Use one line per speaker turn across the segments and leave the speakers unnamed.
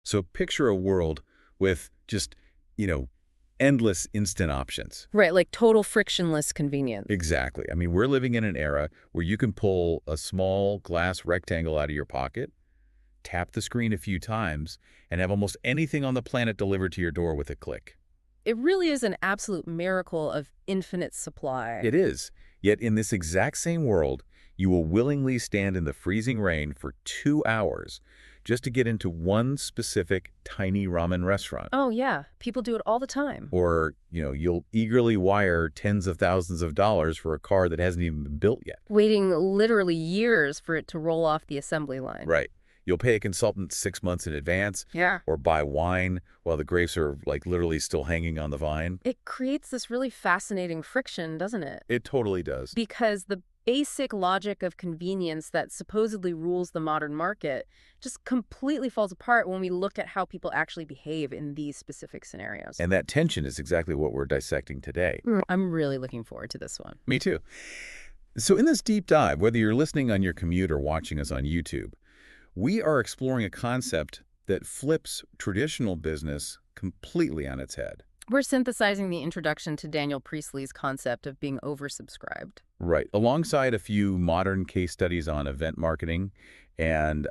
So picture a world with just, you know, endless instant options.
Right, like total frictionless convenience.
Exactly. I mean, we're living in an era where you can pull a small glass rectangle out of your pocket, tap the screen a few times, and have almost anything on the planet delivered to your door with a click.
It really is an absolute miracle of infinite supply.
It is. Yet in this exact same world, you will willingly stand in the freezing rain for 2 hours just to get into one specific tiny ramen restaurant.
Oh, yeah. People do it all the time.
Or, you'll eagerly wire tens of thousands of dollars for a car that hasn't even been built yet.
Waiting literally years for it to roll off the assembly line.
Right. You'll pay a consultant 6 months in advance.
Yeah.
Or buy wine while the grapes are, literally still hanging on the vine.
It creates this really fascinating friction, doesn't it?
It totally does.
Because the basic logic of convenience that supposedly rules the modern market just completely falls apart when we look at how people actually behave in these specific scenarios.
And that tension is exactly what we're dissecting today.
I'm really looking forward to this one.
Me too. So in this deep dive, whether you're listening on your commute or watching us on YouTube, we are exploring a concept that flips traditional business completely on its head.
We're synthesizing the introduction to Daniel Priestley's concept of being oversubscribed.
Right. Alongside a few modern case studies on event marketing and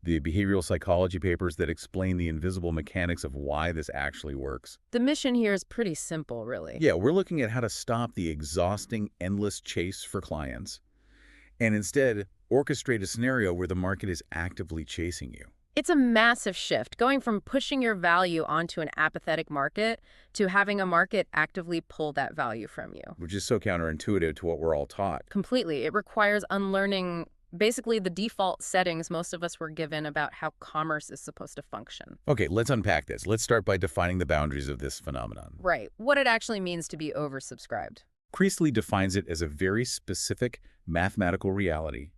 the behavioral psychology papers that explain the invisible mechanics of why this actually works.
The mission here is pretty simple, really.
Yeah, we're looking at how to stop the exhausting, endless chase for clients and instead orchestrate a scenario where the market is actively chasing you.
It's a massive shift, going from pushing your value onto an apathetic market to having a market actively pull that value from you.
Which is so counterintuitive to what we're all taught.
Completely. It requires unlearning basically the default settings most of us were given about how commerce is supposed to function.
Okay, let's unpack this. Let's start by defining the boundaries of this phenomenon.
Right. What it actually means to be oversubscribed.
Priestley defines it as a very specific mathematical reality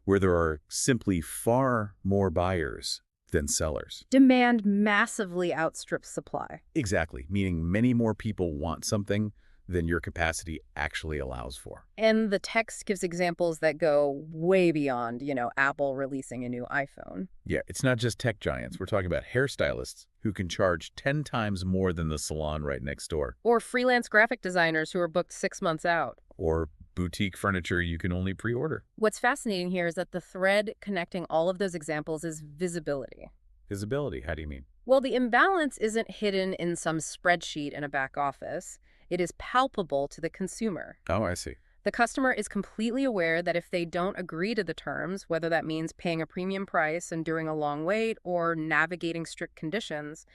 where there are simply far more buyers than sellers.
Demand massively outstrips supply.
Exactly, meaning many more people want something than your capacity actually allows for.
And the text gives examples that go way beyond, Apple releasing a new iPhone.
Yeah, it's not just tech giants. We're talking about hairstylists who can charge 10 times more than the salon right next door.
Or freelance graphic designers who are booked 6 months out.
Or boutique furniture you can only pre-order.
What's fascinating here is that the thread connecting all of those examples is visibility.
Visibility, how do you mean?
Well, the imbalance isn't hidden in some spreadsheet in a back office. It is palpable to the consumer.
Oh, I see.
The customer is completely aware that if they don't agree to the terms, whether that means paying a premium price, enduring a long wait, or navigating strict conditions,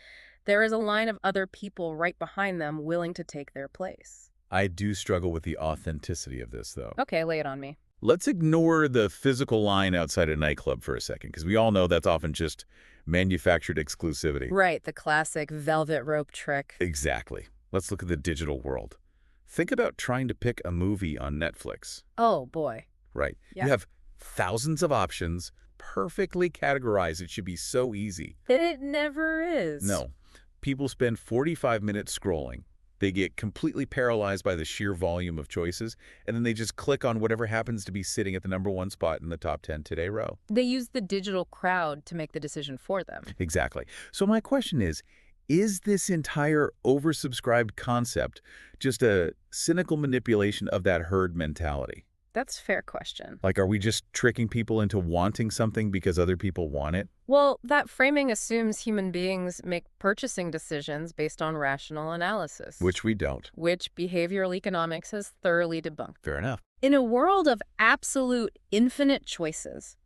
there is a line of other people right behind them willing to take their place.
I do struggle with the authenticity of this, though.
Okay, lay it on me.
Let's ignore the physical line outside a nightclub for a second, because we all know that's often just manufactured exclusivity.
Right, the classic velvet rope trick.
Exactly. Let's look at the digital world. Think about trying to pick a movie on Netflix.
Oh, boy.
Right.
Yeah.
You have thousands of options, perfectly categorized. It should be so easy.
It never is.
No. People spend 45 minutes scrolling. They get completely paralyzed by the sheer volume of choices, and then they just click on whatever happens to be sitting at the #1 spot in the top 10 today row.
They use the digital crowd to make the decision for them.
Exactly. So my question is this entire oversubscribed concept just a cynical manipulation of that herd mentality?
That's a fair question.
Like, are we just tricking people into wanting something because other people want it?
Well, that framing assumes human beings make purchasing decisions based on rational analysis.
Which we don't.
Which behavioral economics has thoroughly debunked.
Fair enough.
In a world of absolute infinite choices,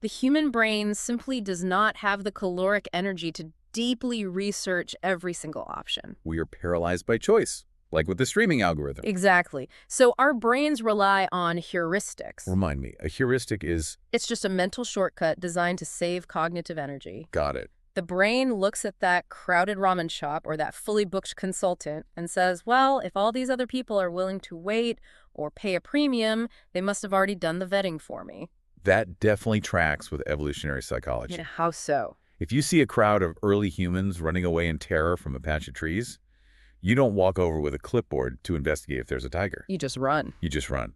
the human brain simply does not have the caloric energy to deeply research every single option.
We are paralyzed by choice, like with the streaming algorithm.
Exactly. So our brains rely on heuristics.
Remind me, a heuristic is...
It's just a mental shortcut designed to save cognitive energy.
Got it.
The brain looks at that crowded ramen shop or that fully booked consultant and says, well, if all these other people are willing to wait or pay a premium, they must have already done the vetting for me.
That definitely tracks with evolutionary psychology.
Yeah, how so?
If you see a crowd of early humans running away in terror from a patch of trees, you don't walk over with a clipboard to investigate if there's a tiger.
You just run.
You just run.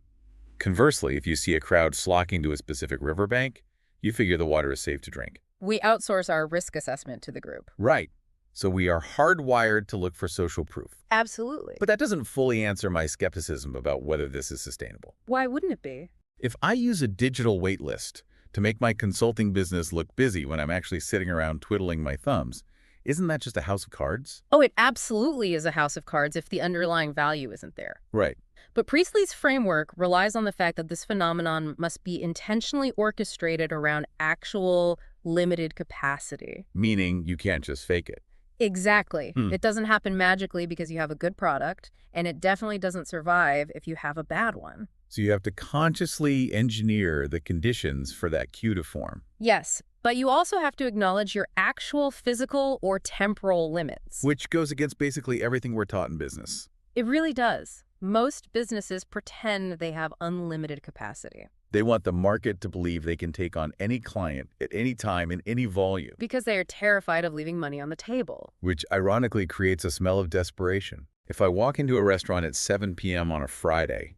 Conversely, if you see a crowd flocking to a specific riverbank, you figure the water is safe to drink.
We outsource our risk assessment to the group.
Right. So we are hardwired to look for social proof.
Absolutely.
But that doesn't fully answer my skepticism about whether this is sustainable.
Why wouldn't it be?
If I use a digital wait list to make my consulting business look busy when I'm actually sitting around twiddling my thumbs, isn't that just a house of cards?
Oh, it absolutely is a house of cards if the underlying value isn't there.
Right.
But Priestley's framework relies on the fact that this phenomenon must be intentionally orchestrated around actual limited capacity.
Meaning you can't just fake it.
Exactly.
Hmm.
It doesn't happen magically because you have a good product, and it definitely doesn't survive if you have a bad one.
So you have to consciously engineer the conditions for that cue to form.
Yes, but you also have to acknowledge your actual physical or temporal limits.
Which goes against basically everything we're taught in business.
It really does. Most businesses pretend they have unlimited capacity.
They want the market to believe they can take on any client at any time in any volume.
Because they are terrified of leaving money on the table.
Which ironically creates a smell of desperation. If I walk into a restaurant at 7 p.m. on a Friday,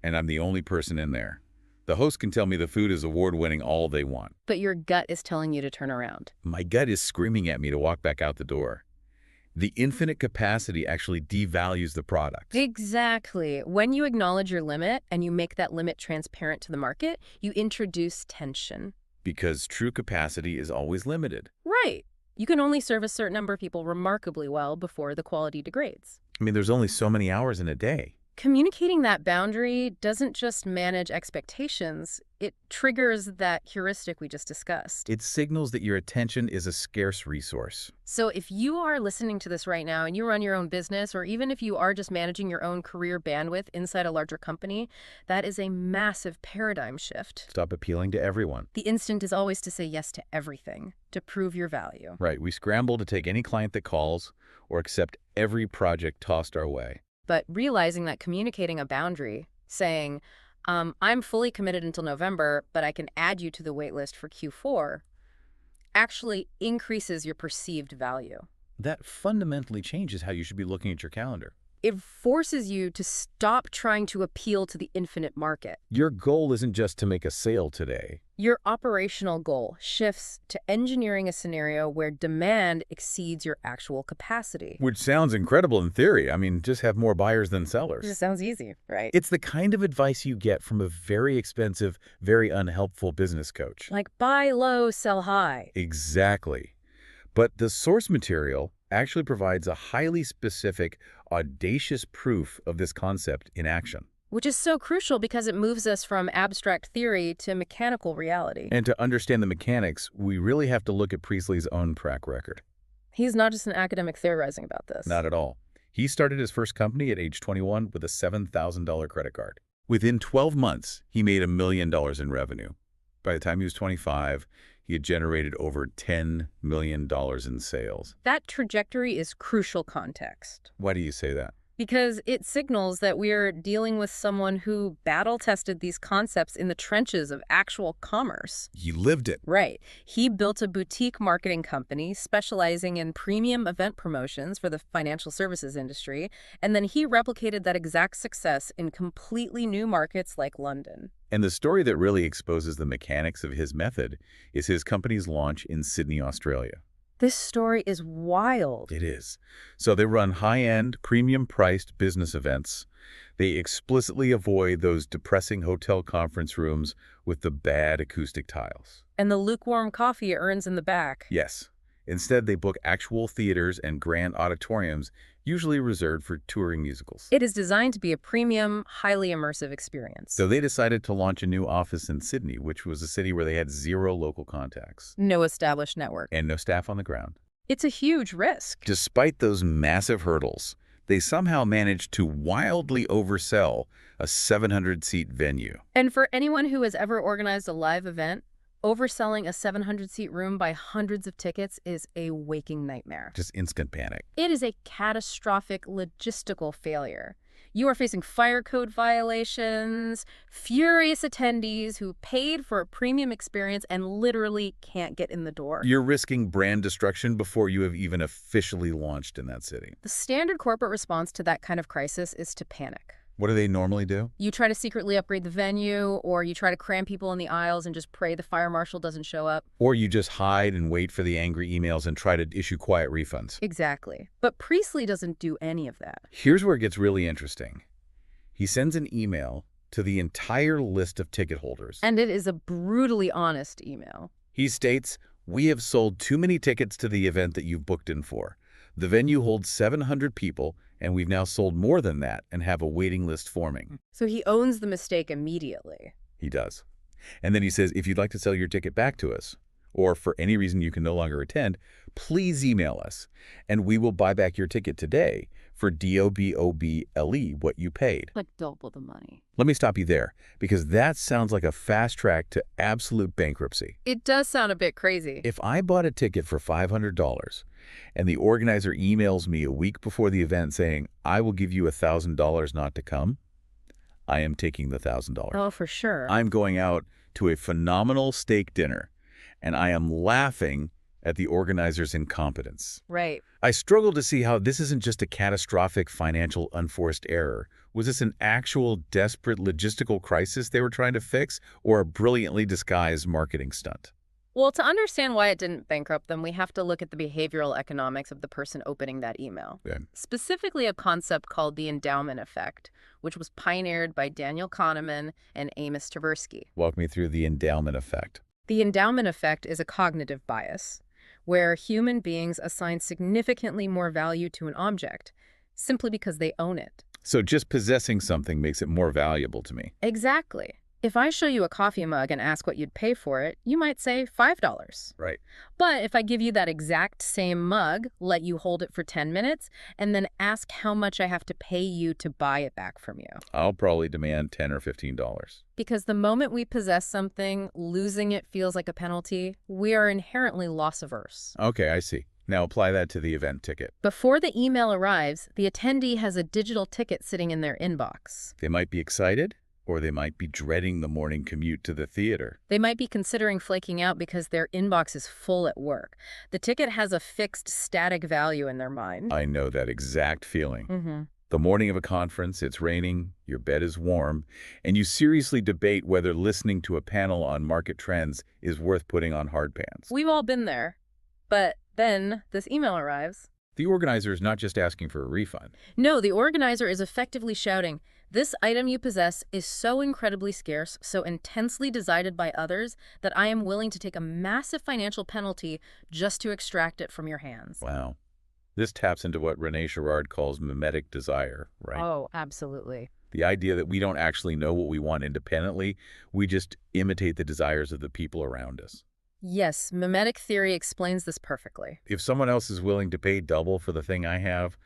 and I'm the only person in there, the host can tell me the food is award-winning all they want.
But your gut is telling you to turn around.
My gut is screaming at me to walk back out the door. The infinite capacity actually devalues the product.
Exactly. When you acknowledge your limit and you make that limit transparent to the market, you introduce tension.
Because true capacity is always limited.
Right. You can only serve a certain number of people remarkably well before the quality degrades.
I mean, there's only so many hours in a day.
Communicating that boundary doesn't just manage expectations, it triggers that heuristic we just discussed.
It signals that your attention is a scarce resource.
So if you are listening to this right now and you run your own business, or even if you are just managing your own career bandwidth inside a larger company, that is a massive paradigm shift.
Stop appealing to everyone.
The instinct is always to say yes to everything, to prove your value.
Right. We scramble to take any client that calls or accept every project tossed our way.
But realizing that communicating a boundary, saying, I'm fully committed until November, but I can add you to the wait list for Q4, actually increases your perceived value.
That fundamentally changes how you should be looking at your calendar.
It forces you to stop trying to appeal to the infinite market.
Your goal isn't just to make a sale today.
Your operational goal shifts to engineering a scenario where demand exceeds your actual capacity.
Which sounds incredible in theory. I mean, just have more buyers than sellers.
It just sounds easy, right?
It's the kind of advice you get from a very expensive, very unhelpful business coach.
Like buy low, sell high.
Exactly. But the source material actually provides a highly specific, audacious proof of this concept in action.
Which is so crucial because it moves us from abstract theory to mechanical reality.
And to understand the mechanics, we really have to look at Priestley's own track record.
He's not just an academic theorizing about this.
Not at all. He started his first company at age 21 with a $7,000 credit card. Within 12 months, he made $1 million in revenue. By the time he was 25, he had generated over $10 million in sales.
That trajectory is crucial context.
Why do you say that?
Because it signals that we're dealing with someone who battle-tested these concepts in the trenches of actual commerce.
He lived it.
Right. He built a boutique marketing company specializing in premium event promotions for the financial services industry, and then he replicated that exact success in completely new markets like London.
And the story that really exposes the mechanics of his method is his company's launch in Sydney, Australia.
This story is wild.
It is. So they run high-end, premium-priced business events. They explicitly avoid those depressing hotel conference rooms with the bad acoustic tiles.
And the lukewarm coffee it earns in the back.
Yes. Instead, they book actual theaters and grand auditoriums, usually reserved for touring musicals.
It is designed to be a premium, highly immersive experience.
So they decided to launch a new office in Sydney, which was a city where they had 0 local contacts.
No established network.
And no staff on the ground.
It's a huge risk.
Despite those massive hurdles, they somehow managed to wildly oversell a 700-seat venue.
And for anyone who has ever organized a live event, overselling a 700-seat room by hundreds of tickets is a waking nightmare.
Just instant panic.
It is a catastrophic logistical failure. You are facing fire code violations, furious attendees who paid for a premium experience and literally can't get in the door.
You're risking brand destruction before you have even officially launched in that city.
The standard corporate response to that kind of crisis is to panic.
What do they normally do?
You try to secretly upgrade the venue, or you try to cram people in the aisles and just pray the fire marshal doesn't show up.
Or you just hide and wait for the angry emails and try to issue quiet refunds.
Exactly. But Priestley doesn't do any of that.
Here's where it gets really interesting. He sends an email to the entire list of ticket holders.
And it is a brutally honest email.
He states, "We have sold too many tickets to the event that you've booked in for. The venue holds 700 people, and we've now sold more than that and have a waiting list forming."
So he owns the mistake immediately.
He does. And then he says, "If you'd like to sell your ticket back to us, or for any reason you can no longer attend, please email us, and we will buy back your ticket today for DOBOBLE what you paid."
Like double the money.
Let me stop you there, because that sounds like a fast track to absolute bankruptcy.
It does sound a bit crazy.
If I bought a ticket for $500 and the organizer emails me a week before the event saying, "I will give you $1,000 not to come," I am taking the $1,000.
Oh, for sure.
I'm going out to a phenomenal steak dinner, and I am laughing at the organizer's incompetence.
Right.
I struggle to see how this isn't just a catastrophic financial unforced error. Was this an actual desperate logistical crisis they were trying to fix, or a brilliantly disguised marketing stunt?
Well, to understand why it didn't bankrupt them, we have to look at the behavioral economics of the person opening that email.
Yeah.
Specifically a concept called the endowment effect, which was pioneered by Daniel Kahneman and Amos Tversky.
Walk me through the endowment effect.
The endowment effect is a cognitive bias, where human beings assign significantly more value to an object simply because they own it.
So just possessing something makes it more valuable to me.
Exactly. If I show you a coffee mug and ask what you'd pay for it, you might say $5.
Right.
But if I give you that exact same mug, let you hold it for 10 minutes, and then ask how much I have to pay you to buy it back from you.
I'll probably demand $10 or $15.
Because the moment we possess something, losing it feels like a penalty. We are inherently loss-averse.
Okay, I see. Now apply that to the event ticket.
Before the email arrives, the attendee has a digital ticket sitting in their inbox.
They might be excited, or they might be dreading the morning commute to the theater.
They might be considering flaking out because their inbox is full at work. The ticket has a fixed static value in their mind.
I know that exact feeling.
Mm-hmm.
The morning of a conference, it's raining, your bed is warm, and you seriously debate whether listening to a panel on market trends is worth putting on hard pants.
We've all been there. But then this email arrives.
The organizer is not just asking for a refund.
No, the organizer is effectively shouting, "This item you possess is so incredibly scarce, so intensely desired by others, that I am willing to take a massive financial penalty just to extract it from your hands."
Wow. This taps into what René Girard calls mimetic desire, right?
Oh, absolutely.
The idea that we don't actually know what we want independently, we just imitate the desires of the people around us.
Yes, mimetic theory explains this perfectly.
If someone else is willing to pay double for the thing I have,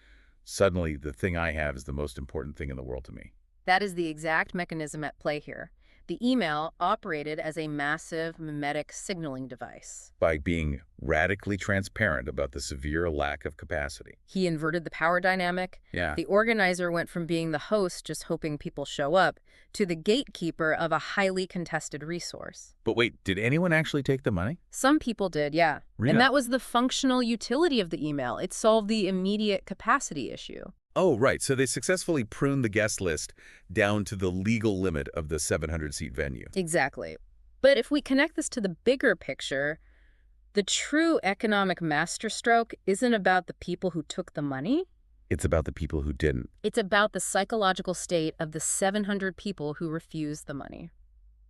suddenly the thing I have is the most important thing in the world to me.
That is the exact mechanism at play here. The email operated as a massive mimetic signaling device.
By being radically transparent about the severe lack of capacity.
He inverted the power dynamic.
Yeah.
The organizer went from being the host, just hoping people show up, to the gatekeeper of a highly contested resource.
But wait, did anyone actually take the money?
Some people did, yeah.
Really?
And that was the functional utility of the email. It solved the immediate capacity issue.
Oh, right. So they successfully pruned the guest list down to the legal limit of the 700-seat venue.
Exactly. But if we connect this to the bigger picture, the true economic masterstroke isn't about the people who took the money.
It's about the people who didn't.
It's about the psychological state of the 700 people who refused the money.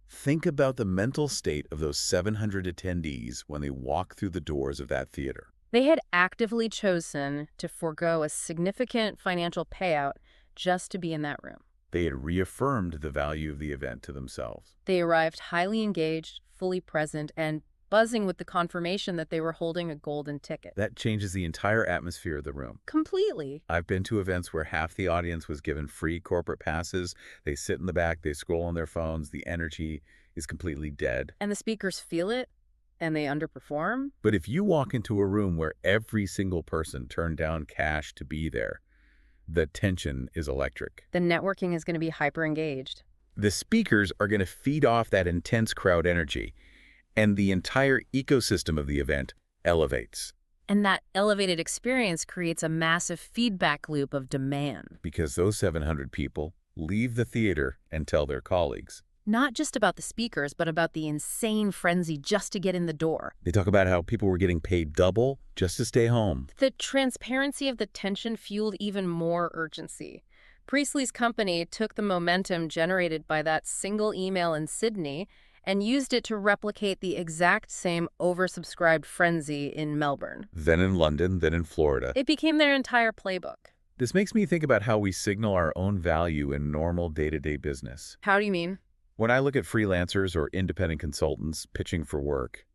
Think about the mental state of those 700 attendees when they walk through the doors of that theater.
They had actively chosen to forego a significant financial payout just to be in that room.
They had reaffirmed the value of the event to themselves.
They arrived highly engaged, fully present, and buzzing with the confirmation that they were holding a golden ticket.
That changes the entire atmosphere of the room.
Completely.
I've been to events where half the audience was given free corporate passes. They sit in the back, they scroll on their phones, the energy is completely dead.
And the speakers feel it, and they underperform.
But if you walk into a room where every single person turned down cash to be there, the tension is electric.
The networking is going to be hyper-engaged.
The speakers are going to feed off that intense crowd energy, and the entire ecosystem of the event elevates.
And that elevated experience creates a massive feedback loop of demand.
Because those 700 people, leave the theater and tell their colleagues.
Not just about the speakers, but about the insane frenzy just to get in the door.
They talk about how people were getting paid double just to stay home.
The transparency of the tension fueled even more urgency. Priestley's company took the momentum generated by that single email in Sydney and used it to replicate the exact same oversubscribed frenzy in Melbourne.
Then in London, then in Florida.
It became their entire playbook.
This makes me think about how we signal our own value in normal day-to-day business.
How do you mean?
When I look at freelancers or independent consultants pitching for work,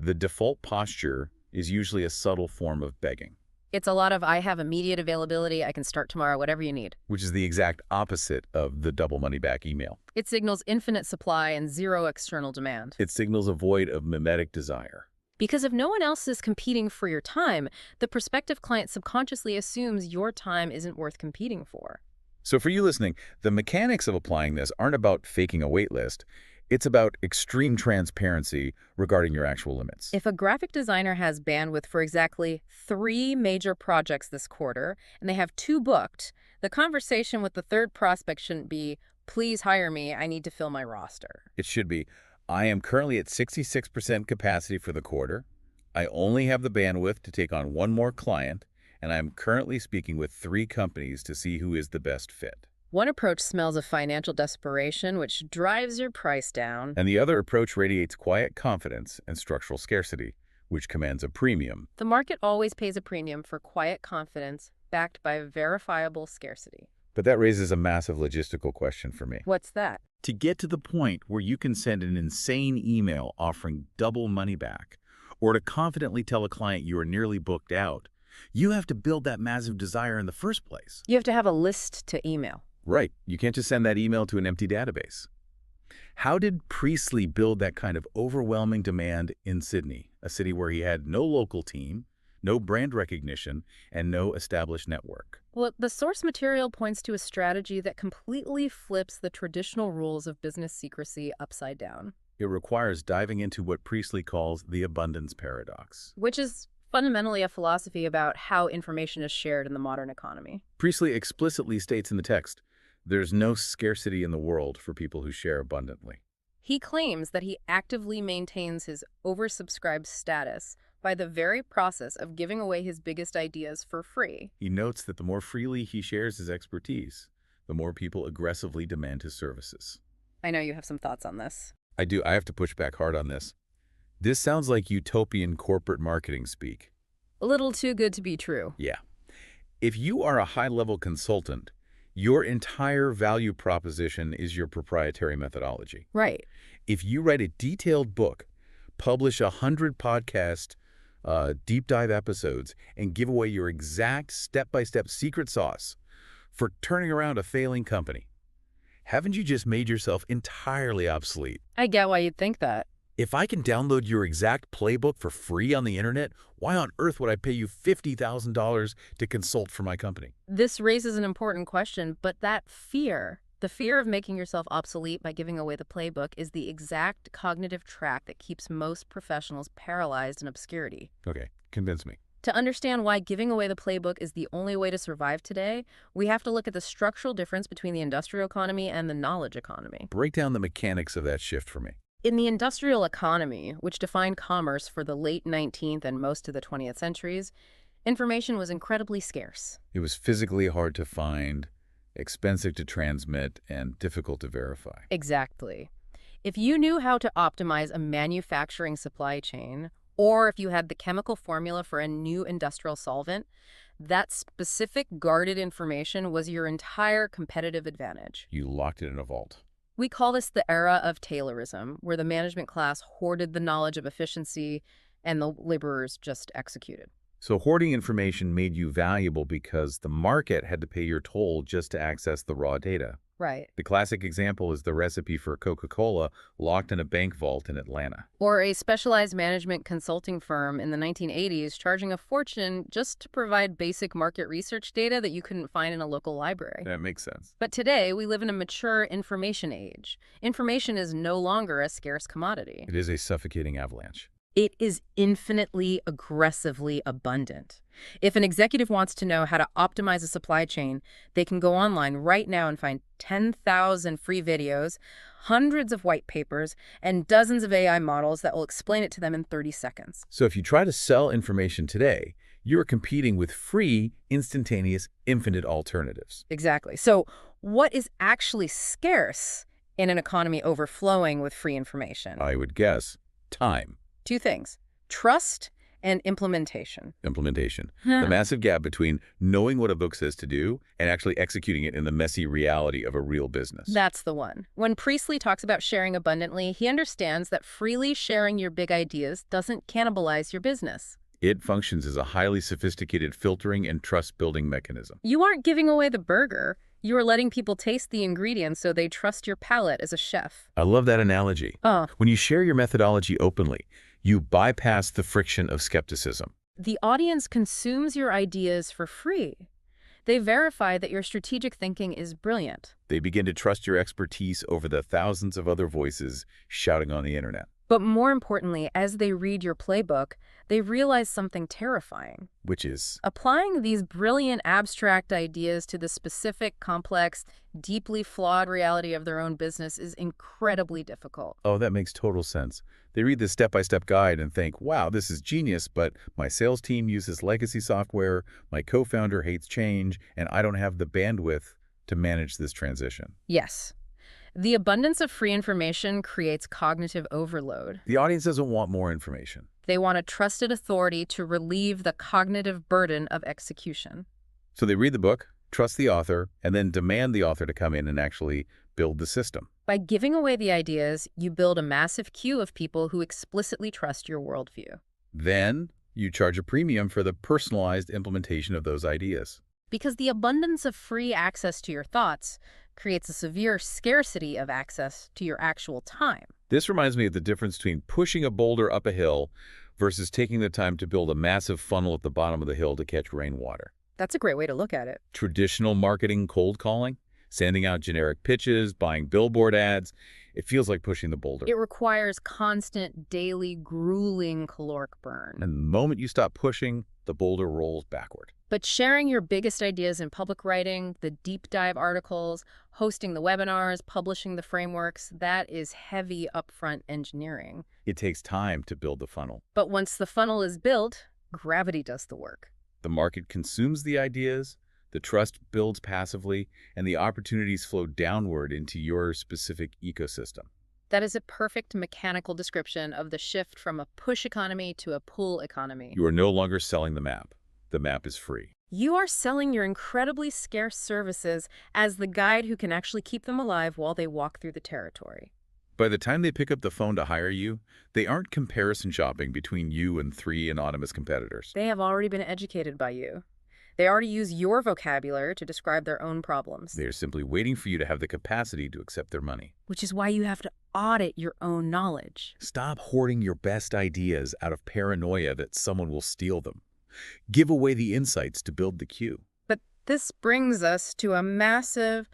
the default posture is usually a subtle form of begging,
It's a lot of, I have immediate availability, I can start tomorrow, whatever you need.
which is the exact opposite of the double money back email.
It signals infinite supply and zero external demand.
It signals a void of mimetic desire.
Because if no one else is competing for your time, the prospective client subconsciously assumes your time isn't worth competing for.
So for you listening, the mechanics of applying this aren't about faking a wait list. It's about extreme transparency regarding your actual limits.
If a graphic designer has bandwidth for exactly 3 major projects this quarter, and they have 2 booked, the conversation with the third prospect shouldn't be, please hire me, I need to fill my roster.
It should be, I am currently at 66% capacity for the quarter. I only have the bandwidth to take on 1 more client, and I'm currently speaking with 3 companies to see who is the best fit.
One approach smells of financial desperation, which drives your price down.
And the other approach radiates quiet confidence and structural scarcity, which commands a premium.
The market always pays a premium for quiet confidence backed by verifiable scarcity.
But that raises a massive logistical question for me.
What's that?
To get to the point where you can send an insane email offering double money back, or to confidently tell a client you are nearly booked out, you have to build that massive desire in the first place.
You have to have a list to email.
Right. You can't just send that email to an empty database. How did Priestley build that kind of overwhelming demand in Sydney, a city where he had no local team, no brand recognition, and no established network?
Well, the source material points to a strategy that completely flips the traditional rules of business secrecy upside down.
It requires diving into what Priestley calls the abundance paradox.
Which is fundamentally a philosophy about how information is shared in the modern economy.
Priestley explicitly states in the text, there's no scarcity in the world for people who share abundantly.
He claims that he actively maintains his oversubscribed status by the very process of giving away his biggest ideas for free.
He notes that the more freely he shares his expertise, the more people aggressively demand his services.
I know you have some thoughts on this.
I do. I have to push back hard on this. This sounds like utopian corporate marketing speak.
A little too good to be true.
Yeah. If you are a high-level consultant, your entire value proposition is your proprietary methodology.
Right.
If you write a detailed book, publish 100 podcast deep dive episodes, and give away your exact step-by-step secret sauce for turning around a failing company, haven't you just made yourself entirely obsolete?
I get why you'd think that.
If I can download your exact playbook for free on the internet, why on earth would I pay you $50,000 to consult for my company?
This raises an important question, but that fear, the fear of making yourself obsolete by giving away the playbook, is the exact cognitive track that keeps most professionals paralyzed in obscurity.
Okay, convince me.
To understand why giving away the playbook is the only way to survive today, we have to look at the structural difference between the industrial economy and the knowledge economy.
Break down the mechanics of that shift for me.
In the industrial economy, which defined commerce for the late 19th and most of the 20th centuries, information was incredibly scarce.
It was physically hard to find, expensive to transmit, and difficult to verify.
Exactly. If you knew how to optimize a manufacturing supply chain, or if you had the chemical formula for a new industrial solvent, that specific guarded information was your entire competitive advantage.
You locked it in a vault.
We call this the era of Taylorism, where the management class hoarded the knowledge of efficiency and the laborers just executed.
So hoarding information made you valuable because the market had to pay your toll just to access the raw data.
Right.
The classic example is the recipe for Coca-Cola locked in a bank vault in Atlanta.
Or a specialized management consulting firm in the 1980s charging a fortune just to provide basic market research data that you couldn't find in a local library.
That makes sense.
But today, we live in a mature information age. Information is no longer a scarce commodity.
It is a suffocating avalanche.
It is infinitely aggressively abundant. If an executive wants to know how to optimize a supply chain, they can go online right now and find 10,000 free videos, hundreds of white papers, and dozens of AI models that will explain it to them in 30 seconds.
So if you try to sell information today, you are competing with free, instantaneous, infinite alternatives.
Exactly. So, what is actually scarce in an economy overflowing with free information?
I would guess time.
Two things: trust and implementation.
Implementation. The
Huh.
massive gap between knowing what a book says to do and actually executing it in the messy reality of a real business.
That's the one. When Priestley talks about sharing abundantly, he understands that freely sharing your big ideas doesn't cannibalize your business.
It functions as a highly sophisticated filtering and trust-building mechanism.
You aren't giving away the burger. You are letting people taste the ingredients so they trust your palate as a chef.
I love that analogy.
Oh,
When you share your methodology openly, you bypass the friction of skepticism.
the audience consumes your ideas for free. They verify that your strategic thinking is brilliant.
They begin to trust your expertise over the thousands of other voices shouting on the internet,
But more importantly, as they read your playbook, they realize something terrifying.
which is,
Applying these brilliant abstract ideas to the specific, complex, deeply flawed reality of their own business is incredibly difficult.
oh, that makes total sense. They read the step-by-step guide and think, wow, this is genius, but my sales team uses legacy software, my co-founder hates change, and I don't have the bandwidth to manage this transition.
Yes, the abundance of free information creates cognitive overload.
The audience doesn't want more information.
They want a trusted authority to relieve the cognitive burden of execution.
So they read the book, trust the author, and then demand the author to come in and actually build the system.
By giving away the ideas, you build a massive queue of people who explicitly trust your worldview.
Then you charge a premium for the personalized implementation of those ideas.
Because the abundance of free access to your thoughts creates a severe scarcity of access to your actual time.
This reminds me of the difference between pushing a boulder up a hill versus taking the time to build a massive funnel at the bottom of the hill to catch rainwater.
That's a great way to look at it.
Traditional marketing cold calling, sending out generic pitches, buying billboard ads, it feels like pushing the boulder.
It requires constant, daily, grueling caloric burn.
And the moment you stop pushing, the boulder rolls backward.
But sharing your biggest ideas in public writing, the deep dive articles, hosting the webinars, publishing the frameworks, that is heavy upfront engineering.
It takes time to build the funnel.
But once the funnel is built, gravity does the work.
The market consumes the ideas, the trust builds passively, and the opportunities flow downward into your specific ecosystem.
That is a perfect mechanical description of the shift from a push economy to a pull economy.
You are no longer selling the map. The map is free.
You are selling your incredibly scarce services as the guide who can actually keep them alive while they walk through the territory.
By the time they pick up the phone to hire you, they aren't comparison shopping between you and 3 anonymous competitors.
They have already been educated by you. They already use your vocabulary to describe their own problems.
They are simply waiting for you to have the capacity to accept their money.
Which is why you have to audit your own knowledge.
Stop hoarding your best ideas out of paranoia that someone will steal them. Give away the insights to build the queue.
But this brings us to a massive,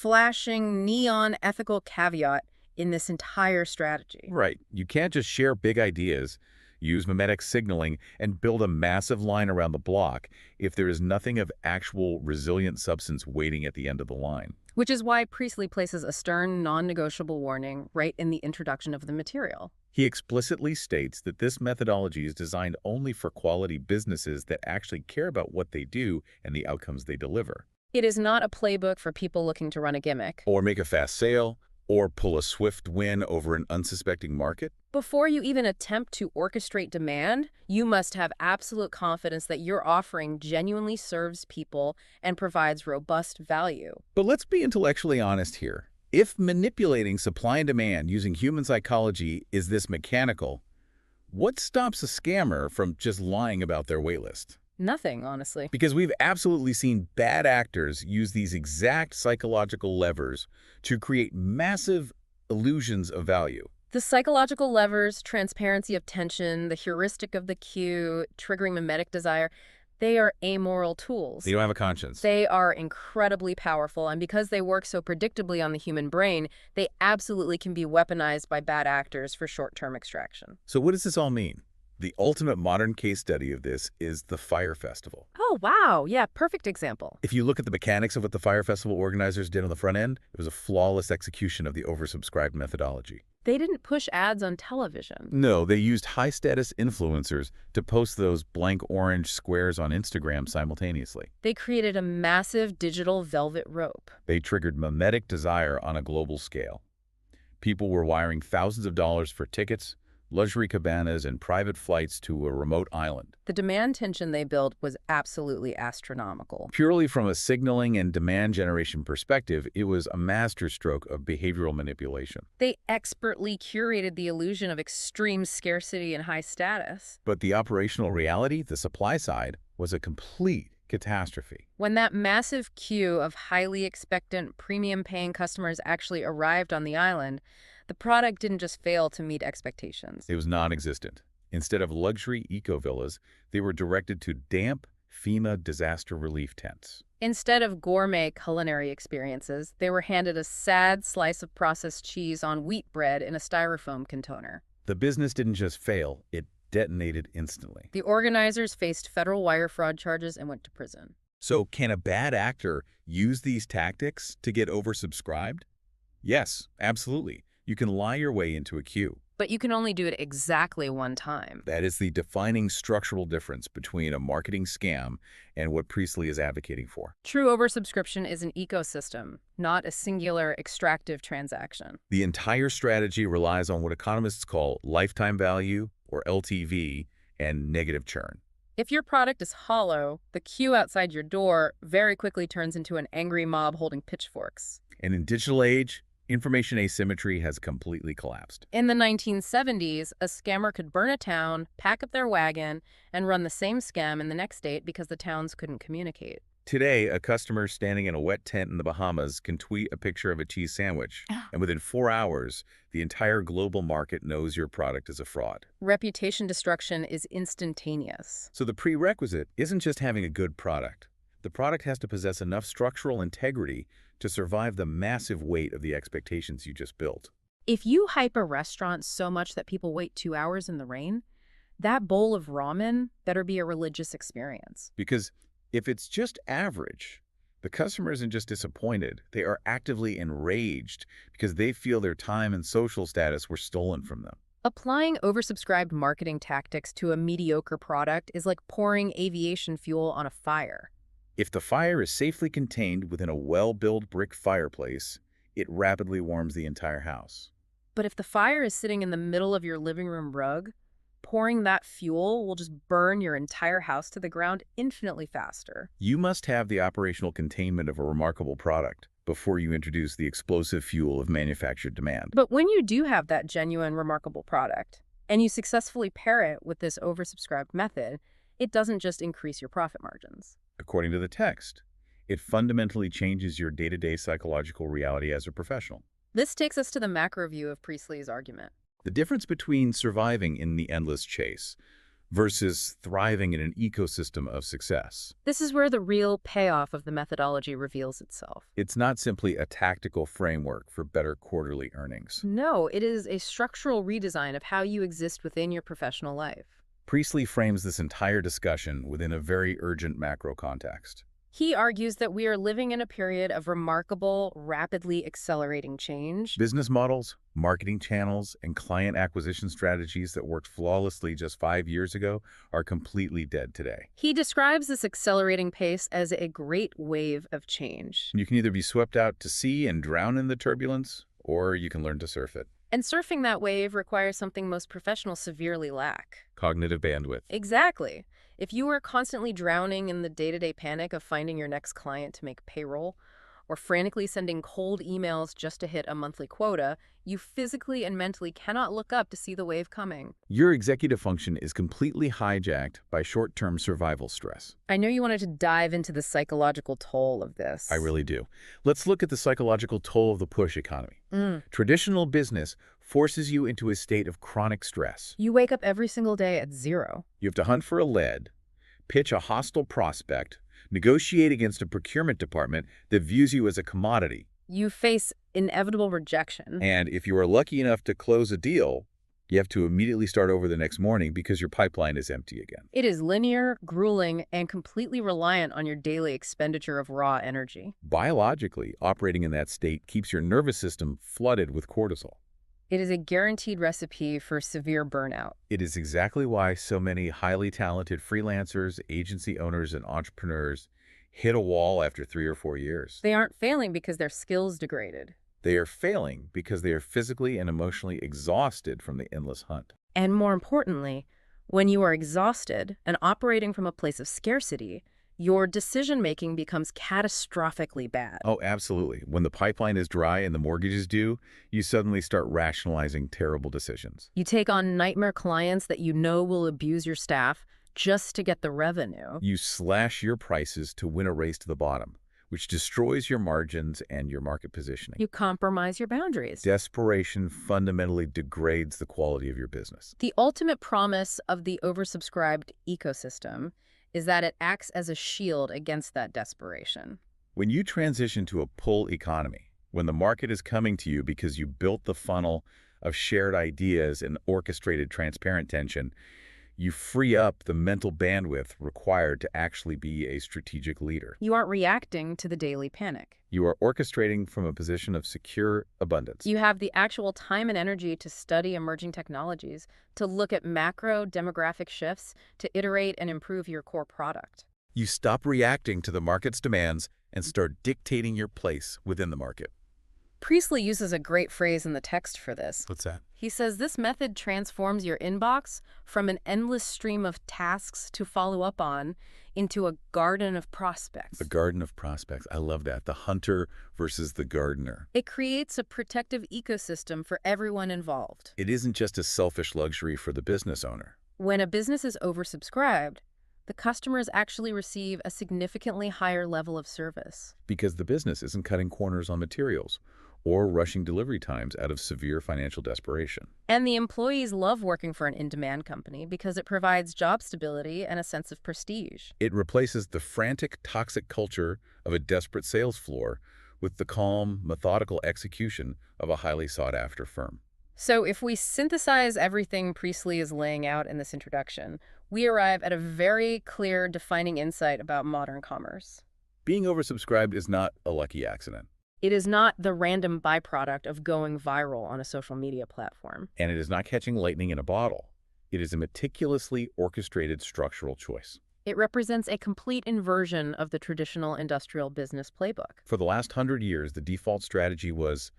flashing, neon ethical caveat in this entire strategy.
Right. You can't just share big ideas, use mimetic signaling, and build a massive line around the block if there is nothing of actual resilient substance waiting at the end of the line.
Which is why Priestley places a stern, non-negotiable warning right in the introduction of the material.
He explicitly states that this methodology is designed only for quality businesses that actually care about what they do and the outcomes they deliver.
It is not a playbook for people looking to run a gimmick.
Or make a fast sale, or pull a swift win over an unsuspecting market.
Before you even attempt to orchestrate demand, you must have absolute confidence that your offering genuinely serves people and provides robust value.
But let's be intellectually honest here. If manipulating supply and demand using human psychology is this mechanical, what stops a scammer from just lying about their waitlist?
Nothing, honestly.
Because we've absolutely seen bad actors use these exact psychological levers to create massive illusions of value.
The psychological levers, transparency of tension, the heuristic of the cue, triggering mimetic desire, They are amoral
They
tools.
don't have a conscience.
They are incredibly powerful, and because they work so predictably on the human brain, they absolutely can be weaponized by bad actors for short-term extraction.
So what does this all mean? The ultimate modern case study of this is the Fire Festival.
Oh, wow. Yeah, perfect example.
If you look at the mechanics of what the Fire Festival organizers did on the front end, it was a flawless execution of the oversubscribed methodology.
They didn't push ads on television.
No, they used high-status influencers to post those blank orange squares on Instagram simultaneously.
They created a massive digital velvet rope.
They triggered mimetic desire on a global scale. People were wiring thousands of dollars for tickets, luxury cabanas, and private flights to a remote island.
The demand tension they built was absolutely astronomical.
Purely from a signaling and demand generation perspective, it was a masterstroke of behavioral manipulation.
They expertly curated the illusion of extreme scarcity and high status.
But the operational reality, the supply side, was a complete catastrophe.
When that massive queue of highly expectant, premium-paying customers actually arrived on the island, the product didn't just fail to meet expectations.
It was non-existent. Instead of luxury eco-villas, they were directed to damp FEMA disaster relief tents.
Instead of gourmet culinary experiences, they were handed a sad slice of processed cheese on wheat bread in a styrofoam container.
The business didn't just fail, it detonated instantly.
The organizers faced federal wire fraud charges and went to prison.
So can a bad actor use these tactics to get oversubscribed? Yes, absolutely. You can lie your way into a queue.
But you can only do it exactly one time.
That is the defining structural difference between a marketing scam and what Priestley is advocating for.
True oversubscription is an ecosystem, not a singular extractive transaction.
The entire strategy relies on what economists call lifetime value, or LTV, and negative churn.
If your product is hollow, the queue outside your door very quickly turns into an angry mob holding pitchforks.
And in digital age, information asymmetry has completely collapsed.
In the 1970s, a scammer could burn a town, pack up their wagon, and run the same scam in the next state because the towns couldn't communicate.
Today, a customer standing in a wet tent in the Bahamas can tweet a picture of a cheese sandwich, and within 4 hours, the entire global market knows your product is a fraud.
Reputation destruction is instantaneous.
So the prerequisite isn't just having a good product. The product has to possess enough structural integrity to survive the massive weight of the expectations you just built.
If you hype a restaurant so much that people wait 2 hours in the rain, that bowl of ramen better be a religious experience.
Because if it's just average, the customer isn't just disappointed, they are actively enraged because they feel their time and social status were stolen from them.
Applying oversubscribed marketing tactics to a mediocre product is like pouring aviation fuel on a fire.
If the fire is safely contained within a well-built brick fireplace, it rapidly warms the entire house.
But if the fire is sitting in the middle of your living room rug, pouring that fuel will just burn your entire house to the ground infinitely faster.
You must have the operational containment of a remarkable product before you introduce the explosive fuel of manufactured demand.
But when you do have that genuine, remarkable product, and you successfully pair it with this oversubscribed method, it doesn't just increase your profit margins.
According to the text, it fundamentally changes your day-to-day psychological reality as a professional.
This takes us to the macro view of Priestley's argument.
The difference between surviving in the endless chase versus thriving in an ecosystem of success.
This is where the real payoff of the methodology reveals itself.
It's not simply a tactical framework for better quarterly earnings.
No, it is a structural redesign of how you exist within your professional life.
Priestley frames this entire discussion within a very urgent macro context.
He argues that we are living in a period of remarkable, rapidly accelerating change.
Business models, marketing channels, and client acquisition strategies that worked flawlessly just 5 years ago are completely dead today.
He describes this accelerating pace as a great wave of change.
You can either be swept out to sea and drown in the turbulence, or you can learn to surf it.
And surfing that wave requires something most professionals severely lack.
Cognitive bandwidth.
Exactly. If you are constantly drowning in the day-to-day panic of finding your next client to make payroll, or frantically sending cold emails just to hit a monthly quota, you physically and mentally cannot look up to see the wave coming.
Your executive function is completely hijacked by short-term survival stress.
I know you wanted to dive into the psychological toll of this.
I really do. Let's look at the psychological toll of the push economy. Traditional business forces you into a state of chronic stress.
You wake up every single day at zero.
You have to hunt for a lead, Pitch a hostile prospect, negotiate against a procurement department that views you as a commodity.
You face inevitable rejection.
And if you are lucky enough to close a deal, you have to immediately start over the next morning because your pipeline is empty again.
It is linear, grueling, and completely reliant on your daily expenditure of raw energy.
Biologically, operating in that state keeps your nervous system flooded with cortisol.
It is a guaranteed recipe for severe burnout.
It is exactly why so many highly talented freelancers, agency owners, and entrepreneurs hit a wall after 3 or 4 years.
They aren't failing because their skills degraded.
They are failing because they are physically and emotionally exhausted from the endless hunt.
And more importantly, when you are exhausted and operating from a place of scarcity, your decision-making becomes catastrophically bad.
Oh, absolutely. When the pipeline is dry and the mortgage is due, you suddenly start rationalizing terrible decisions.
You take on nightmare clients that you know will abuse your staff just to get the revenue.
You slash your prices to win a race to the bottom, which destroys your margins and your market positioning.
You compromise your boundaries.
Desperation fundamentally degrades the quality of your business.
The ultimate promise of the oversubscribed ecosystem is that it acts as a shield against that desperation.
When you transition to a pull economy, when the market is coming to you because you built the funnel of shared ideas and orchestrated transparent tension, you free up the mental bandwidth required to actually be a strategic leader.
You aren't reacting to the daily panic.
You are orchestrating from a position of secure abundance.
You have the actual time and energy to study emerging technologies, to look at macro demographic shifts, to iterate and improve your core product.
You stop reacting to the market's demands and start dictating your place within the market.
Priestley uses a great phrase in the text for this.
What's that?
He says this method transforms your inbox from an endless stream of tasks to follow up on into a garden of prospects.
The garden of prospects. I love that. The hunter versus the gardener.
It creates a protective ecosystem for everyone involved.
It isn't just a selfish luxury for the business owner.
When a business is oversubscribed, the customers actually receive a significantly higher level of service.
Because the business isn't cutting corners on materials or rushing delivery times out of severe financial desperation.
And the employees love working for an in-demand company because it provides job stability and a sense of prestige.
It replaces the frantic, toxic culture of a desperate sales floor with the calm, methodical execution of a highly sought-after firm.
So if we synthesize everything Priestley is laying out in this introduction, we arrive at a very clear, defining insight about modern commerce.
Being oversubscribed is not a lucky accident.
It is not the random byproduct of going viral on a social media platform.
And it is not catching lightning in a bottle. It is a meticulously orchestrated structural choice.
It represents a complete inversion of the traditional industrial business playbook.
For the last 100 years, the default strategy was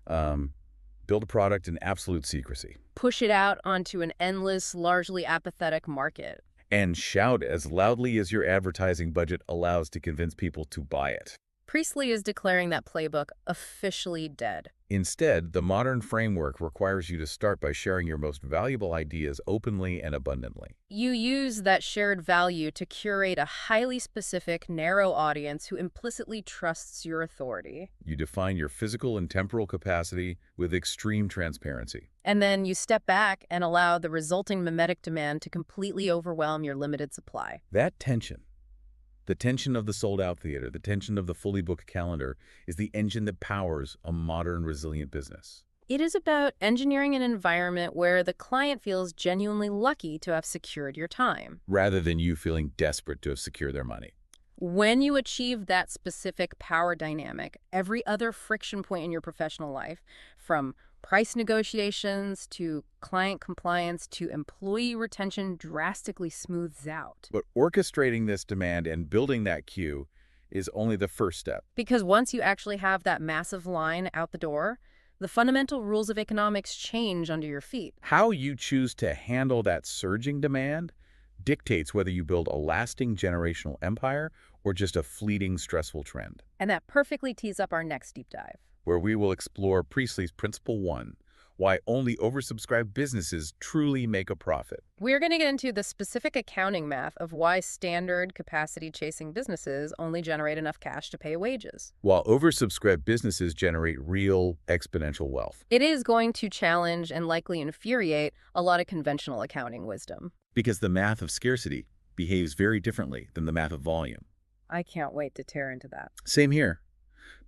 build a product in absolute secrecy.
Push it out onto an endless, largely apathetic market.
And shout as loudly as your advertising budget allows to convince people to buy it.
Priestley is declaring that playbook officially dead.
Instead, the modern framework requires you to start by sharing your most valuable ideas openly and abundantly.
You use that shared value to curate a highly specific, narrow audience who implicitly trusts your authority.
You define your physical and temporal capacity with extreme transparency.
And then you step back and allow the resulting mimetic demand to completely overwhelm your limited supply.
That tension, the tension of the sold-out theater, the tension of the fully booked calendar, is the engine that powers a modern, resilient business.
It is about engineering an environment where the client feels genuinely lucky to have secured your time,
rather than you feeling desperate to have secured their money.
When you achieve that specific power dynamic, every other friction point in your professional life, from price negotiations to client compliance to employee retention, drastically smooths out.
But orchestrating this demand and building that queue is only the first step.
Because once you actually have that massive line out the door, the fundamental rules of economics change under your feet.
How you choose to handle that surging demand dictates whether you build a lasting generational empire or just a fleeting, stressful trend.
And that perfectly tees up our next deep dive,
where we will explore Priestley's Principle 1, why only oversubscribed businesses truly make a profit.
We're going to get into the specific accounting math of why standard capacity-chasing businesses only generate enough cash to pay wages,
while oversubscribed businesses generate real exponential wealth.
It is going to challenge and likely infuriate a lot of conventional accounting wisdom.
Because the math of scarcity behaves very differently than the math of volume.
I can't wait to tear into that.
Same here.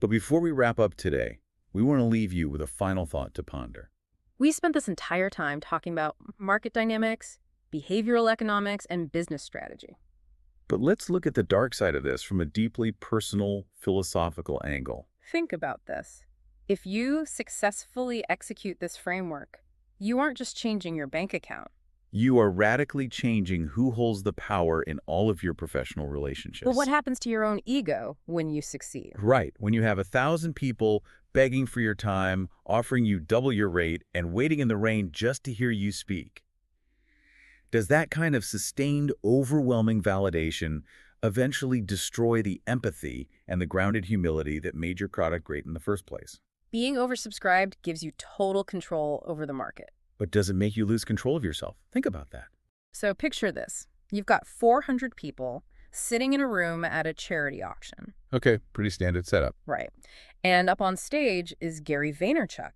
But before we wrap up today, we want to leave you with a final thought to ponder.
We spent this entire time talking about market dynamics, behavioral economics, and business strategy.
But let's look at the dark side of this from a deeply personal, philosophical angle.
Think about this. If you successfully execute this framework, you aren't just changing your bank account.
You are radically changing who holds the power in all of your professional relationships.
But what happens to your own ego when you succeed?
Right. When you have 1,000 people begging for your time, offering you double your rate, and waiting in the rain just to hear you speak. Does that kind of sustained, overwhelming validation eventually destroy the empathy and the grounded humility that made your product great in the first place?
Being oversubscribed gives you total control over the market.
But does it make you lose control of yourself? Think about that.
So picture this. You've got 400 people sitting in a room at a charity auction.
Okay, pretty standard setup.
Right. And up on stage is Gary Vaynerchuk.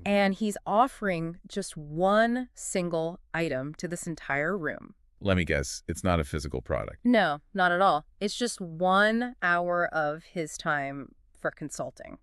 And he's offering just one single item to this entire room.
Let me guess, it's not a physical product.
No, not at all. It's just 1 hour of his time for consulting.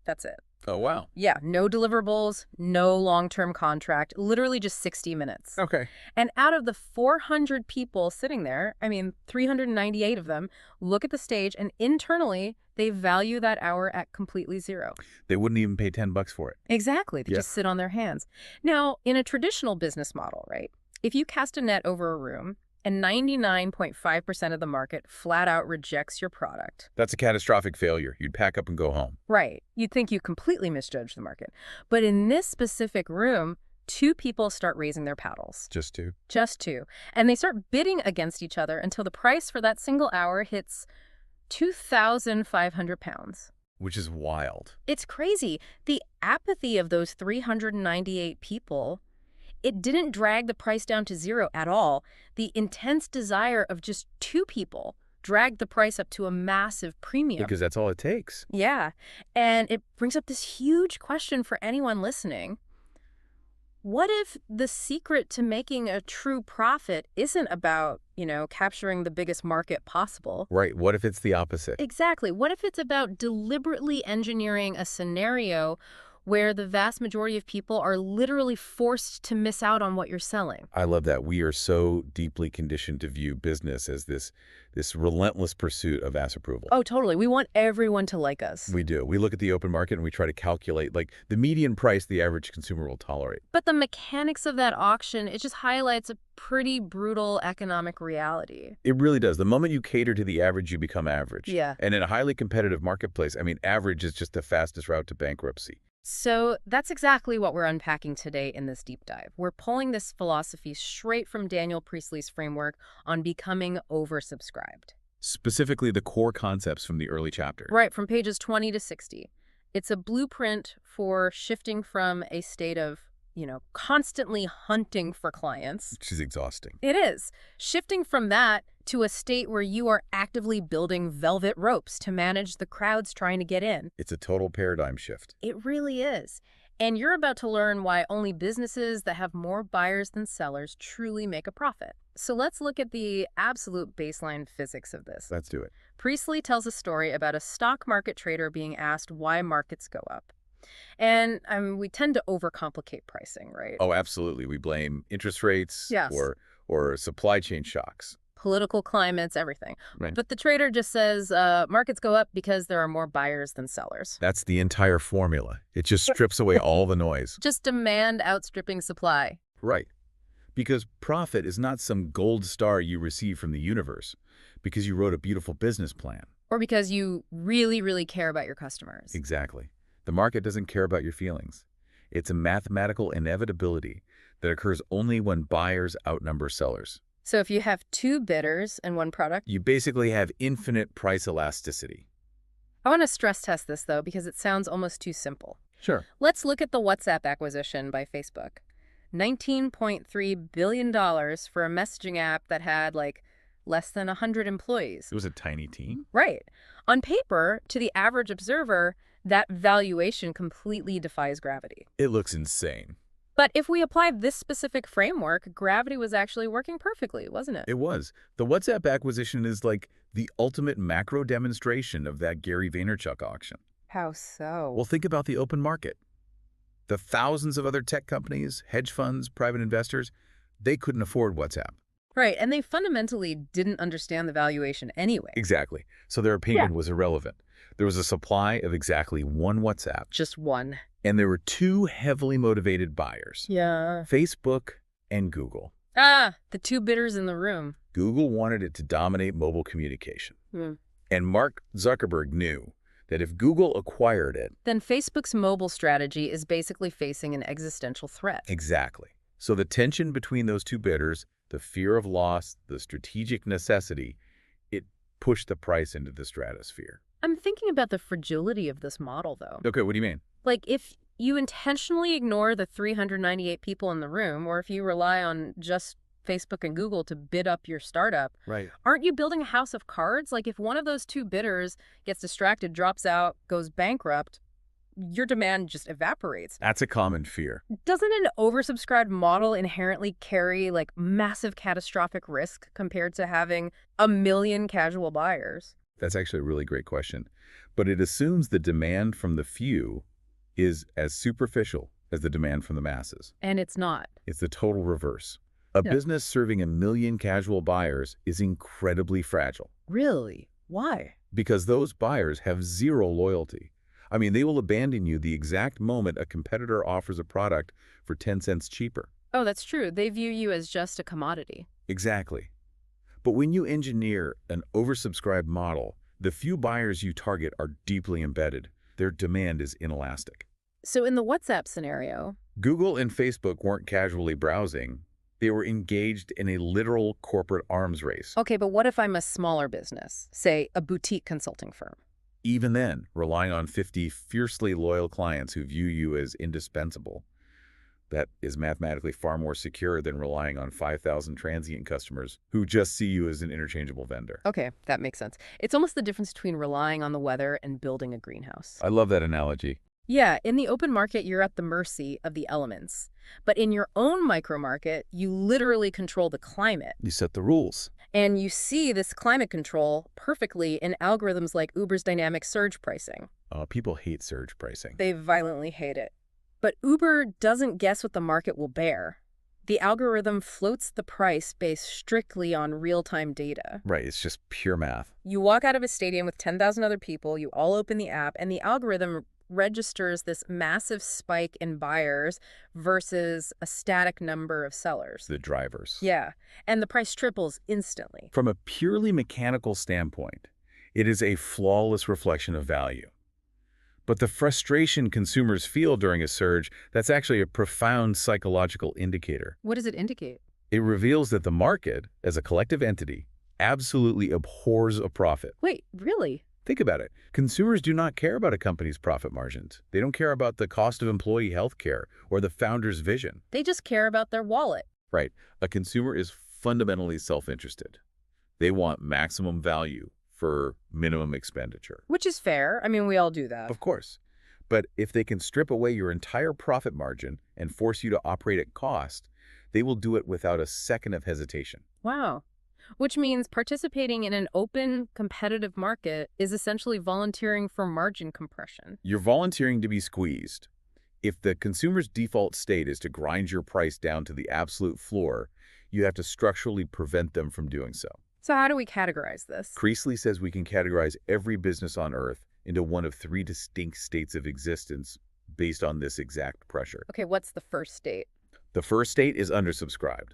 That's it.
Oh, wow.
Yeah, no deliverables, no long-term contract, literally just 60 minutes.
Okay.
And out of the 400 people sitting there, 398 of them look at the stage, and internally, they value that hour at completely zero.
They wouldn't even pay $10 for it.
Exactly. They
Yeah.
just sit on their hands. Now, in a traditional business model, right, if you cast a net over a room and 99.5% of the market flat out rejects your product.
That's a catastrophic failure. You'd pack up and go home.
Right. You'd think you completely misjudged the market. But in this specific room, 2 people start raising their paddles.
Just two.
Just 2. And they start bidding against each other until the price for that single hour hits £2,500.
Which is wild.
It's crazy. The apathy of those 398 people, it didn't drag the price down to zero at all. The intense desire of just 2 people dragged the price up to a massive premium.
Because that's all it takes.
Yeah. And it brings up this huge question for anyone listening. What if the secret to making a true profit isn't about, capturing the biggest market possible?
Right. What if it's the opposite?
Exactly. What if it's about deliberately engineering a scenario where the vast majority of people are literally forced to miss out on what you're selling?
I love that. We are so deeply conditioned to view business as this relentless pursuit of mass approval.
Oh, totally. We want everyone to like us.
We do. We look at the open market and we try to calculate the median price the average consumer will tolerate.
But the mechanics of that auction, it just highlights a pretty brutal economic reality.
It really does. The moment you cater to the average, you become average.
Yeah.
And in a highly competitive marketplace, average is just the fastest route to bankruptcy.
So that's exactly what we're unpacking today in this deep dive. We're pulling this philosophy straight from Daniel Priestley's framework on becoming oversubscribed.
Specifically, the core concepts from the early chapter.
Right, from pages 20 to 60. It's a blueprint for shifting from a state of, constantly hunting for clients.
Which is exhausting.
It is. Shifting from that to a state where you are actively building velvet ropes to manage the crowds trying to get in.
It's a total paradigm shift.
It really is. And you're about to learn why only businesses that have more buyers than sellers truly make a profit. So let's look at the absolute baseline physics of this.
Let's do it.
Priestley tells a story about a stock market trader being asked why markets go up. And we tend to overcomplicate pricing, right?
Oh, absolutely. We blame interest rates
Yes.
or supply chain shocks.
Political climates, everything.
Right.
But the trader just says markets go up because there are more buyers than sellers.
That's the entire formula. It just strips away all the noise.
Just demand outstripping supply.
Right. Because profit is not some gold star you receive from the universe because you wrote a beautiful business plan.
Or because you really, really care about your customers.
Exactly. The market doesn't care about your feelings. It's a mathematical inevitability that occurs only when buyers outnumber sellers.
So if you have 2 bidders and 1 product,
You basically have infinite price elasticity.
I want to stress test this, though, because it sounds almost too simple.
Sure.
Let's look at the WhatsApp acquisition by Facebook. $19.3 billion for a messaging app that had, less than 100 employees.
It was a tiny team.
Right. On paper, to the average observer, that valuation completely defies gravity.
It looks insane.
But if we apply this specific framework, gravity was actually working perfectly, wasn't it?
It was. The WhatsApp acquisition is like the ultimate macro demonstration of that Gary Vaynerchuk auction.
How so?
Well, think about the open market. The thousands of other tech companies, hedge funds, private investors, they couldn't afford WhatsApp.
Right, and they fundamentally didn't understand the valuation anyway.
Exactly. So their
Yeah.
opinion was irrelevant. There was a supply of exactly one WhatsApp,
Just one.
and there were two heavily motivated buyers,
Yeah.
Facebook and Google.
Ah, the two bidders in the room.
Google wanted it to dominate mobile communication.
Hmm.
And Mark Zuckerberg knew that if Google acquired it,
Then Facebook's mobile strategy is basically facing an existential threat.
exactly. So the tension between those two bidders, the fear of loss, the strategic necessity, it pushed the price into the stratosphere.
I'm thinking about the fragility of this model, though.
Okay, what do you mean?
Like, if you intentionally ignore the 398 people in the room, or if you rely on just Facebook and Google to bid up your startup,
Right.
aren't you building a house of cards? Like, if one of those two bidders gets distracted, drops out, goes bankrupt, your demand just evaporates.
That's a common fear.
Doesn't an oversubscribed model inherently carry, like, massive catastrophic risk compared to having a million casual buyers?
That's actually a really great question. But it assumes the demand from the few is as superficial as the demand from the masses.
And it's not.
It's the total reverse. A
Yeah.
business serving a million casual buyers is incredibly fragile
Really? Why?
because those buyers have zero loyalty. I mean, they will abandon you the exact moment a competitor offers a product for 10 cents cheaper.
Oh, that's true. They view you as just a commodity.
Exactly. But when you engineer an oversubscribed model, the few buyers you target are deeply embedded. Their demand is inelastic.
So in the WhatsApp scenario,
Google and Facebook weren't casually browsing. They were engaged in a literal corporate arms race.
okay, but what if I'm a smaller business, say a boutique consulting firm?
Even then, relying on 50 fiercely loyal clients who view you as indispensable, that is mathematically far more secure than relying on 5,000 transient customers who just see you as an interchangeable vendor.
Okay, that makes sense. It's almost the difference between relying on the weather and building a greenhouse.
I love that analogy.
Yeah, in the open market, you're at the mercy of the elements. But in your own micro market, you literally control the climate.
You set the rules.
And you see this climate control perfectly in algorithms like Uber's dynamic surge pricing.
People hate surge pricing.
They violently hate it. But Uber doesn't guess what the market will bear. The algorithm floats the price based strictly on real-time data.
Right, it's just pure math.
You walk out of a stadium with 10,000 other people, you all open the app, and the algorithm registers this massive spike in buyers versus a static number of sellers.
The drivers.
Yeah, and the price triples instantly.
From a purely mechanical standpoint, it is a flawless reflection of value. But the frustration consumers feel during a surge, that's actually a profound psychological indicator.
What does it indicate?
It reveals that the market, as a collective entity, absolutely abhors a profit.
Wait, really?
Think about it. Consumers do not care about a company's profit margins. They don't care about the cost of employee health care or the founder's vision.
They just care about their wallet.
Right. A consumer is fundamentally self-interested. They want maximum value for minimum expenditure.
Which is fair. I mean, we all do that.
Of course. But if they can strip away your entire profit margin and force you to operate at cost, they will do it without a second of hesitation.
Wow. Which means participating in an open, competitive market is essentially volunteering for margin compression.
You're volunteering to be squeezed. If the consumer's default state is to grind your price down to the absolute floor, you have to structurally prevent them from doing so.
So how do we categorize this?
Priestley says we can categorize every business on Earth into one of three distinct states of existence based on this exact pressure.
Okay, what's the first state?
The first state is undersubscribed.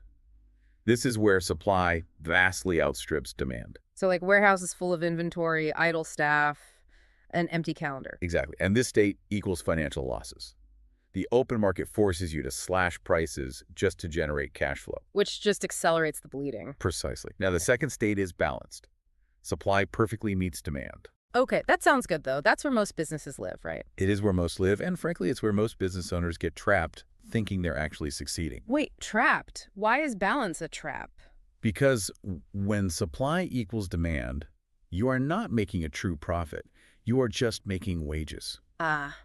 This is where supply vastly outstrips demand.
So like warehouses full of inventory, idle staff, an empty calendar.
Exactly. And this state equals financial losses. The open market forces you to slash prices just to generate cash flow.
Which just accelerates the bleeding.
Precisely. Now, the second state is balanced. Supply perfectly meets demand.
Okay, that sounds good though. That's where most businesses live, right?
It is where most live, and frankly, it's where most business owners get trapped thinking they're actually succeeding.
Wait, trapped? Why is balance a trap?
Because when supply equals demand, you are not making a true profit. You are just making wages.
Ah,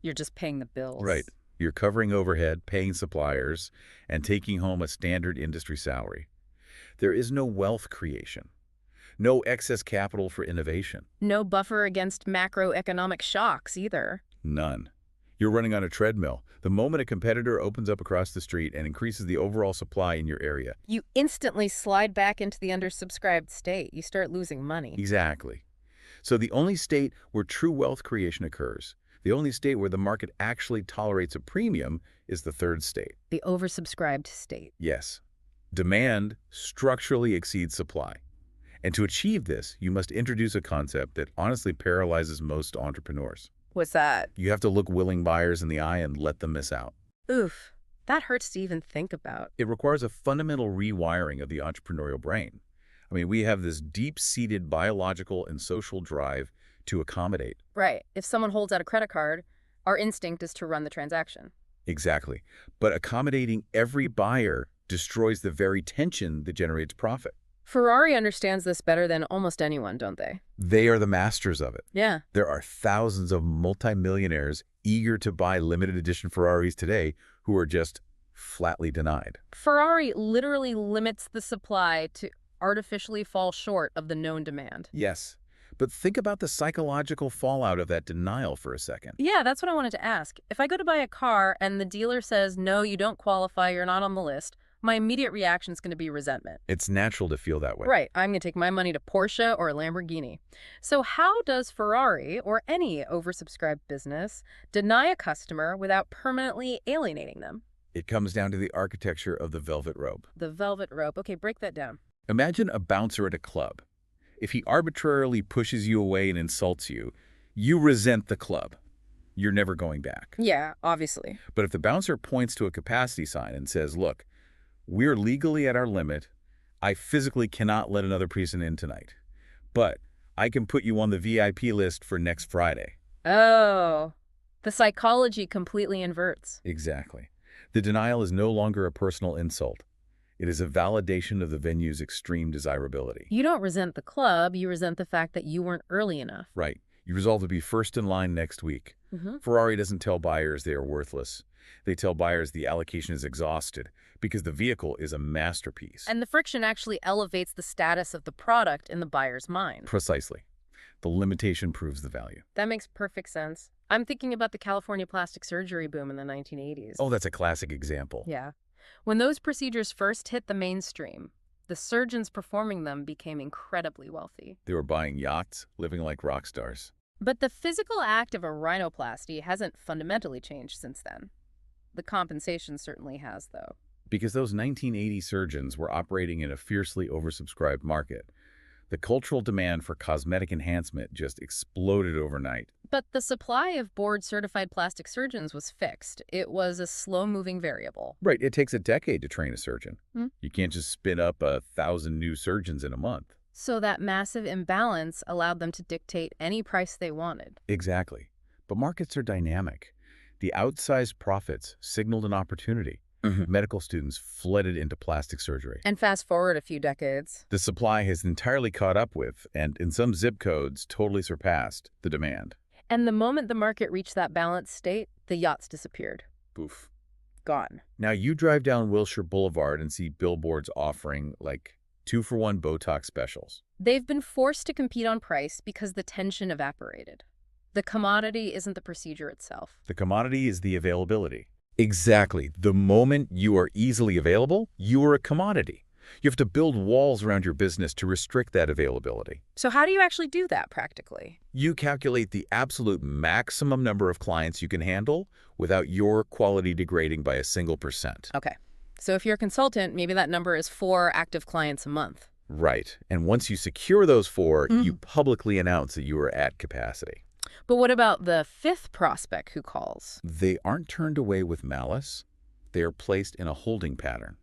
you're just paying the bills.
Right. You're covering overhead, paying suppliers, and taking home a standard industry salary. There is no wealth creation, no excess capital for innovation.
No buffer against macroeconomic shocks either.
None. You're running on a treadmill. The moment a competitor opens up across the street and increases the overall supply in your area.
You instantly slide back into the undersubscribed state. You start losing money.
Exactly. So the only state where true wealth creation occurs, the only state where the market actually tolerates a premium, is the third state.
The oversubscribed state.
Yes. Demand structurally exceeds supply. And to achieve this, you must introduce a concept that honestly paralyzes most entrepreneurs.
What's that?
You have to look willing buyers in the eye and let them miss out.
Oof. That hurts to even think about.
It requires a fundamental rewiring of the entrepreneurial brain. I mean, we have this deep-seated biological and social drive to accommodate.
Right. If someone holds out a credit card, our instinct is to run the transaction.
Exactly. But accommodating every buyer destroys the very tension that generates profit.
Ferrari understands this better than almost anyone, don't they?
They are the masters of it.
Yeah.
There are thousands of multimillionaires eager to buy limited edition Ferraris today who are just flatly denied.
Ferrari literally limits the supply to artificially fall short of the known demand.
Yes, but think about the psychological fallout of that denial for a second.
Yeah, that's what I wanted to ask. If I go to buy a car and the dealer says, no, you don't qualify, you're not on the list, my immediate reaction is going to be resentment.
It's natural to feel that way.
Right. I'm going to take my money to Porsche or a Lamborghini. So how does Ferrari or any oversubscribed business deny a customer without permanently alienating them?
It comes down to the architecture of the velvet rope.
The velvet rope. Okay, break that down.
Imagine a bouncer at a club. If he arbitrarily pushes you away and insults you, you resent the club. You're never going back.
Yeah, obviously.
But if the bouncer points to a capacity sign and says, look, we're legally at our limit. I physically cannot let another person in tonight. But I can put you on the VIP list for next Friday.
Oh, the psychology completely inverts.
Exactly. The denial is no longer a personal insult. It is a validation of the venue's extreme desirability.
You don't resent the club, you resent the fact that you weren't early enough.
Right. You resolve to be first in line next week. Ferrari doesn't tell buyers they are worthless. They tell buyers the allocation is exhausted because the vehicle is a masterpiece.
And the friction actually elevates the status of the product in the buyer's mind.
Precisely. The limitation proves the value.
That makes perfect sense. I'm thinking about the California plastic surgery boom in the 1980s.
Oh, that's a classic example.
Yeah. When those procedures first hit the mainstream, the surgeons performing them became incredibly wealthy.
They were buying yachts, living like rock stars.
But the physical act of a rhinoplasty hasn't fundamentally changed since then. The compensation certainly has, though.
Because those 1980 surgeons were operating in a fiercely oversubscribed market. The cultural demand for cosmetic enhancement just exploded overnight.
But the supply of board-certified plastic surgeons was fixed. It was a slow-moving variable.
Right, it takes a decade to train a surgeon.
Hmm.
You can't just spin up 1,000 new surgeons in a month.
So that massive imbalance allowed them to dictate any price they wanted.
Exactly. But markets are dynamic. The outsized profits signaled an opportunity. Medical students flooded into plastic surgery.
And fast forward a few decades.
The supply has entirely caught up with, and in some zip codes, totally surpassed the demand.
And the moment the market reached that balanced state, the yachts disappeared.
Poof.
Gone.
Now you drive down Wilshire Boulevard and see billboards offering, like, 2-for-1 Botox specials.
They've been forced to compete on price because the tension evaporated. The commodity isn't the procedure itself.
The commodity is the availability. Exactly. The moment you are easily available, you are a commodity. You have to build walls around your business to restrict that availability.
So how do you actually do that practically?
You calculate the absolute maximum number of clients you can handle without your quality degrading by a single %.
Okay. So if you're a consultant, maybe that number is 4 active clients a month.
Right. And once you secure those 4, you publicly announce that you are at capacity.
But what about the 5th prospect who calls?
They aren't turned away with malice. They are placed in a holding pattern,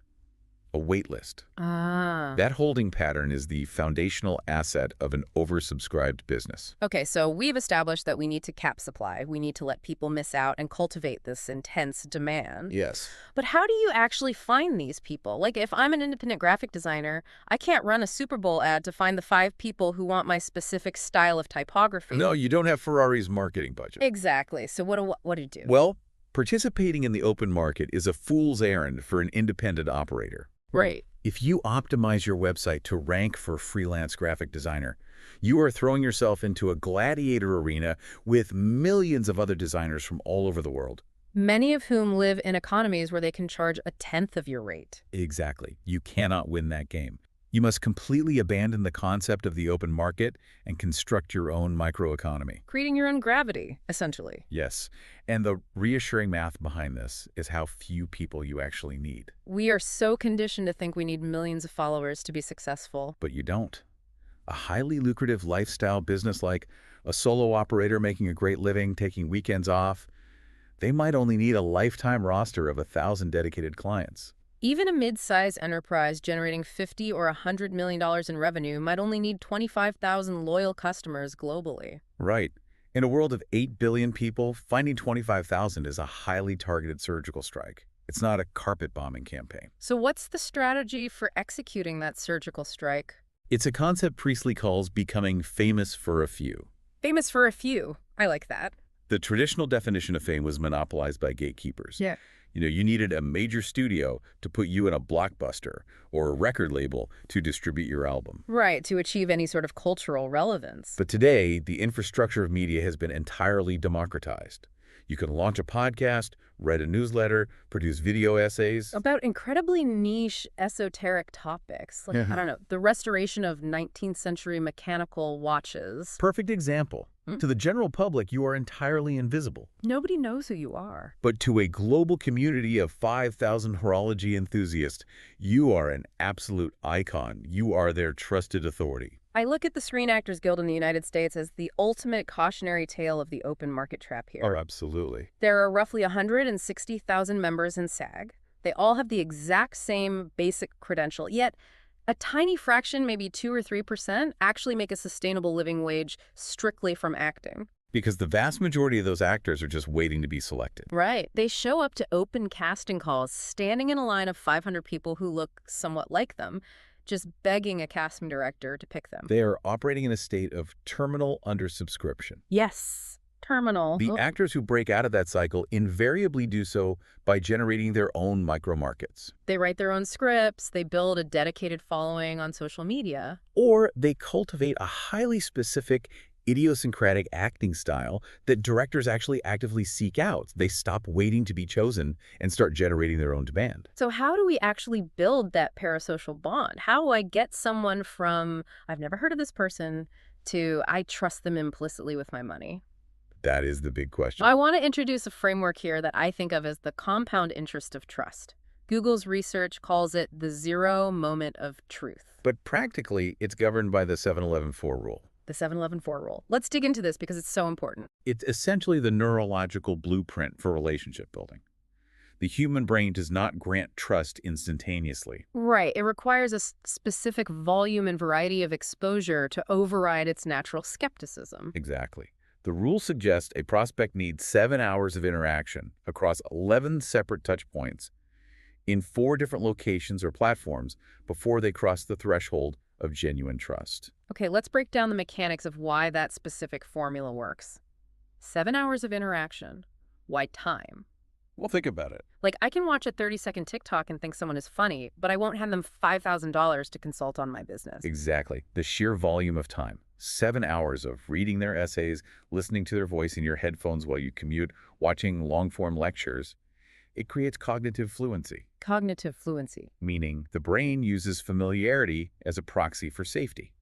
a wait list.
Ah.
That holding pattern is the foundational asset of an oversubscribed business.
Okay, so we've established that we need to cap supply. We need to let people miss out and cultivate this intense demand.
Yes.
But how do you actually find these people? Like, if I'm an independent graphic designer, I can't run a Super Bowl ad to find the 5 people who want my specific style of typography.
No, you don't have Ferrari's marketing budget.
Exactly. So what do you do?
Well, Participating in the open market is a fool's errand for an independent operator.
Right.
If you optimize your website to rank for freelance graphic designer, you are throwing yourself into a gladiator arena with millions of other designers from all over the world.
Many of whom live in economies where they can charge a tenth of your rate.
Exactly. You cannot win that game. You must completely abandon the concept of the open market and construct your own microeconomy.
Creating your own gravity, essentially.
Yes, and the reassuring math behind this is how few people you actually need.
We are so conditioned to think we need millions of followers to be successful.
But you don't. A highly lucrative lifestyle business like a solo operator making a great living, taking weekends off, they might only need a lifetime roster of 1,000 dedicated clients.
Even a mid-sized enterprise generating $50 or $100 million in revenue might only need 25,000 loyal customers globally.
Right. In a world of 8 billion people, finding 25,000 is a highly targeted surgical strike. It's not a carpet bombing campaign.
So what's the strategy for executing that surgical strike?
It's a concept Priestley calls becoming famous for a few.
Famous for a few. I like that.
The traditional definition of fame was monopolized by gatekeepers.
Yeah.
You needed a major studio to put you in a blockbuster or a record label to distribute your album.
Right, to achieve any sort of cultural relevance.
But today, the infrastructure of media has been entirely democratized. You can launch a podcast, write a newsletter, produce video essays.
About incredibly niche, esoteric topics. Like, I don't know, the restoration of 19th century mechanical watches.
Perfect example. To the general public, you are entirely invisible.
Nobody knows who you are.
But to a global community of 5,000 horology enthusiasts, you are an absolute icon. You are their trusted authority.
I look at the Screen Actors Guild in the United States as the ultimate cautionary tale of the open market trap here.
Oh, absolutely.
There are roughly 160,000 members in SAG. They all have the exact same basic credential, yet a tiny fraction, maybe 2 or 3%, actually make a sustainable living wage strictly from acting.
Because the vast majority of those actors are just waiting to be selected.
Right. They show up to open casting calls, standing in a line of 500 people who look somewhat like them, just begging a casting director to pick them.
They are operating in a state of terminal undersubscription.
Yes. Terminal.
The actors who break out of that cycle invariably do so by generating their own micro-markets.
They write their own scripts, they build a dedicated following on social media.
Or they cultivate a highly specific, idiosyncratic acting style that directors actually actively seek out. They stop waiting to be chosen and start generating their own demand.
So how do we actually build that parasocial bond? How do I get someone from, I've never heard of this person, to I trust them implicitly with my money?
That is the big question.
I want to introduce a framework here that I think of as the compound interest of trust. Google's research calls it the zero moment of truth.
But practically, it's governed by the 7-11-4 rule.
The 7-11-4 rule. Let's dig into this because it's so important.
It's essentially the neurological blueprint for relationship building. The human brain does not grant trust instantaneously.
Right. It requires a specific volume and variety of exposure to override its natural skepticism.
Exactly. The rule suggests a prospect needs 7 hours of interaction across 11 separate touch points in 4 different locations or platforms before they cross the threshold of genuine trust.
Okay, let's break down the mechanics of why that specific formula works. 7 hours of interaction. Why time?
Well, think about it.
Like, I can watch a 30-second TikTok and think someone is funny, but I won't hand them $5,000 to consult on my business.
Exactly. The sheer volume of time. 7 hours of reading their essays, listening to their voice in your headphones while you commute, watching long-form lectures. It creates cognitive fluency.
Cognitive fluency.
Meaning the brain uses familiarity as a proxy for safety.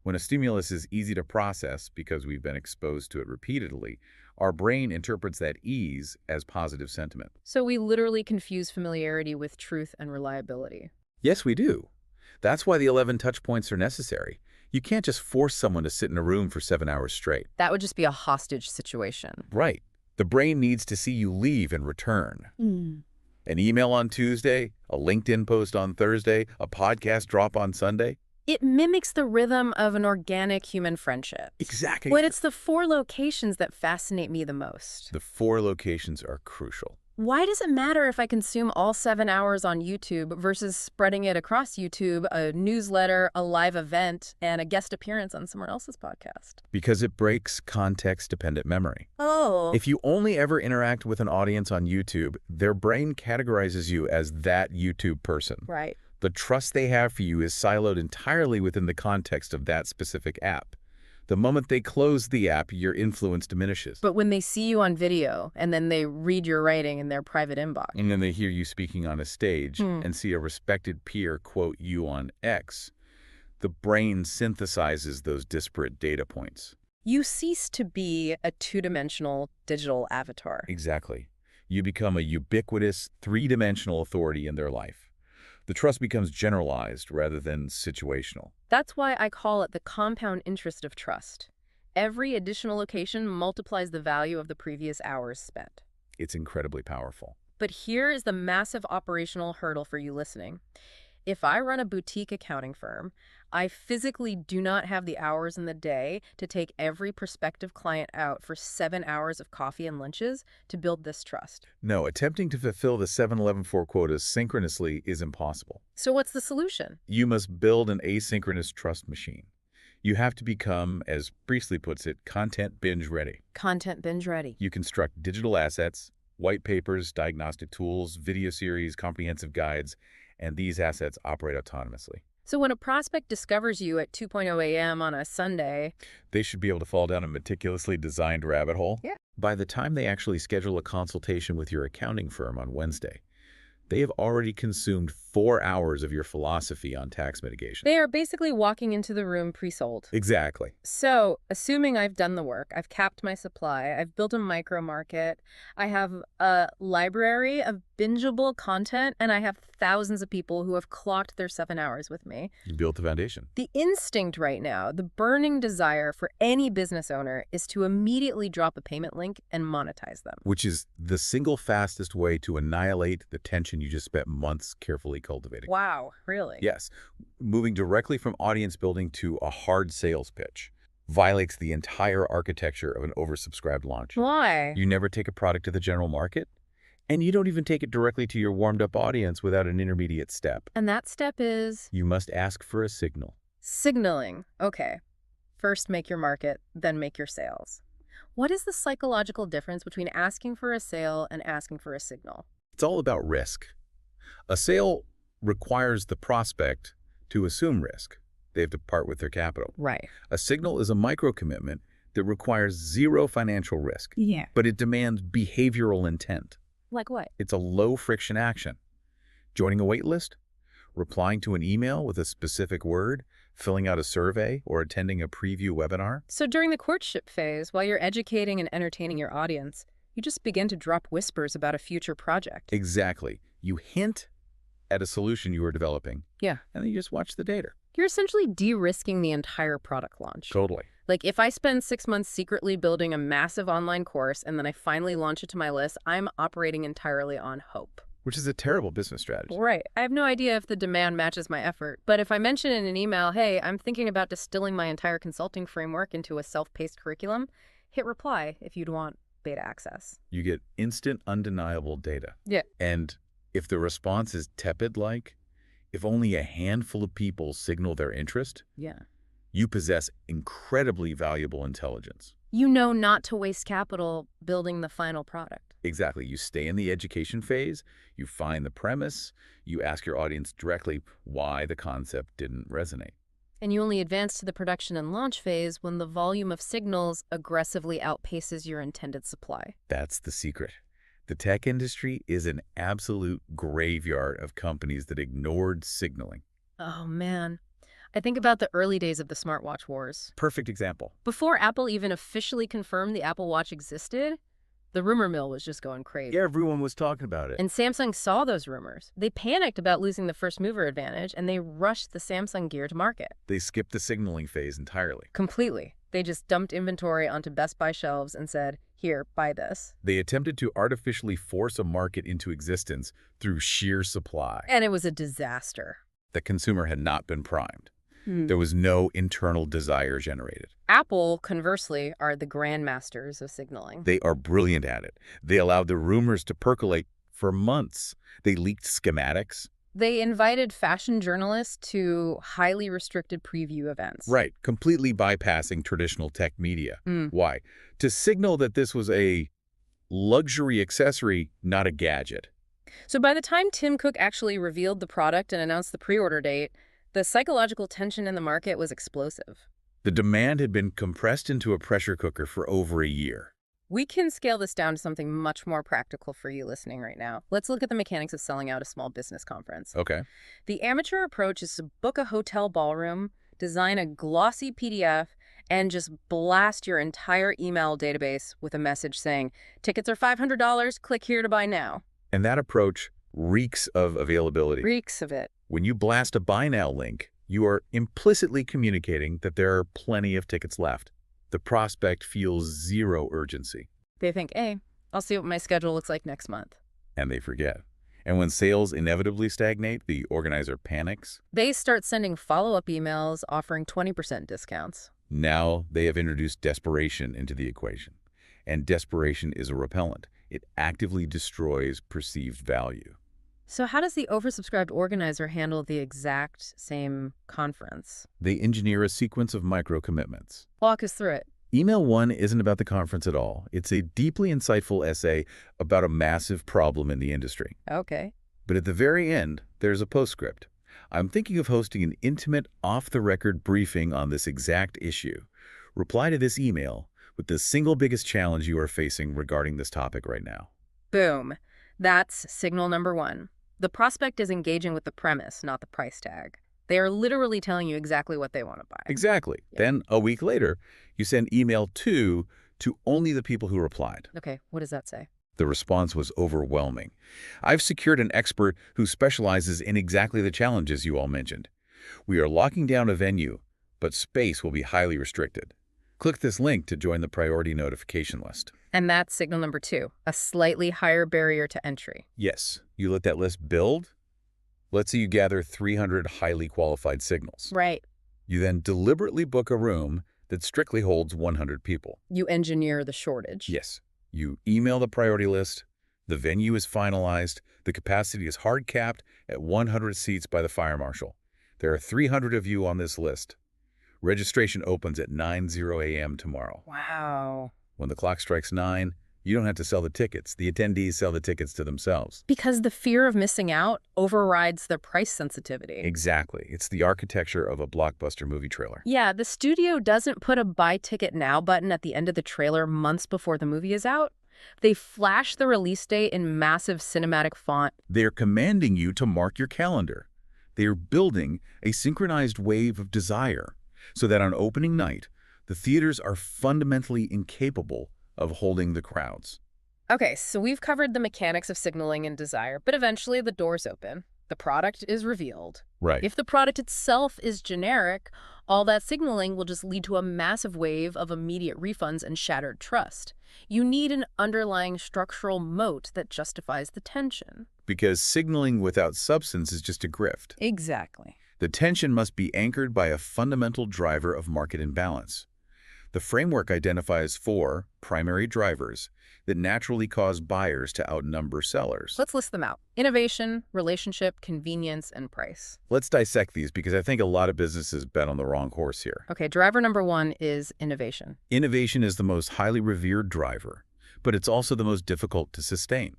When a stimulus is easy to process because we've been exposed to it repeatedly, our brain interprets that ease as positive sentiment.
So we literally confuse familiarity with truth and reliability.
Yes, we do. That's why the 11 touch points are necessary. You can't just force someone to sit in a room for 7 hours straight.
That would just be a hostage situation.
Right. The brain needs to see you leave and return. An email on Tuesday, a LinkedIn post on Thursday, a podcast drop on Sunday.
It mimics the rhythm of an organic human friendship.
Exactly.
But it's the 4 locations that fascinate me the most.
The 4 locations are crucial.
Why does it matter if I consume all 7 hours on YouTube versus spreading it across YouTube, a newsletter, a live event, and a guest appearance on someone else's podcast?
Because it breaks context-dependent memory.
Oh.
If you only ever interact with an audience on YouTube, their brain categorizes you as that YouTube person.
Right.
The trust they have for you is siloed entirely within the context of that specific app. The moment they close the app, your influence diminishes.
But when they see you on video and then they read your writing in their private inbox.
And then they hear you speaking on a stage
Hmm.
and see a respected peer quote you on X, the brain synthesizes those disparate data points.
You cease to be a two-dimensional digital avatar.
Exactly. You become a ubiquitous, three-dimensional authority in their life. The trust becomes generalized rather than situational.
That's why I call it the compound interest of trust. Every additional location multiplies the value of the previous hours spent.
It's incredibly powerful.
But here is the massive operational hurdle for you listening. If I run a boutique accounting firm, I physically do not have the hours in the day to take every prospective client out for 7 hours of coffee and lunches to build this trust.
No, attempting to fulfill the 7-Eleven-4 quotas synchronously is impossible.
So what's the solution?
You must build an asynchronous trust machine. You have to become, as Priestley puts it, content binge ready.
Content binge ready.
You construct digital assets, white papers, diagnostic tools, video series, comprehensive guides, and these assets operate autonomously.
So when a prospect discovers you at 2:00 a.m. on a Sunday,
They should be able to fall down a meticulously designed rabbit hole.
Yeah.
By the time they actually schedule a consultation with your accounting firm on Wednesday, they have already consumed 4 hours of your philosophy on tax mitigation.
they are basically walking into the room pre-sold.
Exactly.
So, assuming I've done the work, I've capped my supply, I've built a micro market, I have a library of bingeable content, and I have thousands of people who have clocked their 7 hours with me.
You built the foundation.
The instinct right now, the burning desire for any business owner is to immediately drop a payment link and monetize them.
Which is the single fastest way to annihilate the tension you just spent months carefully cultivating.
Wow, really?
Yes, moving directly from audience building to a hard sales pitch violates the entire architecture of an oversubscribed launch.
Why?
You never take a product to the general market, and you don't even take it directly to your warmed-up audience without an intermediate step.
And that step is
You must ask for a signal.
signaling. Okay. First make your market, then make your sales. What is the psychological difference between asking for a sale and asking for a signal?
It's all about risk. A sale requires the prospect to assume risk. They have to part with their capital.
Right.
A signal is a micro-commitment that requires zero financial risk,
Yeah.
but it demands behavioral intent.
Like what?
It's a low-friction action. Joining a wait list, replying to an email with a specific word, filling out a survey, or attending a preview webinar.
So during the courtship phase, while you're educating and entertaining your audience, you just begin to drop whispers about a future project.
Exactly. You hint at a solution you are developing,
Yeah.
and then you just watch the data.
You're essentially de-risking the entire product launch.
Totally.
Like if I spend 6 months secretly building a massive online course and then I finally launch it to my list, I'm operating entirely on hope.
Which is a terrible business strategy.
Right. I have no idea if the demand matches my effort. But if I mention in an email, hey, I'm thinking about distilling my entire consulting framework into a self-paced curriculum, hit reply if you'd want beta access.
You get instant, undeniable data.
Yeah.
And if the response is tepid, like, if only a handful of people signal their interest,
Yeah.
you possess incredibly valuable intelligence.
You know not to waste capital building the final product.
Exactly. You stay in the education phase, you find the premise, you ask your audience directly why the concept didn't resonate.
And you only advance to the production and launch phase when the volume of signals aggressively outpaces your intended supply.
That's the secret. The tech industry is an absolute graveyard of companies that ignored signaling.
Oh, man. I think about the early days of the smartwatch wars.
Perfect example.
Before Apple even officially confirmed the Apple Watch existed, the rumor mill was just going crazy.
Everyone was talking about it.
And Samsung saw those rumors. They panicked about losing the first mover advantage, and they rushed the Samsung gear to market.
They skipped the signaling phase entirely.
Completely. They just dumped inventory onto Best Buy shelves and said, here, buy this.
They attempted to artificially force a market into existence through sheer supply.
And it was a disaster.
The consumer had not been primed.
Hmm.
There was no internal desire generated.
Apple, conversely, are the grandmasters of signaling.
They are brilliant at it. They allowed the rumors to percolate for months. They leaked schematics.
They invited fashion journalists to highly restricted preview events.
Right, completely bypassing traditional tech media.
Mm.
Why? To signal that this was a luxury accessory, not a gadget.
So by the time Tim Cook actually revealed the product and announced the pre-order date, the psychological tension in the market was explosive.
The demand had been compressed into a pressure cooker for over a year.
We can scale this down to something much more practical for you listening right now. Let's look at the mechanics of selling out a small business conference.
Okay.
The amateur approach is to book a hotel ballroom, design a glossy PDF, and just blast your entire email database with a message saying, tickets are $500, click here to buy now.
And that approach reeks of availability.
Reeks of it.
When you blast a buy now link, you are implicitly communicating that there are plenty of tickets left. The prospect feels zero urgency.
They think, hey, I'll see what my schedule looks like next month.
And they forget. And when sales inevitably stagnate, the organizer panics.
They start sending follow-up emails offering 20% discounts.
Now they have introduced desperation into the equation. And desperation is a repellent. It actively destroys perceived value.
So how does the oversubscribed organizer handle the exact same conference?
They engineer a sequence of micro-commitments.
Walk us through it.
Email 1 isn't about the conference at all. It's a deeply insightful essay about a massive problem in the industry.
Okay.
But at the very end, there's a postscript. I'm thinking of hosting an intimate, off-the-record briefing on this exact issue. Reply to this email with the single biggest challenge you are facing regarding this topic right now.
Boom. That's signal number one. The prospect is engaging with the premise, not the price tag. They are literally telling you exactly what they want to buy.
Exactly.
Yeah.
Then, a week later, you send email 2 to only the people who replied.
Okay, what does that say?
The response was overwhelming. I've secured an expert who specializes in exactly the challenges you all mentioned. We are locking down a venue, but space will be highly restricted. Click this link to join the priority notification list.
And that's signal number two, a slightly higher barrier to entry.
Yes, you let that list build. Let's say you gather 300 highly qualified signals.
Right.
You then deliberately book a room that strictly holds 100 people.
You engineer the shortage.
Yes. You email the priority list, the venue is finalized, the capacity is hard capped at 100 seats by the fire marshal. There are 300 of you on this list. Registration opens at 9:00 a.m. tomorrow.
Wow.
When the clock strikes 9, you don't have to sell the tickets. The attendees sell the tickets to themselves.
Because the fear of missing out overrides the price sensitivity.
Exactly. It's the architecture of a blockbuster movie trailer.
Yeah, the studio doesn't put a buy ticket now button at the end of the trailer months before the movie is out. They flash the release date in massive cinematic font.
They're commanding you to mark your calendar. They are building a synchronized wave of desire so that on opening night, the theaters are fundamentally incapable of holding the crowds.
Okay, so we've covered the mechanics of signaling and desire, but eventually the doors open. The product is revealed.
Right.
If the product itself is generic, all that signaling will just lead to a massive wave of immediate refunds and shattered trust. You need an underlying structural moat that justifies the tension.
Because signaling without substance is just a grift.
Exactly.
The tension must be anchored by a fundamental driver of market imbalance. The framework identifies 4 primary drivers that naturally cause buyers to outnumber sellers.
Let's list them out. Innovation, relationship, convenience, and price.
Let's dissect these because I think a lot of businesses bet on the wrong horse here.
Okay, driver number 1 is innovation.
Innovation is the most highly revered driver, but it's also the most difficult to sustain.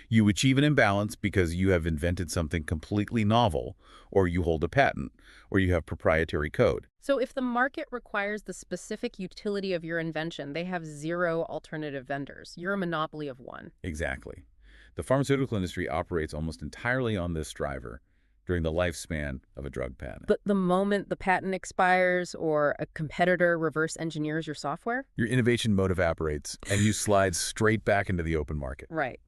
You achieve an imbalance because you have invented something completely novel, or you hold a patent, or you have proprietary code.
So if the market requires the specific utility of your invention, they have 0 alternative vendors. You're a monopoly of one.
Exactly. The pharmaceutical industry operates almost entirely on this driver during the lifespan of a drug patent.
But the moment the patent expires or a competitor reverse engineers your software?
Your innovation mode evaporates, and you slide straight back into the open market.
Right.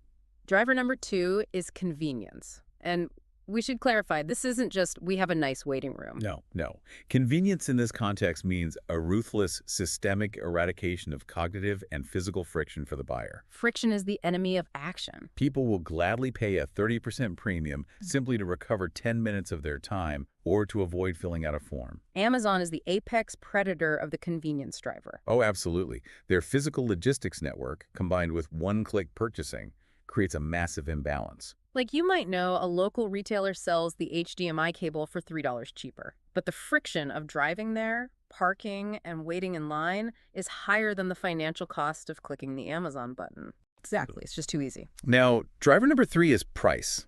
Driver number 2 is convenience. And We should clarify, this isn't just we have a nice waiting room.
No, no. Convenience in this context means a ruthless, systemic eradication of cognitive and physical friction for the buyer.
Friction is the enemy of action.
People will gladly pay a 30% premium simply to recover 10 minutes of their time or to avoid filling out a form.
Amazon is the apex predator of the convenience driver.
Oh, absolutely. Their physical logistics network, combined with one-click purchasing, creates a massive imbalance.
Like, you might know a local retailer sells the HDMI cable for $3 cheaper, but the friction of driving there, parking, and waiting in line is higher than the financial cost of clicking the Amazon button. Exactly. It's just too easy.
Now, driver number 3 is price.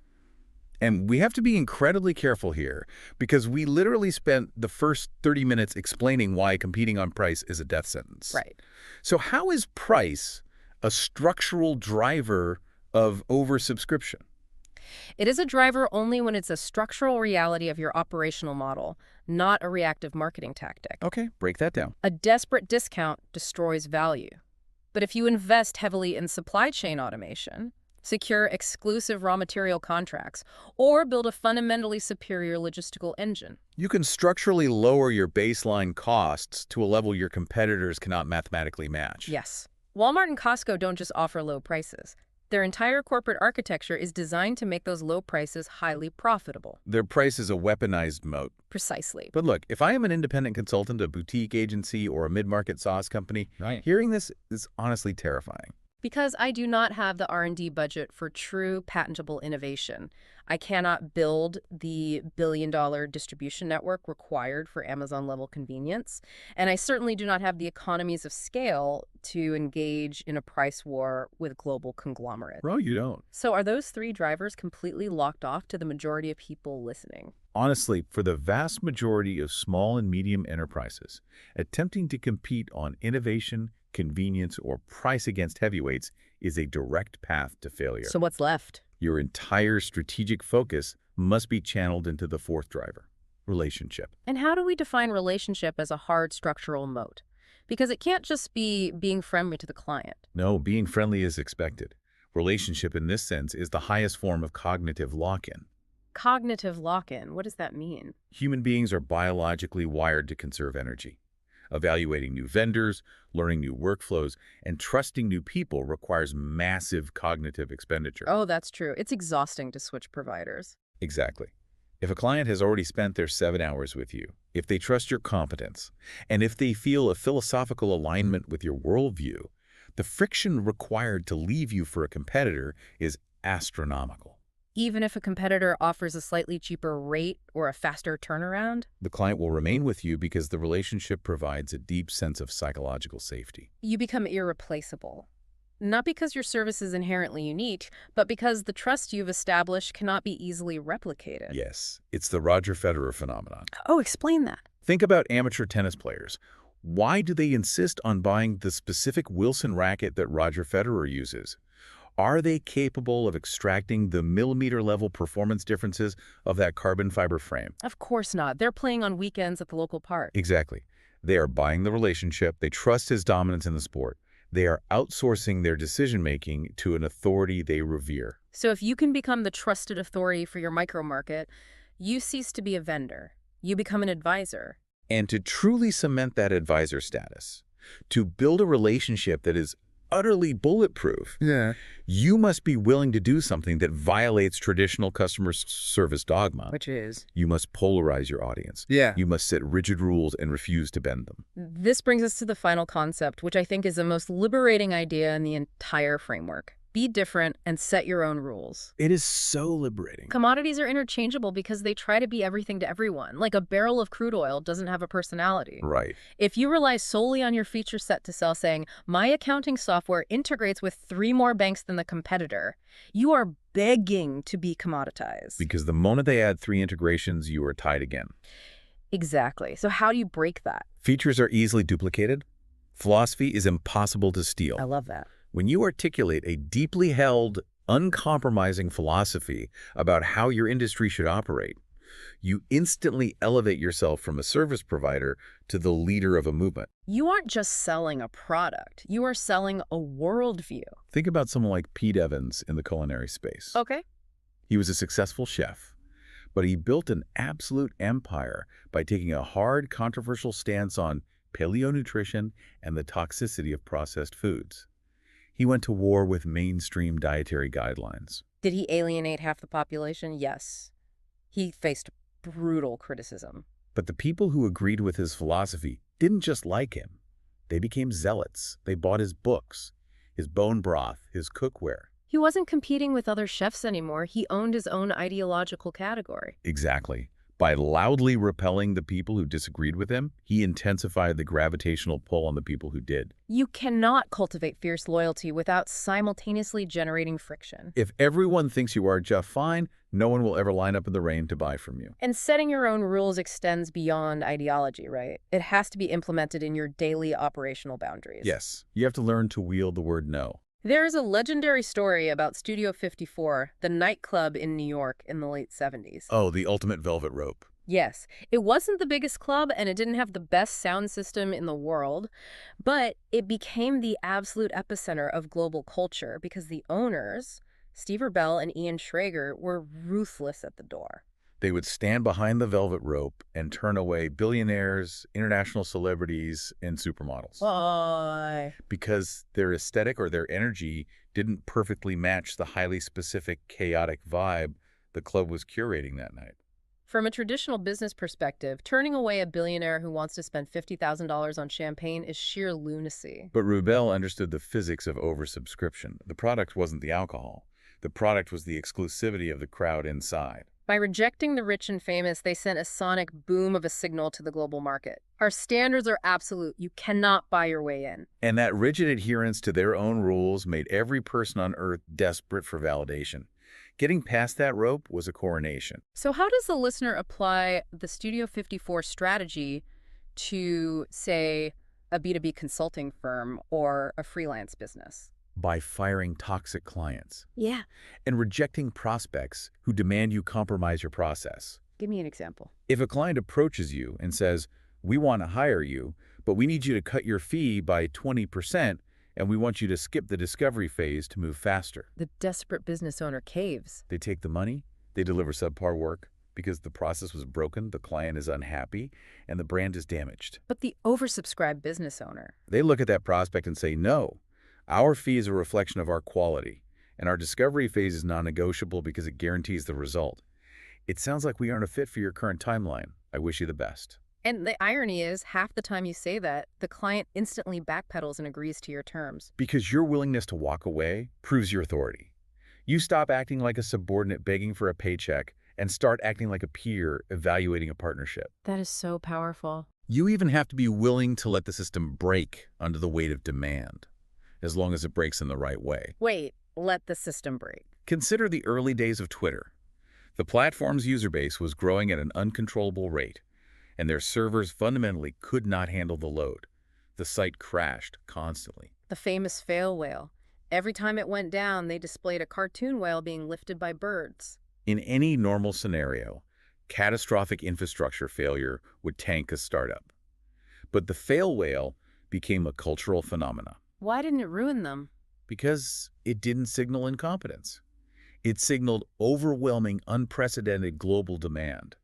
And we have to be incredibly careful here because we literally spent the first 30 minutes explaining why competing on price is a death sentence.
Right.
So how is price a structural driver of oversubscription?
It is a driver only when it's a structural reality of your operational model, not a reactive marketing tactic.
Okay, break that down.
A desperate discount destroys value. But if you invest heavily in supply chain automation, secure exclusive raw material contracts, or build a fundamentally superior logistical engine,
You can structurally lower your baseline costs to a level your competitors cannot mathematically match.
yes. Walmart and Costco don't just offer low prices. Their entire corporate architecture is designed to make those low prices highly profitable.
Their price is a weaponized moat.
Precisely.
But look, if I am an independent consultant, a boutique agency, or a mid-market sauce company,
Right.
hearing this is honestly terrifying.
Because I do not have the R&D budget for true patentable innovation, I cannot build the billion-dollar distribution network required for Amazon-level convenience, and I certainly do not have the economies of scale to engage in a price war with global conglomerate.
Bro, you don't.
So are those three drivers completely locked off to the majority of people listening?
Honestly, for the vast majority of small and medium enterprises, attempting to compete on innovation, convenience, or price against heavyweights is a direct path to failure.
So what's left?
Your entire strategic focus must be channeled into the fourth driver, relationship.
And how do we define relationship as a hard structural moat? Because it can't just be being friendly to the client.
No, being friendly is expected. Relationship in this sense is the highest form of cognitive lock-in.
Cognitive lock-in, what does that mean?
Human beings are biologically wired to conserve energy. Evaluating new vendors, learning new workflows, and trusting new people requires massive cognitive expenditure.
Oh, that's true. It's exhausting to switch providers.
Exactly. If a client has already spent their 7 hours with you, if they trust your competence, and if they feel a philosophical alignment with your worldview, the friction required to leave you for a competitor is astronomical.
Even if a competitor offers a slightly cheaper rate or a faster turnaround,
The client will remain with you because the relationship provides a deep sense of psychological safety.
you become irreplaceable. Not because your service is inherently unique, but because the trust you've established cannot be easily replicated.
Yes, it's the Roger Federer phenomenon.
Oh, explain that.
Think about amateur tennis players. Why do they insist on buying the specific Wilson racket that Roger Federer uses? Are they capable of extracting the millimeter-level performance differences of that carbon fiber frame?
Of course not. They're playing on weekends at the local park.
Exactly. They are buying the relationship. They trust his dominance in the sport. They are outsourcing their decision-making to an authority they revere.
So if you can become the trusted authority for your micro market, you cease to be a vendor. You become an advisor.
And to truly cement that advisor status, to build a relationship that is utterly bulletproof, you must be willing to do something that violates traditional customer service dogma.
Which is?
You must polarize your audience.
Yeah.
You must set rigid rules and refuse to bend them.
This brings us to the final concept, which I think is the most liberating idea in the entire framework. Be different and set your own rules.
It is so liberating.
Commodities are interchangeable because they try to be everything to everyone. Like a barrel of crude oil doesn't have a personality.
Right.
If you rely solely on your feature set to sell, saying, my accounting software integrates with 3 more banks than the competitor, you are begging to be commoditized.
Because the moment they add 3 integrations, you are tied again.
Exactly. So how do you break that?
Features are easily duplicated. Philosophy is impossible to steal.
I love that.
When you articulate a deeply held, uncompromising philosophy about how your industry should operate, you instantly elevate yourself from a service provider to the leader of a movement.
You aren't just selling a product. You are selling a worldview.
Think about someone like Pete Evans in the culinary space.
Okay.
He was a successful chef, But he built an absolute empire by taking a hard, controversial stance on paleonutrition and the toxicity of processed foods. He went to war with mainstream dietary guidelines.
Did he alienate half the population? Yes. He faced brutal criticism.
But the people who agreed with his philosophy didn't just like him. They became zealots. They bought his books, his bone broth, his cookware.
He wasn't competing with other chefs anymore. He owned his own ideological category.
Exactly. By loudly repelling the people who disagreed with him, he intensified the gravitational pull on the people who did.
You cannot cultivate fierce loyalty without simultaneously generating friction.
If everyone thinks you are just fine, no one will ever line up in the rain to buy from you.
And setting your own rules extends beyond ideology, right? It has to be implemented in your daily operational boundaries.
Yes, you have to learn to wield the word no.
There is a legendary story about Studio 54, the nightclub in New York in the late 70s.
Oh, the ultimate velvet rope.
Yes, it wasn't the biggest club and it didn't have the best sound system in the world, but it became the absolute epicenter of global culture because the owners, Steve Bell and Ian Schrager, were ruthless at the door.
They would stand behind the velvet rope and turn away billionaires, international celebrities, and supermodels.
Why?
Because their aesthetic or their energy didn't perfectly match the highly specific, chaotic vibe the club was curating that night.
From a traditional business perspective, turning away a billionaire who wants to spend $50,000 on champagne is sheer lunacy.
But Rubel understood the physics of oversubscription. The product wasn't the alcohol. The product was the exclusivity of the crowd inside.
By rejecting the rich and famous, they sent a sonic boom of a signal to the global market. Our standards are absolute. You cannot buy your way in.
And that rigid adherence to their own rules made every person on Earth desperate for validation. Getting past that rope was a coronation.
So how does the listener apply the Studio 54 strategy to, say, a B2B consulting firm or a freelance business?
By firing toxic clients.
Yeah.
And rejecting prospects who demand you compromise your process.
Give me an example.
If a client approaches you and says, "We want to hire you, but we need you to cut your fee by 20%, and we want you to skip the discovery phase to move faster."
The desperate business owner caves.
They take the money, they deliver subpar work because the process was broken, the client is unhappy, and the brand is damaged.
But the oversubscribed business owner.
They look at that prospect and say, "No, our fee is a reflection of our quality, and our discovery phase is non-negotiable because it guarantees the result. It sounds like we aren't a fit for your current timeline. I wish you the best."
And the irony is, half the time you say that, the client instantly backpedals and agrees to your terms.
Because your willingness to walk away proves your authority. You stop acting like a subordinate begging for a paycheck and start acting like a peer evaluating a partnership.
That is so powerful.
You even have to be willing to let the system break under the weight of demand, as long as it breaks in the right way.
Wait, let the system break.
Consider the early days of Twitter. The platform's user base was growing at an uncontrollable rate, and their servers fundamentally could not handle the load. The site crashed constantly.
The famous fail whale. Every time it went down, they displayed a cartoon whale being lifted by birds.
In any normal scenario, catastrophic infrastructure failure would tank a startup. But the fail whale became a cultural phenomenon.
Why didn't it ruin them?
Because it didn't signal incompetence. It signaled overwhelming, unprecedented global demand.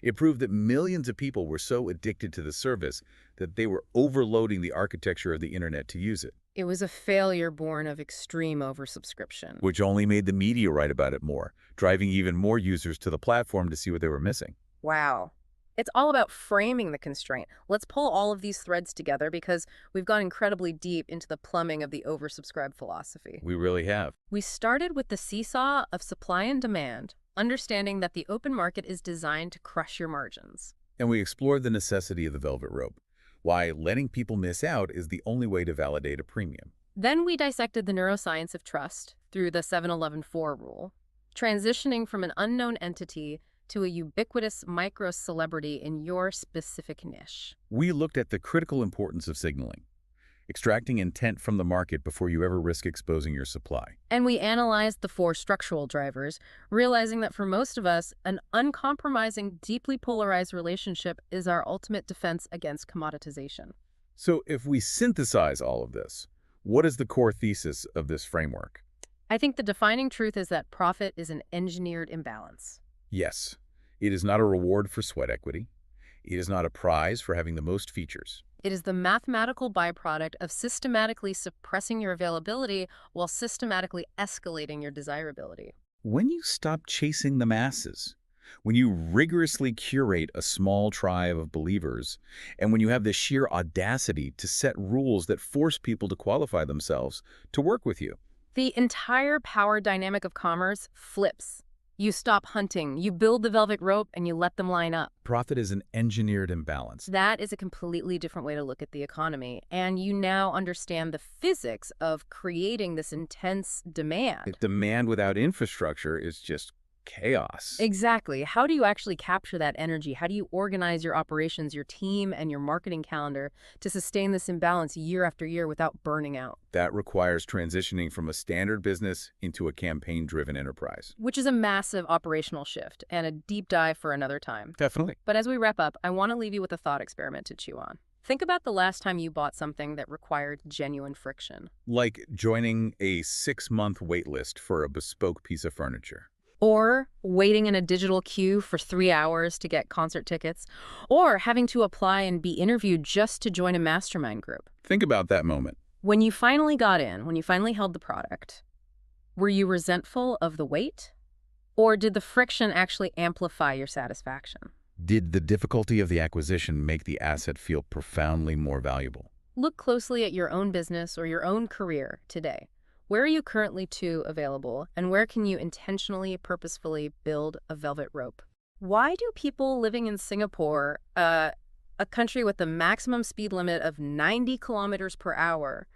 It proved that millions of people were so addicted to the service that they were overloading the architecture of the internet to use it.
It was a failure born of extreme oversubscription.
Which only made the media write about it more, driving even more users to the platform to see what they were missing.
Wow. It's all about framing the constraint. Let's pull all of these threads together because we've gone incredibly deep into the plumbing of the oversubscribed philosophy.
We really have.
We started with the seesaw of supply and demand, understanding that the open market is designed to crush your margins.
And we explored the necessity of the velvet rope, why letting people miss out is the only way to validate a premium.
Then we dissected the neuroscience of trust through the 7-11-4 rule, transitioning from an unknown entity to a ubiquitous micro-celebrity in your specific niche.
We looked at the critical importance of signaling, extracting intent from the market before you ever risk exposing your supply.
And we analyzed the 4 structural drivers, realizing that for most of us, an uncompromising, deeply polarized relationship is our ultimate defense against commoditization.
So if we synthesize all of this, what is the core thesis of this framework?
I think the defining truth is that profit is an engineered imbalance.
Yes, It is not a reward for sweat equity. It is not a prize for having the most features.
It is the mathematical byproduct of systematically suppressing your availability while systematically escalating your desirability.
When you stop chasing the masses, when you rigorously curate a small tribe of believers, and when you have the sheer audacity to set rules that force people to qualify themselves to work with you.
The entire power dynamic of commerce flips. You stop hunting, you build the velvet rope, and you let them line up.
Profit is an engineered imbalance.
That is a completely different way to look at the economy, and you now understand the physics of creating this intense demand.
Demand without infrastructure is just chaos.
Exactly. How do you actually capture that energy? How do you organize your operations, your team, and your marketing calendar to sustain this imbalance year after year without burning out?
That requires transitioning from a standard business into a campaign-driven enterprise.
Which is a massive operational shift and a deep dive for another time.
Definitely.
But as we wrap up, I want to leave you with a thought experiment to chew on. Think about the last time you bought something that required genuine friction.
Like joining a 6-month wait list for a bespoke piece of furniture.
Or waiting in a digital queue for 3 hours to get concert tickets. Or having to apply and be interviewed just to join a mastermind group.
Think about that moment.
When you finally got in, when you finally held the product, were you resentful of the wait? Or did the friction actually amplify your satisfaction?
Did the difficulty of the acquisition make the asset feel profoundly more valuable?
Look closely at your own business or your own career today. Where are you currently available, and where can you intentionally, purposefully build a velvet rope? Why do people living in Singapore, a country with the maximum speed limit of 90 kilometers per hour,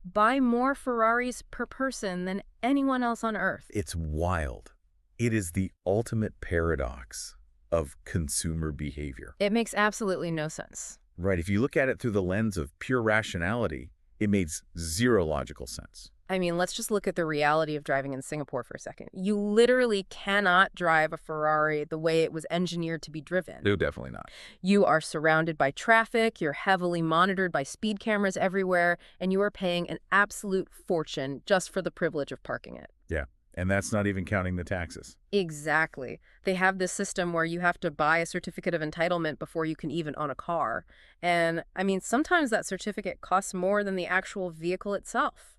buy more Ferraris per person than anyone else on Earth?
It's wild. It is the ultimate paradox of consumer behavior.
It makes absolutely no sense.
Right, if you look at it through the lens of pure rationality, it makes zero logical sense.
I mean, let's just look at the reality of driving in Singapore for a second. You literally cannot drive a Ferrari the way it was engineered to be driven.
No, definitely not.
You are surrounded by traffic, you're heavily monitored by speed cameras everywhere, and you are paying an absolute fortune just for the privilege of parking it.
Yeah, and that's not even counting the taxes.
Exactly. They have this system where you have to buy a certificate of entitlement before you can even own a car. And, I mean, sometimes that certificate costs more than the actual vehicle itself.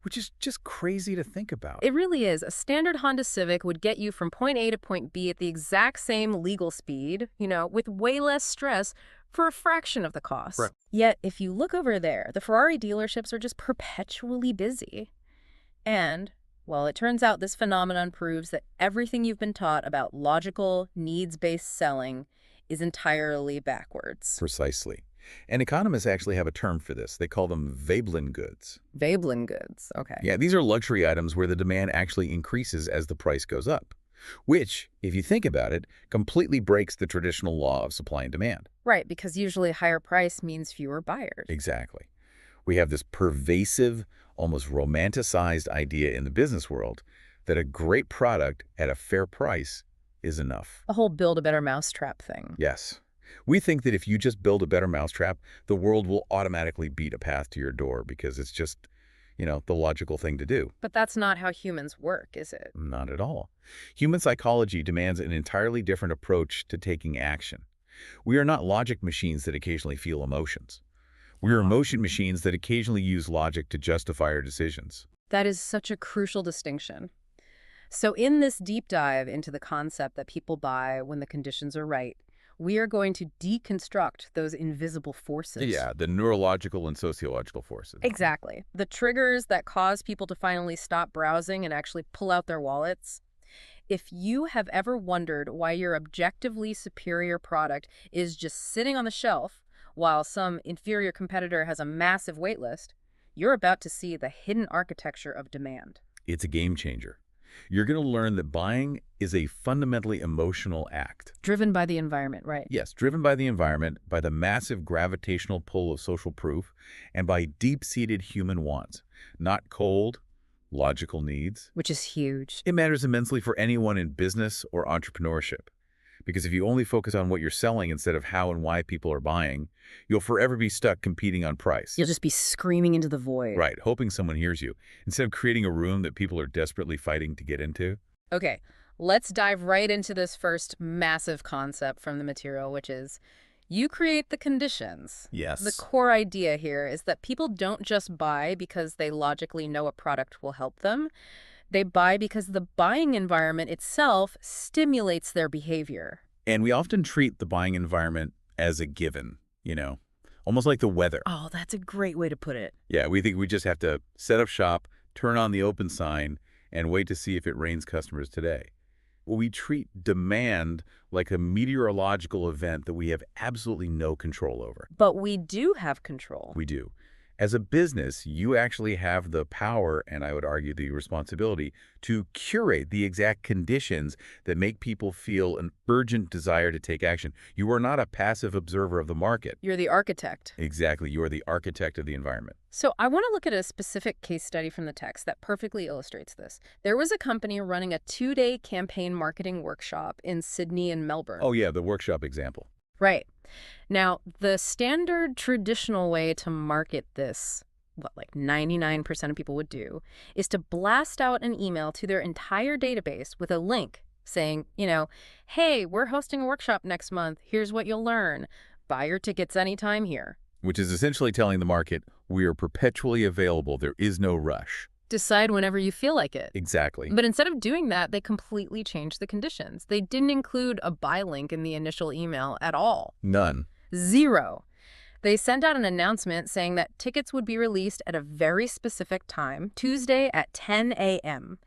Which is just crazy to think about.
It really is. A standard Honda Civic would get you from point A to point B at the exact same legal speed, with way less stress for a fraction of the cost.
Right.
Yet, if you look over there, the Ferrari dealerships are just perpetually busy. And, well, it turns out this phenomenon proves that everything you've been taught about logical, needs-based selling is entirely backwards.
Precisely. And economists actually have a term for this. They call them Veblen goods.
Veblen goods, okay.
Yeah, these are luxury items where the demand actually increases as the price goes up, which, if you think about it, completely breaks the traditional law of supply and demand.
Right, because usually higher price means fewer buyers.
Exactly. We have this pervasive, almost romanticized idea in the business world that a great product at a fair price is enough.
The whole build a better mousetrap thing.
Yes. We think that if you just build a better mousetrap, the world will automatically beat a path to your door because it's just, the logical thing to do.
But that's not how humans work, is it?
Not at all. Human psychology demands an entirely different approach to taking action. We are not logic machines that occasionally feel emotions. We are emotion machines that occasionally use logic to justify our decisions.
That is such a crucial distinction. So in this deep dive into the concept that people buy when the conditions are right, we are going to deconstruct those invisible forces.
Yeah, the neurological and sociological forces.
Exactly. The triggers that cause people to finally stop browsing and actually pull out their wallets. If you have ever wondered why your objectively superior product is just sitting on the shelf while some inferior competitor has a massive wait list, you're about to see the hidden architecture of demand.
It's a game changer. You're going to learn that buying is a fundamentally emotional act.
Driven by the environment, right?
Yes, driven by the environment, by the massive gravitational pull of social proof, and by deep-seated human wants, not cold, logical needs.
Which is huge.
It matters immensely for anyone in business or entrepreneurship. Because if you only focus on what you're selling instead of how and why people are buying, you'll forever be stuck competing on price.
You'll just be screaming into the void.
Right, hoping someone hears you, instead of creating a room that people are desperately fighting to get into.
Okay, Let's dive right into this first massive concept from the material, which is you create the conditions. The
Yes.
core idea here is that people don't just buy because they logically know a product will help them. They buy because the buying environment itself stimulates their behavior.
And we often treat the buying environment as a given, almost like the weather.
Oh, that's a great way to put it.
Yeah, we think we just have to set up shop, turn on the open sign, and wait to see if it rains customers today. Well, we treat demand like a meteorological event that we have absolutely no control over.
But we do have control.
We do. As a business, you actually have the power, and I would argue the responsibility, to curate the exact conditions that make people feel an urgent desire to take action. You are not a passive observer of the market.
You're the architect.
Exactly. You are the architect of the environment.
So I want to look at a specific case study from the text that perfectly illustrates this. There was a company running a 2-day campaign marketing workshop in Sydney and Melbourne.
Oh, yeah, the workshop example.
Right. Now, the standard traditional way to market this, what like 99% of people would do, is to blast out an email to their entire database with a link saying, hey, we're hosting a workshop next month. Here's what you'll learn. Buy your tickets anytime here.
Which is essentially telling the market, we are perpetually available. There is no rush.
Decide whenever you feel like it.
Exactly.
But instead of doing that, they completely changed the conditions. They didn't include a buy link in the initial email at all.
None.
Zero. They sent out an announcement saying that tickets would be released at a very specific time, Tuesday at 10 a.m.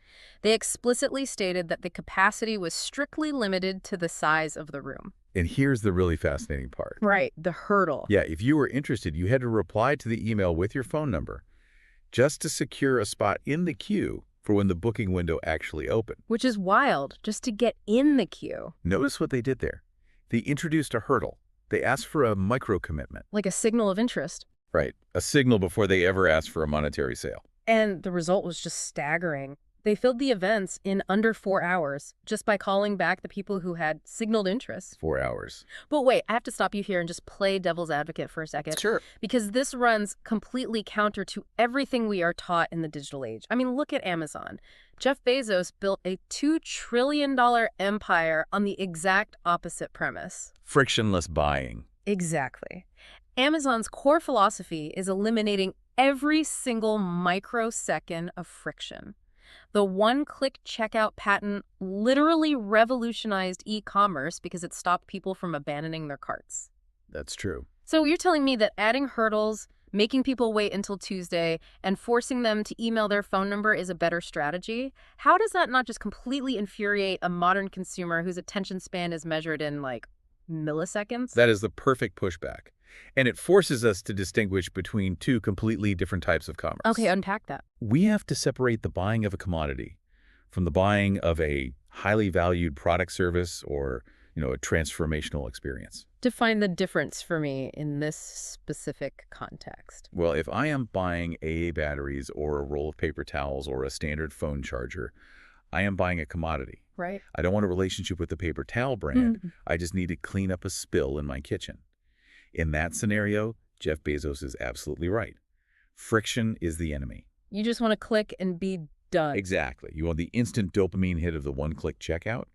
They explicitly stated that the capacity was strictly limited to the size of the room.
And here's the really fascinating part.
Right, the hurdle.
Yeah, if you were interested, you had to reply to the email with your phone number just to secure a spot in the queue for when the booking window actually opened.
Which is wild, just to get in the queue.
Notice what they did there. They introduced a hurdle. They asked for a micro-commitment.
Like a signal of interest.
Right, a signal before they ever asked for a monetary sale.
And the result was just staggering. They filled the events in under 4 hours just by calling back the people who had signaled interest.
4 hours.
But wait, I have to stop you here and just play devil's advocate for a second.
Sure.
Because this runs completely counter to everything we are taught in the digital age. I mean, look at Amazon. Jeff Bezos built a $2 trillion empire on the exact opposite premise.
Frictionless buying.
Exactly. Amazon's core philosophy is eliminating every single microsecond of friction. The one-click checkout patent literally revolutionized e-commerce because it stopped people from abandoning their carts.
That's true.
So you're telling me that adding hurdles, making people wait until Tuesday, and forcing them to email their phone number is a better strategy? How does that not just completely infuriate a modern consumer whose attention span is measured in, like, milliseconds?
That is the perfect pushback. And it forces us to distinguish between two completely different types of commerce.
Okay, unpack that.
We have to separate the buying of a commodity from the buying of a highly valued product service or, a transformational experience.
Define the difference for me in this specific context.
Well, if I am buying AA batteries or a roll of paper towels or a standard phone charger, I am buying a commodity.
Right.
I don't want a relationship with the paper towel brand. I just need to clean up a spill in my kitchen. In that scenario, Jeff Bezos is absolutely right. Friction is the enemy.
You just want to click and be done.
Exactly. You want the instant dopamine hit of the one-click checkout.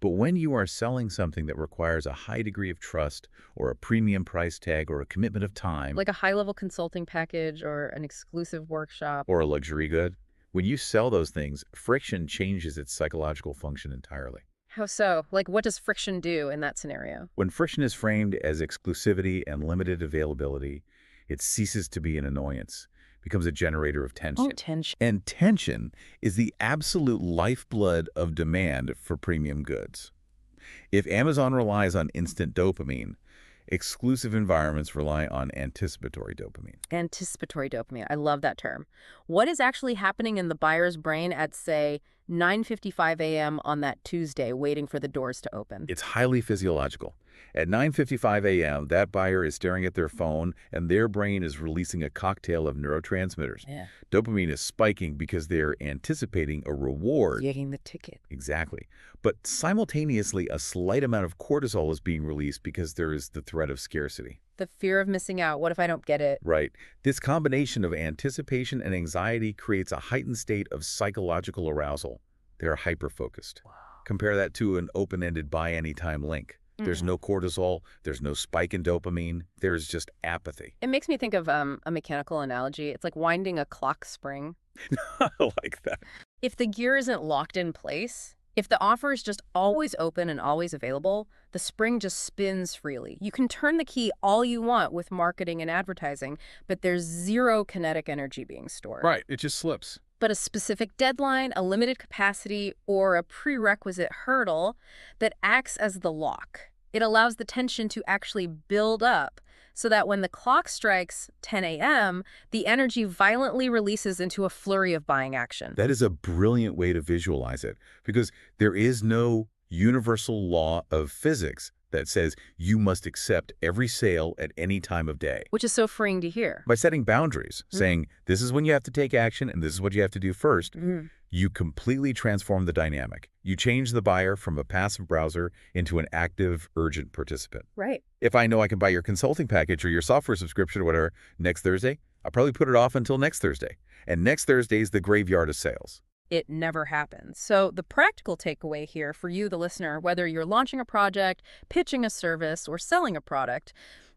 But when you are selling something that requires a high degree of trust or a premium price tag or a commitment of time,
Like a high-level consulting package or an exclusive workshop.
or a luxury good, when you sell those things, friction changes its psychological function entirely.
How so? Like, what does friction do in that scenario?
When friction is framed as exclusivity and limited availability, it ceases to be an annoyance, becomes a generator of tension.
Oh, tension.
And tension is the absolute lifeblood of demand for premium goods. If Amazon relies on instant dopamine, exclusive environments rely on anticipatory dopamine.
Anticipatory dopamine. I love that term. What is actually happening in the buyer's brain at, say, 9:55 a.m. on that Tuesday, waiting for the doors to open?
It's highly physiological. At 9:55 a.m., that buyer is staring at their phone, and their brain is releasing a cocktail of neurotransmitters.
Yeah.
Dopamine is spiking because they're anticipating a reward.
Getting the ticket.
Exactly. But simultaneously, a slight amount of cortisol is being released because there is the threat of scarcity.
The fear of missing out. What if I don't get it?
Right. This combination of anticipation and anxiety creates a heightened state of psychological arousal. They're hyper-focused. Compare that to an open-ended buy anytime link. There's
Mm.
no cortisol, there's no spike in dopamine, there's just apathy.
It makes me think of a mechanical analogy. It's like winding a clock spring.
I like that.
If the gear isn't locked in place, if the offer is just always open and always available, the spring just spins freely. You can turn the key all you want with marketing and advertising, but there's zero kinetic energy being stored.
Right, it just slips.
But a specific deadline, a limited capacity, or a prerequisite hurdle that acts as the lock. It allows the tension to actually build up so that when the clock strikes 10 a.m., the energy violently releases into a flurry of buying action.
That is a brilliant way to visualize it because there is no universal law of physics that says you must accept every sale at any time of day.
Which is so freeing to hear.
By setting boundaries, saying this is when you have to take action and this is what you have to do first,
Mhm.
you completely transform the dynamic. You change the buyer from a passive browser into an active, urgent participant.
Right.
If I know I can buy your consulting package or your software subscription or whatever next Thursday, I'll probably put it off until next Thursday. And next Thursday is the graveyard of sales.
It never happens. So the practical takeaway here for you, the listener, whether you're launching a project, pitching a service, or selling a product,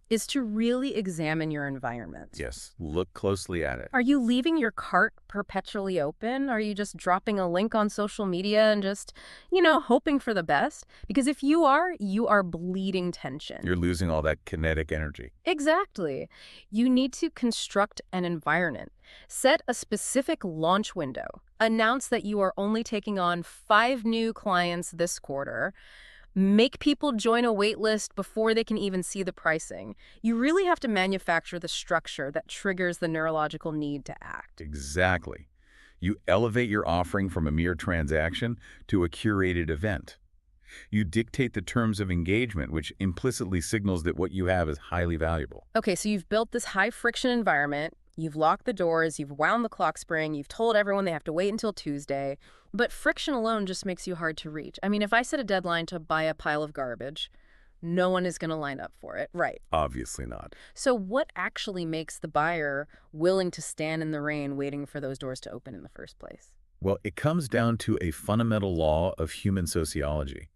is to really examine your environment.
Yes, look closely at it.
Are you leaving your cart perpetually open? Are you just dropping a link on social media and just, hoping for the best? Because if you are bleeding tension.
You're losing all that kinetic energy.
Exactly. You need to construct an environment. Set a specific launch window. Announce that you are only taking on 5 new clients this quarter. Make people join a wait list before they can even see the pricing. You really have to manufacture the structure that triggers the neurological need to act.
Exactly. You elevate your offering from a mere transaction to a curated event. You dictate the terms of engagement, which implicitly signals that what you have is highly valuable.
Okay, so you've built this high-friction environment. You've locked the doors, you've wound the clock spring, you've told everyone they have to wait until Tuesday. But friction alone just makes you hard to reach. I mean, if I set a deadline to buy a pile of garbage, no one is going to line up for it. Right.
Obviously not.
So what actually makes the buyer willing to stand in the rain waiting for those doors to open in the first place?
Well, it comes down to a fundamental law of human sociology.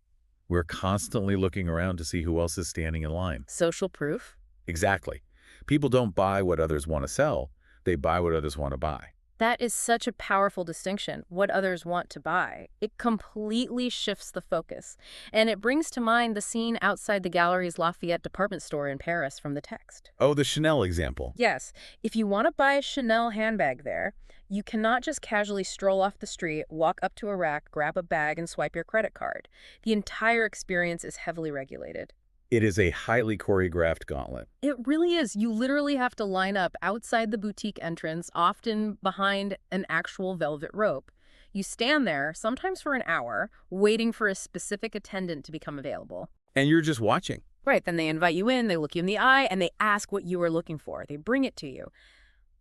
We're constantly looking around to see who else is standing in line.
Social proof?
Exactly. People don't buy what others want to sell. They buy what others want to buy.
That is such a powerful distinction, what others want to buy. It completely shifts the focus. And it brings to mind the scene outside the Galeries Lafayette department store in Paris from the text.
Oh, the Chanel example.
Yes, if you want to buy a Chanel handbag there, you cannot just casually stroll off the street, walk up to a rack, grab a bag, and swipe your credit card. The entire experience is heavily regulated.
It is a highly choreographed gauntlet.
It really is. You literally have to line up outside the boutique entrance, often behind an actual velvet rope. You stand there, sometimes for an hour, waiting for a specific attendant to become available.
And you're just watching.
Right, then they invite you in, they look you in the eye, and they ask what you are looking for. They bring it to you.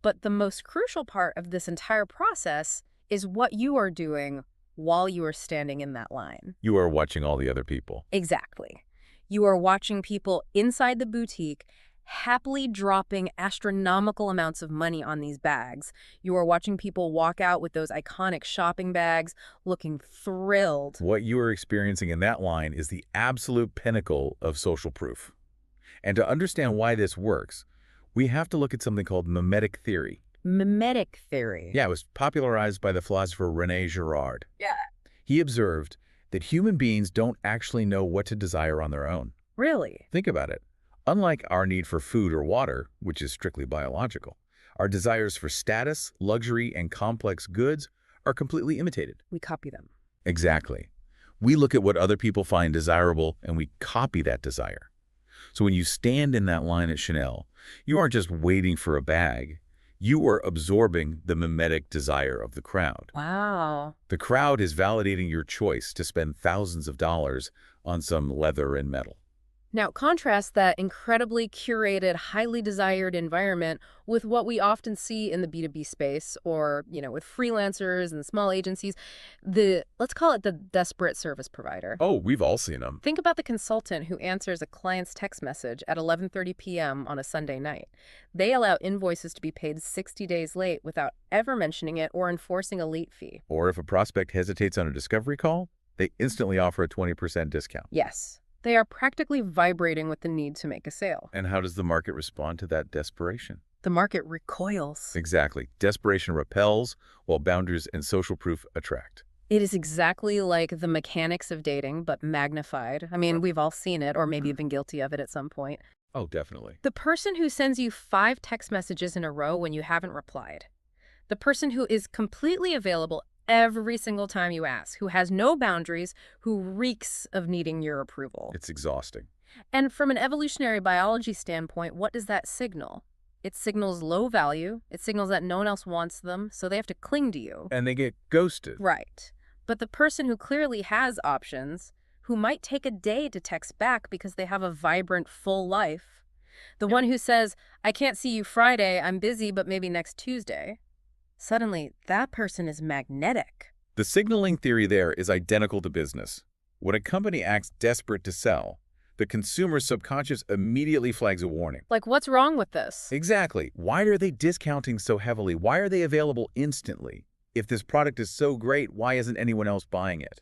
But the most crucial part of this entire process is what you are doing while you are standing in that line.
You are watching all the other people.
Exactly. You are watching people inside the boutique happily dropping astronomical amounts of money on these bags. You are watching people walk out with those iconic shopping bags looking thrilled.
What you are experiencing in that line is the absolute pinnacle of social proof. And to understand why this works, we have to look at something called mimetic theory.
Mimetic theory.
Yeah, it was popularized by the philosopher René Girard.
Yeah.
He observed that human beings don't actually know what to desire on their own.
Really?
Think about it. Unlike our need for food or water, which is strictly biological, our desires for status, luxury, and complex goods are completely imitated.
We copy them.
Exactly. We look at what other people find desirable and we copy that desire. So when you stand in that line at Chanel, you aren't just waiting for a bag. You are absorbing the mimetic desire of the crowd.
Wow.
The crowd is validating your choice to spend thousands of dollars on some leather and metal.
Now, contrast that incredibly curated, highly desired environment with what we often see in the B2B space or, with freelancers and small agencies. Let's call it the desperate service provider.
Oh, we've all seen them.
Think about the consultant who answers a client's text message at 11:30 p.m. on a Sunday night. They allow invoices to be paid 60 days late without ever mentioning it or enforcing a late fee.
Or if a prospect hesitates on a discovery call, They instantly offer a 20% discount.
Yes, they are practically vibrating with the need to make a sale.
And how does the market respond to that desperation?
The market recoils.
Exactly. Desperation repels, while boundaries and social proof attract.
It is exactly like the mechanics of dating, but magnified. I mean, we've all seen it, or maybe been guilty of it at some point.
Oh, definitely.
The person who sends you 5 text messages in a row when you haven't replied. The person who is completely available every single time you ask, who has no boundaries, who reeks of needing your approval.
It's exhausting.
And from an evolutionary biology standpoint, what does that signal? It signals low value. It signals that no one else wants them, so they have to cling to you.
And they get ghosted.
Right. But the person who clearly has options, who might take a day to text back because they have a vibrant, full life, the one who says, I can't see you Friday, I'm busy, but maybe next Tuesday, suddenly that person is magnetic.
The signaling theory there is identical to business. When a company acts desperate to sell, the consumer's subconscious immediately flags a warning.
Like, what's wrong with this?
Exactly. Why are they discounting so heavily? Why are they available instantly? If this product is so great, why isn't anyone else buying it?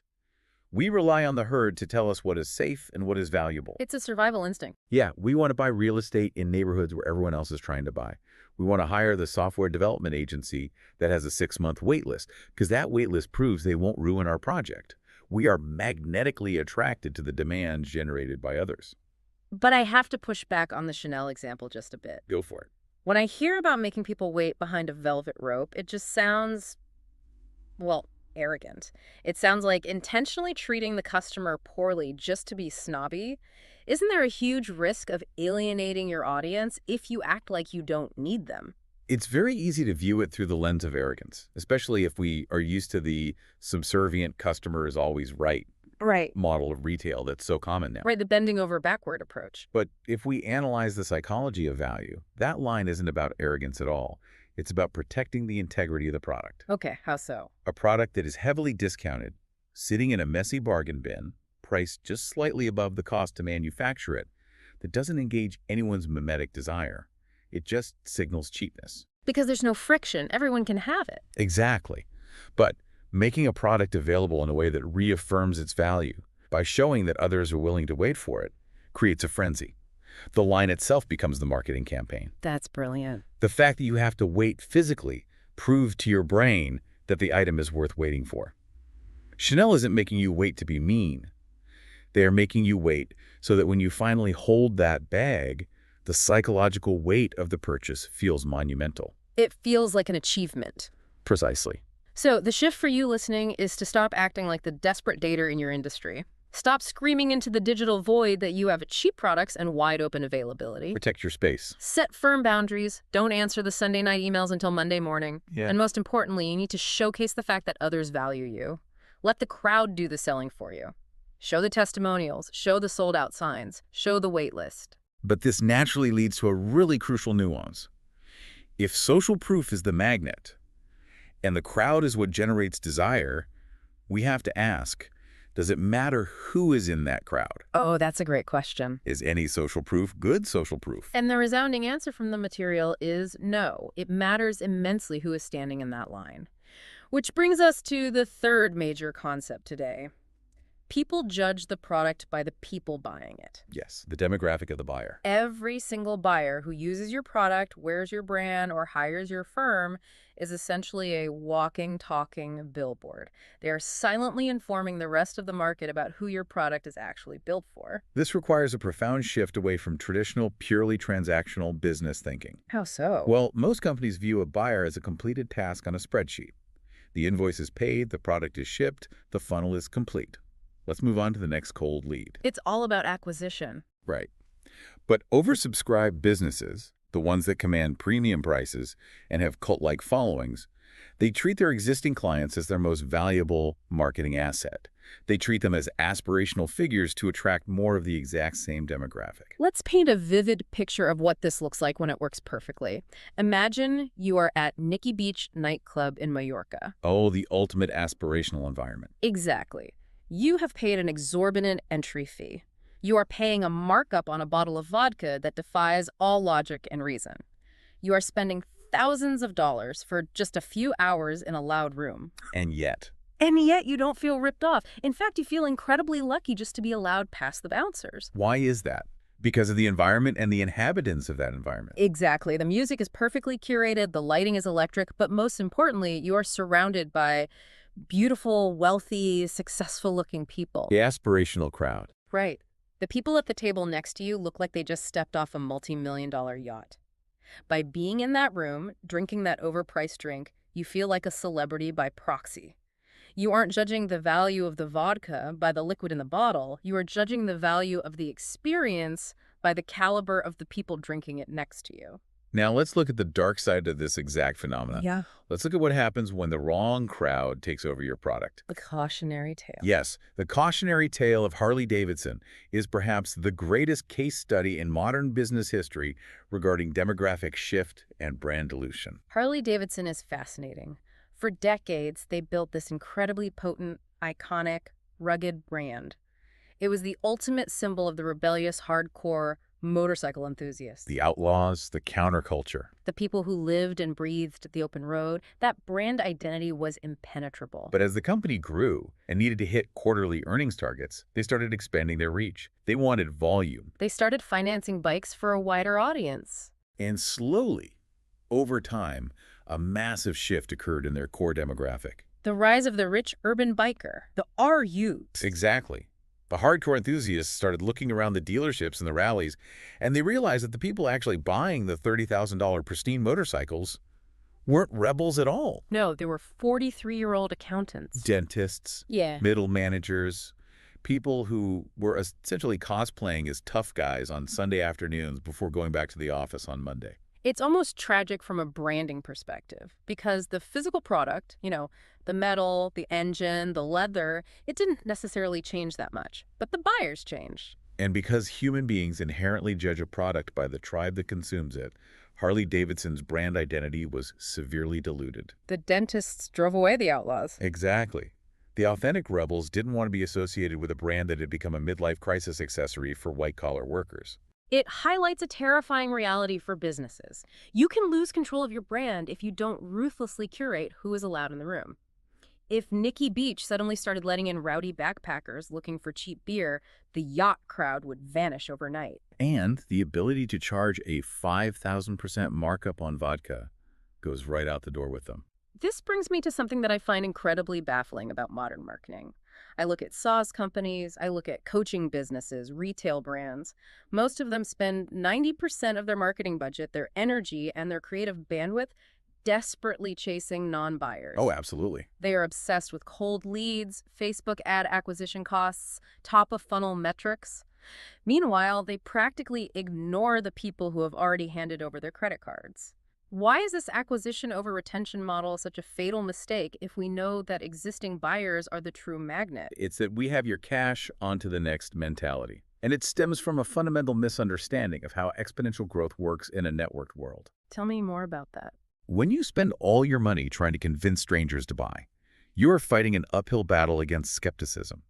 We rely on the herd to tell us what is safe and what is valuable.
It's a survival instinct.
Yeah, we want to buy real estate in neighborhoods where everyone else is trying to buy. We want to hire the software development agency that has a 6-month wait list, because that wait list proves they won't ruin our project. We are magnetically attracted to the demand generated by others.
But I have to push back on the Chanel example just a bit.
Go for it.
When I hear about making people wait behind a velvet rope, it just sounds, well, arrogant. It sounds like intentionally treating the customer poorly just to be snobby. Isn't there a huge risk of alienating your audience if you act like you don't need them?
It's very easy to view it through the lens of arrogance, especially if we are used to the subservient customer is always right
Right.
model of retail that's so common now.
Right, the bending over backward approach.
But if we analyze the psychology of value, that line isn't about arrogance at all. It's about protecting the integrity of the product.
Okay, how so?
A product that is heavily discounted, sitting in a messy bargain bin, priced just slightly above the cost to manufacture it, that doesn't engage anyone's mimetic desire. It just signals cheapness.
Because there's no friction. Everyone can have it.
Exactly. But making a product available in a way that reaffirms its value by showing that others are willing to wait for it creates a frenzy. The line itself becomes the marketing campaign.
That's brilliant.
The fact that you have to wait physically proves to your brain that the item is worth waiting for. Chanel isn't making you wait to be mean. They are making you wait so that when you finally hold that bag, the psychological weight of the purchase feels monumental.
It feels like an achievement.
Precisely.
So the shift for you listening is to stop acting like the desperate dater in your industry. Stop screaming into the digital void that you have cheap products and wide open availability.
Protect your space.
Set firm boundaries. Don't answer the Sunday night emails until Monday morning.
Yeah.
And most importantly, you need to showcase the fact that others value you. Let the crowd do the selling for you. Show the testimonials. Show the sold out signs. Show the wait list.
But this naturally leads to a really crucial nuance. If social proof is the magnet, and the crowd is what generates desire, we have to ask, does it matter who is in that crowd?
Oh, that's a great question.
Is any social proof good social proof?
And the resounding answer from the material is no. It matters immensely who is standing in that line. Which brings us to the third major concept today. People judge the product by the people buying it.
Yes, the demographic of the buyer.
Every single buyer who uses your product, wears your brand, or hires your firm is essentially a walking, talking billboard. They are silently informing the rest of the market about who your product is actually built for.
This requires a profound shift away from traditional, purely transactional business thinking.
How so?
Well, most companies view a buyer as a completed task on a spreadsheet. The invoice is paid, the product is shipped, the funnel is complete. Let's move on to the next cold lead.
It's all about acquisition.
Right. But oversubscribed businesses, the ones that command premium prices and have cult-like followings, they treat their existing clients as their most valuable marketing asset. They treat them as aspirational figures to attract more of the exact same demographic.
Let's paint a vivid picture of what this looks like when it works perfectly. Imagine you are at Nikki Beach nightclub in Mallorca.
Oh, the ultimate aspirational environment.
Exactly. You have paid an exorbitant entry fee. You are paying a markup on a bottle of vodka that defies all logic and reason. You are spending thousands of dollars for just a few hours in a loud room.
And yet,
And yet you don't feel ripped off. In fact, you feel incredibly lucky just to be allowed past the bouncers.
Why is that? Because of the environment and the inhabitants of that environment.
Exactly. The music is perfectly curated, the lighting is electric, but most importantly, you are surrounded by beautiful, wealthy, successful-looking people.
The aspirational crowd.
Right. The people at the table next to you look like they just stepped off a multi-million-dollar yacht. By being in that room, drinking that overpriced drink, you feel like a celebrity by proxy. You aren't judging the value of the vodka by the liquid in the bottle. You are judging the value of the experience by the caliber of the people drinking it next to you.
Now let's look at the dark side of this exact phenomenon.
Yeah.
Let's look at what happens when the wrong crowd takes over your product.
The cautionary tale.
Yes, the cautionary tale of Harley-Davidson is perhaps the greatest case study in modern business history regarding demographic shift and brand dilution.
Harley-Davidson is fascinating. For decades, they built this incredibly potent, iconic, rugged brand. It was the ultimate symbol of the rebellious, hardcore motorcycle enthusiasts.
The outlaws, the counterculture.
The people who lived and breathed the open road. That brand identity was impenetrable.
But as the company grew and needed to hit quarterly earnings targets, they started expanding their reach. They wanted volume.
They started financing bikes for a wider audience.
And slowly, over time, a massive shift occurred in their core demographic.
The rise of the rich urban biker, the RUs.
Exactly. The hardcore enthusiasts started looking around the dealerships and the rallies, and they realized that the people actually buying the $30,000 pristine motorcycles weren't rebels at all.
No, they were 43-year-old accountants.
Dentists,
Yeah.
middle managers, people who were essentially cosplaying as tough guys on Sunday afternoons before going back to the office on Monday.
It's almost tragic from a branding perspective because the physical product, the metal, the engine, the leather, it didn't necessarily change that much. But the buyers changed.
And because human beings inherently judge a product by the tribe that consumes it, Harley-Davidson's brand identity was severely diluted.
The dentists drove away the outlaws.
Exactly. The authentic rebels didn't want to be associated with a brand that had become a midlife crisis accessory for white-collar workers.
It highlights a terrifying reality for businesses. You can lose control of your brand if you don't ruthlessly curate who is allowed in the room. If Nikki Beach suddenly started letting in rowdy backpackers looking for cheap beer, the yacht crowd would vanish overnight.
And the ability to charge a 5,000% markup on vodka goes right out the door with them.
This brings me to something that I find incredibly baffling about modern marketing. I look at SaaS companies, I look at coaching businesses, retail brands. Most of them spend 90% of their marketing budget, their energy, and their creative bandwidth desperately chasing non-buyers.
Oh, absolutely.
They are obsessed with cold leads, Facebook ad acquisition costs, top-of-funnel metrics. Meanwhile, they practically ignore the people who have already handed over their credit cards. Why is this acquisition over retention model such a fatal mistake if we know that existing buyers are the true magnet?
It's that we have your cash onto the next mentality. And it stems from a fundamental misunderstanding of how exponential growth works in a networked world.
Tell me more about that.
When you spend all your money trying to convince strangers to buy, you are fighting an uphill battle against skepticism.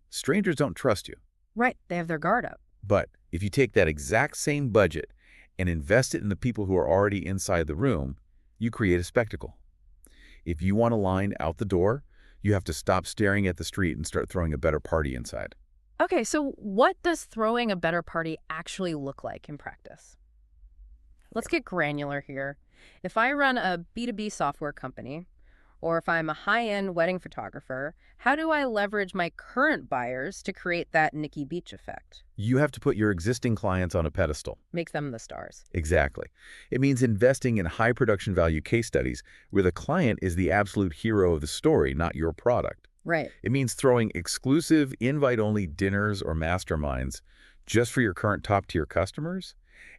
Strangers don't trust you.
Right, they have their guard up.
But if you take that exact same budget and invest it in the people who are already inside the room, you create a spectacle. If you want a line out the door, you have to stop staring at the street and start throwing a better party inside.
Okay, so what does throwing a better party actually look like in practice? Let's get granular here. If I run a B2B software company, or if I'm a high-end wedding photographer, how do I leverage my current buyers to create that Nikki Beach effect?
You have to put your existing clients on a pedestal.
Make them the stars.
Exactly. It means investing in high production value case studies where the client is the absolute hero of the story, not your product.
Right.
It means throwing exclusive, invite-only dinners or masterminds just for your current top-tier customers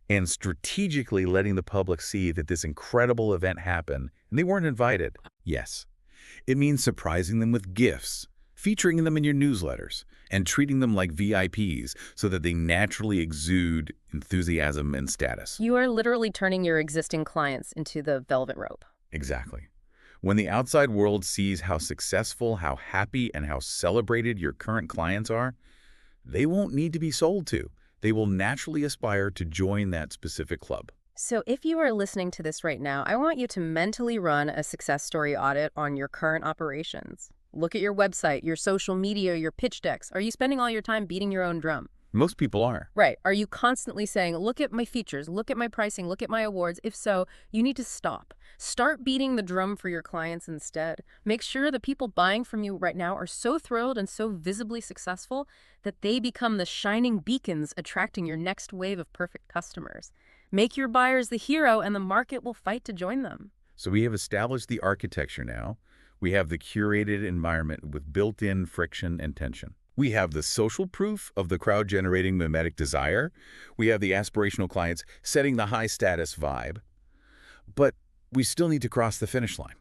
and strategically letting the public see that this incredible event happened and they weren't invited. Yes. It means surprising them with gifts, featuring them in your newsletters, and treating them like VIPs so that they naturally exude enthusiasm and status.
You are literally turning your existing clients into the velvet rope.
Exactly. When the outside world sees how successful, how happy, and how celebrated your current clients are, they won't need to be sold to. They will naturally aspire to join that specific club.
So if you are listening to this right now, I want you to mentally run a success story audit on your current operations. Look at your website, your social media, your pitch decks. Are you spending all your time beating your own drum?
Most people are.
Right. Are you constantly saying, look at my features, look at my pricing, look at my awards? If so, you need to stop. Start beating the drum for your clients instead. Make sure the people buying from you right now are so thrilled and so visibly successful that they become the shining beacons attracting your next wave of perfect customers. Make your buyers the hero and the market will fight to join them.
So we have established the architecture now. We have the curated environment with built-in friction and tension. We have the social proof of the crowd-generating mimetic desire. We have the aspirational clients setting the high-status vibe. But we still need to cross the finish line.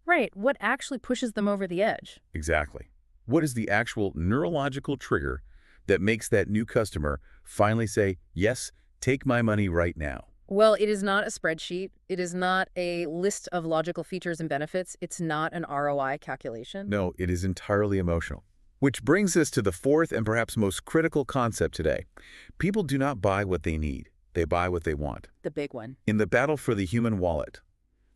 Right. What actually pushes them over the edge?
Exactly. What is the actual neurological trigger that makes that new customer finally say, yes, take my money right now?
Well, it is not a spreadsheet. It is not a list of logical features and benefits. It's not an ROI calculation.
No, it is entirely emotional. Which brings us to the fourth and perhaps most critical concept today. People do not buy what they need. They buy what they want.
The big one.
In the battle for the human wallet,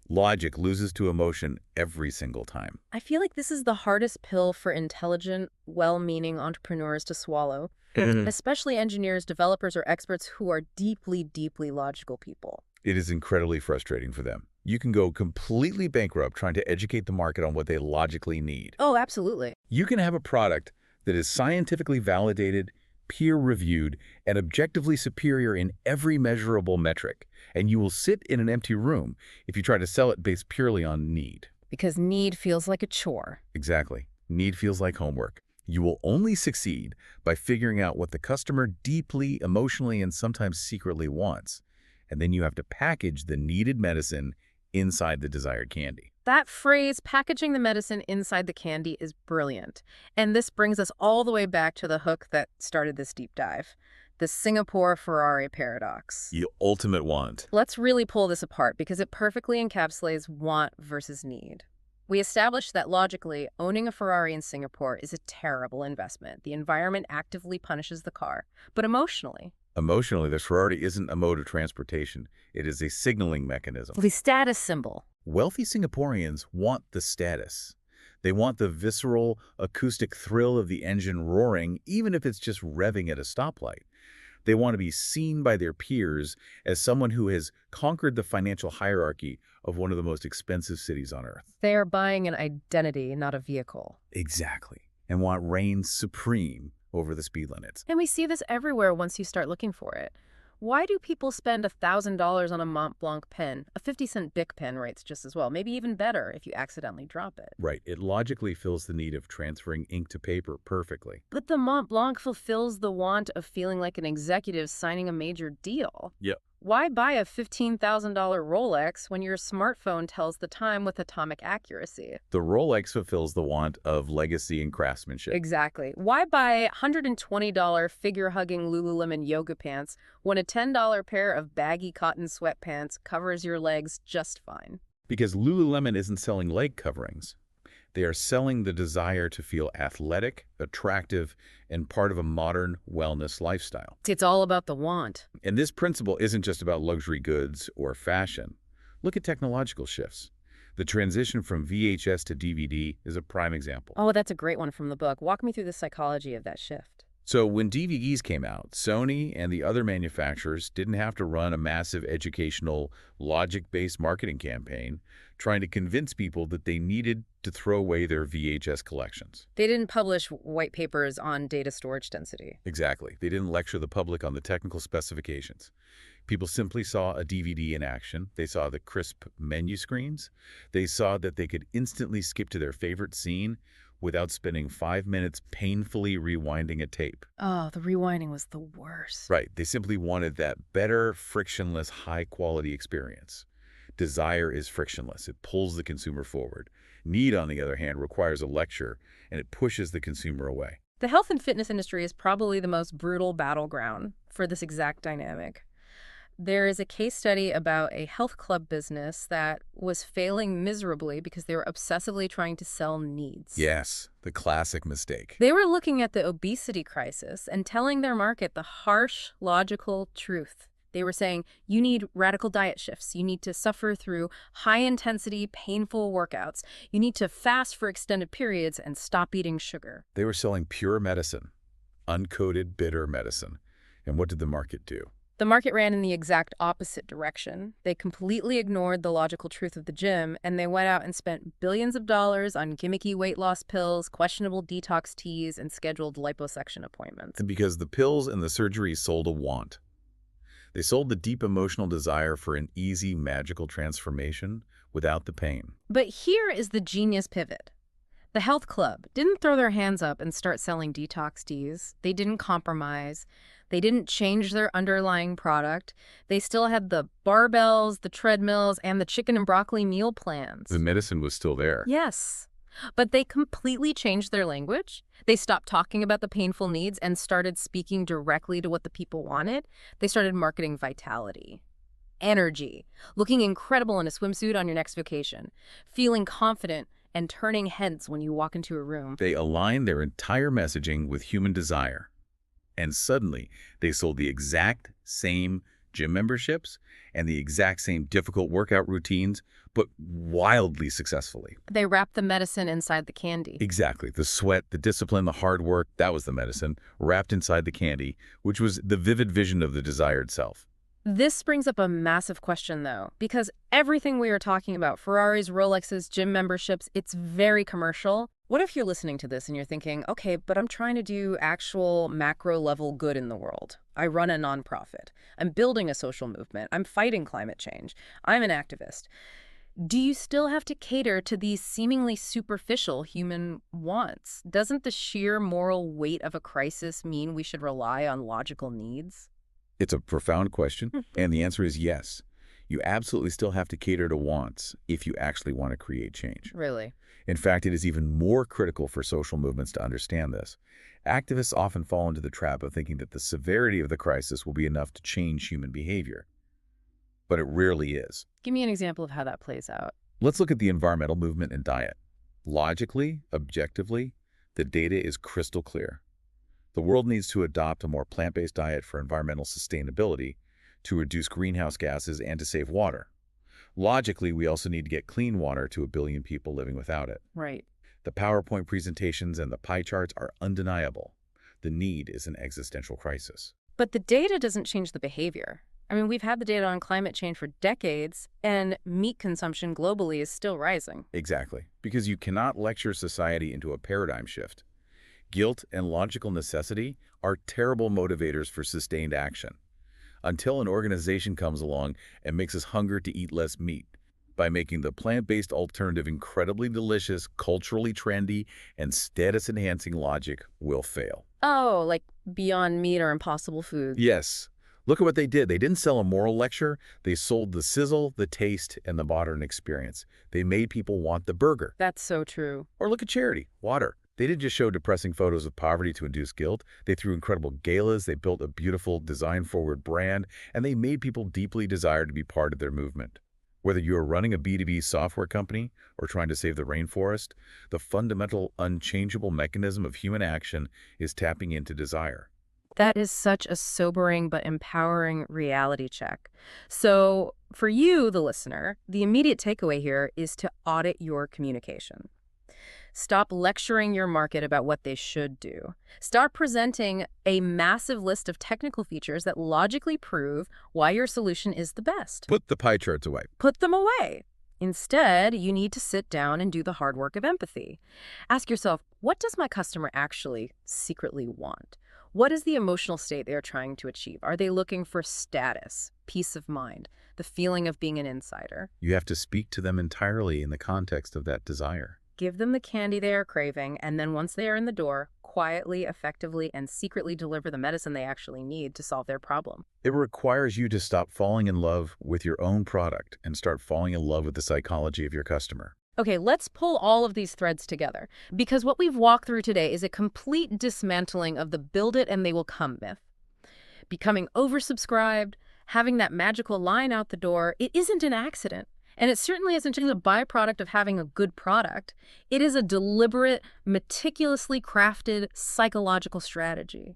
logic loses to emotion every single time.
I feel like this is the hardest pill for intelligent, well-meaning entrepreneurs to swallow, especially engineers, developers, or experts who are deeply, deeply logical people.
It is incredibly frustrating for them. You can go completely bankrupt trying to educate the market on what they logically need.
Oh, absolutely.
You can have a product that is scientifically validated, peer-reviewed, and objectively superior in every measurable metric, and you will sit in an empty room if you try to sell it based purely on need.
Because need feels like a chore.
Exactly. Need feels like homework. You will only succeed by figuring out what the customer deeply, emotionally, and sometimes secretly wants. And then you have to package the needed medicine inside the desired candy.
That phrase, packaging the medicine inside the candy, is brilliant. And this brings us all the way back to the hook that started this deep dive, the Singapore-Ferrari paradox.
The ultimate want.
Let's really pull this apart because it perfectly encapsulates want versus need. We established that logically, owning a Ferrari in Singapore is a terrible investment. The environment actively punishes the car. But emotionally,
Emotionally, the Ferrari isn't a mode of transportation. It is a signaling mechanism.
the status symbol.
Wealthy Singaporeans want the status. They want the visceral, acoustic thrill of the engine roaring, even if it's just revving at a stoplight. They want to be seen by their peers as someone who has conquered the financial hierarchy of one of the most expensive cities on earth.
They are buying an identity, not a vehicle.
Exactly. And want reign supreme over the speed limits.
And we see this everywhere once you start looking for it. Why do people spend $1,000 on a Mont Blanc pen? A 50-cent Bic pen rates just as well, maybe even better if you accidentally drop it.
Right. It logically fills the need of transferring ink to paper perfectly.
But the Mont Blanc fulfills the want of feeling like an executive signing a major deal.
Yep.
Why buy a $15,000 Rolex when your smartphone tells the time with atomic accuracy?
The Rolex fulfills the want of legacy and craftsmanship.
Exactly. Why buy $120 figure-hugging Lululemon yoga pants when a $10 pair of baggy cotton sweatpants covers your legs just fine?
Because Lululemon isn't selling leg coverings. They are selling the desire to feel athletic, attractive, and part of a modern wellness lifestyle.
It's all about the want.
And this principle isn't just about luxury goods or fashion. Look at technological shifts. The transition from VHS to DVD is a prime example.
Oh, that's a great one from the book. Walk me through the psychology of that shift.
So when DVDs came out, Sony and the other manufacturers didn't have to run a massive educational, logic-based marketing campaign trying to convince people that they needed to throw away their VHS collections.
They didn't publish white papers on data storage density.
Exactly. They didn't lecture the public on the technical specifications. People simply saw a DVD in action. They saw the crisp menu screens. They saw that they could instantly skip to their favorite scene without spending 5 minutes painfully rewinding a tape.
Oh, the rewinding was the worst.
Right. They simply wanted that better, frictionless, high-quality experience. Desire is frictionless. It pulls the consumer forward. Need, on the other hand, requires a lecture, and it pushes the consumer away.
The health and fitness industry is probably the most brutal battleground for this exact dynamic. There is a case study about a health club business that was failing miserably because they were obsessively trying to sell needs.
Yes, the classic mistake.
They were looking at the obesity crisis and telling their market the harsh, logical truth. They were saying, you need radical diet shifts. You need to suffer through high-intensity, painful workouts. You need to fast for extended periods and stop eating sugar.
They were selling pure medicine, uncoated, bitter medicine. And what did the market do?
The market ran in the exact opposite direction. They completely ignored the logical truth of the gym, and they went out and spent billions of dollars on gimmicky weight loss pills, questionable detox teas, and scheduled liposuction appointments.
And because the pills and the surgeries sold a want. They sold the deep emotional desire for an easy, magical transformation without the pain.
But here is the genius pivot. The health club didn't throw their hands up and start selling detox teas. They didn't compromise. They didn't change their underlying product. They still had the barbells, the treadmills, and the chicken and broccoli meal plans.
The medicine was still there.
Yes, but they completely changed their language. They stopped talking about the painful needs and started speaking directly to what the people wanted. They started marketing vitality, energy, looking incredible in a swimsuit on your next vacation, feeling confident, and turning heads when you walk into a room.
They aligned their entire messaging with human desire. And suddenly, they sold the exact same gym memberships and the exact same difficult workout routines, but wildly successfully.
They wrapped the medicine inside the candy.
Exactly. The sweat, the discipline, the hard work, that was the medicine, wrapped inside the candy, which was the vivid vision of the desired self.
This brings up a massive question, though, because everything we are talking about, Ferraris, Rolexes, gym memberships, it's very commercial. What if you're listening to this and you're thinking, okay, but I'm trying to do actual macro-level good in the world. I run a nonprofit. I'm building a social movement. I'm fighting climate change. I'm an activist. Do you still have to cater to these seemingly superficial human wants? Doesn't the sheer moral weight of a crisis mean we should rely on logical needs?
It's a profound question, and the answer is yes. You absolutely still have to cater to wants if you actually want to create change.
Really?
In fact, it is even more critical for social movements to understand this. Activists often fall into the trap of thinking that the severity of the crisis will be enough to change human behavior. But it rarely is.
Give me an example of how that plays out.
Let's look at the environmental movement and diet. Logically, objectively, the data is crystal clear. The world needs to adopt a more plant-based diet for environmental sustainability, to reduce greenhouse gases, and to save water. Logically, we also need to get clean water to 1 billion people living without it.
Right.
The PowerPoint presentations and the pie charts are undeniable. The need is an existential crisis.
But the data doesn't change the behavior. I mean, we've had the data on climate change for decades, and meat consumption globally is still rising.
Exactly, because you cannot lecture society into a paradigm shift. Guilt and logical necessity are terrible motivators for sustained action. Until an organization comes along and makes us hunger to eat less meat, by making the plant-based alternative incredibly delicious, culturally trendy, and status-enhancing, logic will fail.
Oh, like Beyond Meat or Impossible Foods.
Yes. Look at what they did. They didn't sell a moral lecture. They sold the sizzle, the taste, and the modern experience. They made people want the burger.
That's so true.
Or look at charity, water. They didn't just show depressing photos of poverty to induce guilt. They threw incredible galas, they built a beautiful design-forward brand, and they made people deeply desire to be part of their movement. Whether you are running a B2B software company or trying to save the rainforest, the fundamental, unchangeable mechanism of human action is tapping into desire.
That is such a sobering but empowering reality check. So for you, the listener, the immediate takeaway here is to audit your communication. Stop lecturing your market about what they should do. Start presenting a massive list of technical features that logically prove why your solution is the best.
Put the pie charts away.
Put them away. Instead, you need to sit down and do the hard work of empathy. Ask yourself, what does my customer actually secretly want? What is the emotional state they are trying to achieve? Are they looking for status, peace of mind, the feeling of being an insider?
You have to speak to them entirely in the context of that desire.
Give them the candy they are craving, and then once they are in the door, quietly, effectively, and secretly deliver the medicine they actually need to solve their problem.
It requires you to stop falling in love with your own product and start falling in love with the psychology of your customer.
Okay, let's pull all of these threads together, because what we've walked through today is a complete dismantling of the build it and they will come myth. Becoming oversubscribed, having that magical line out the door, it isn't an accident. And it certainly isn't just a byproduct of having a good product. It is a deliberate, meticulously crafted psychological strategy.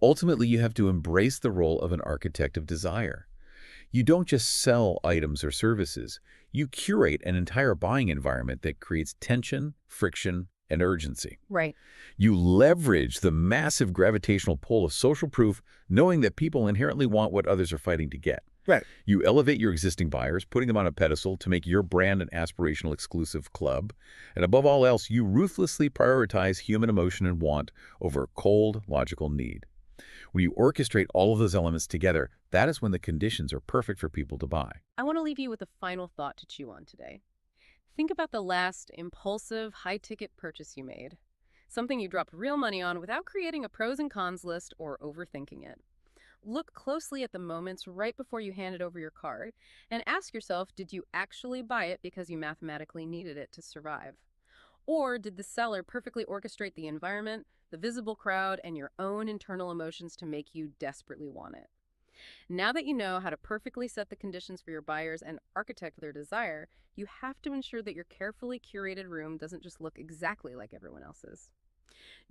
Ultimately, you have to embrace the role of an architect of desire. You don't just sell items or services. You curate an entire buying environment that creates tension, friction, and urgency.
Right.
You leverage the massive gravitational pull of social proof, knowing that people inherently want what others are fighting to get.
Right.
You elevate your existing buyers, putting them on a pedestal to make your brand an aspirational exclusive club. And above all else, you ruthlessly prioritize human emotion and want over cold, logical need. When you orchestrate all of those elements together, that is when the conditions are perfect for people to buy.
I want to leave you with a final thought to chew on today. Think about the last impulsive, high-ticket purchase you made. Something you dropped real money on without creating a pros and cons list or overthinking it. Look closely at the moments right before you handed over your card and ask yourself, did you actually buy it because you mathematically needed it to survive? Or did the seller perfectly orchestrate the environment, the visible crowd, and your own internal emotions to make you desperately want it? Now that you know how to perfectly set the conditions for your buyers and architect their desire, you have to ensure that your carefully curated room doesn't just look exactly like everyone else's.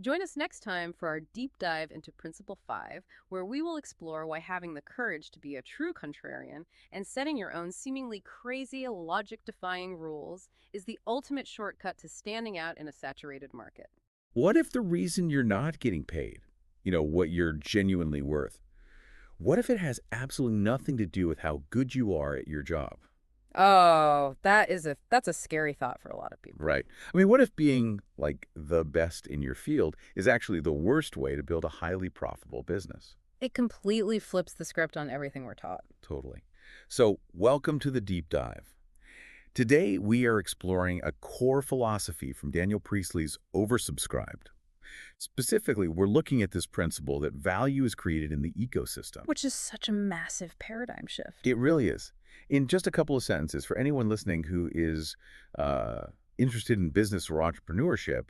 Join us next time for our deep dive into Principle 5, where we will explore why having the courage to be a true contrarian and setting your own seemingly crazy, logic-defying rules is the ultimate shortcut to standing out in a saturated market.
What if the reason you're not getting paid, what you're genuinely worth, what if it has absolutely nothing to do with how good you are at your job?
Oh, that's a scary thought for a lot of people.
Right. I mean, what if being like the best in your field is actually the worst way to build a highly profitable business?
It completely flips the script on everything we're taught.
Totally. So, welcome to the deep dive. Today, we are exploring a core philosophy from Daniel Priestley's Oversubscribed. Specifically, we're looking at this principle that value is created in the ecosystem.
Which is such a massive paradigm shift.
It really is. In just a couple of sentences, for anyone listening who is interested in business or entrepreneurship,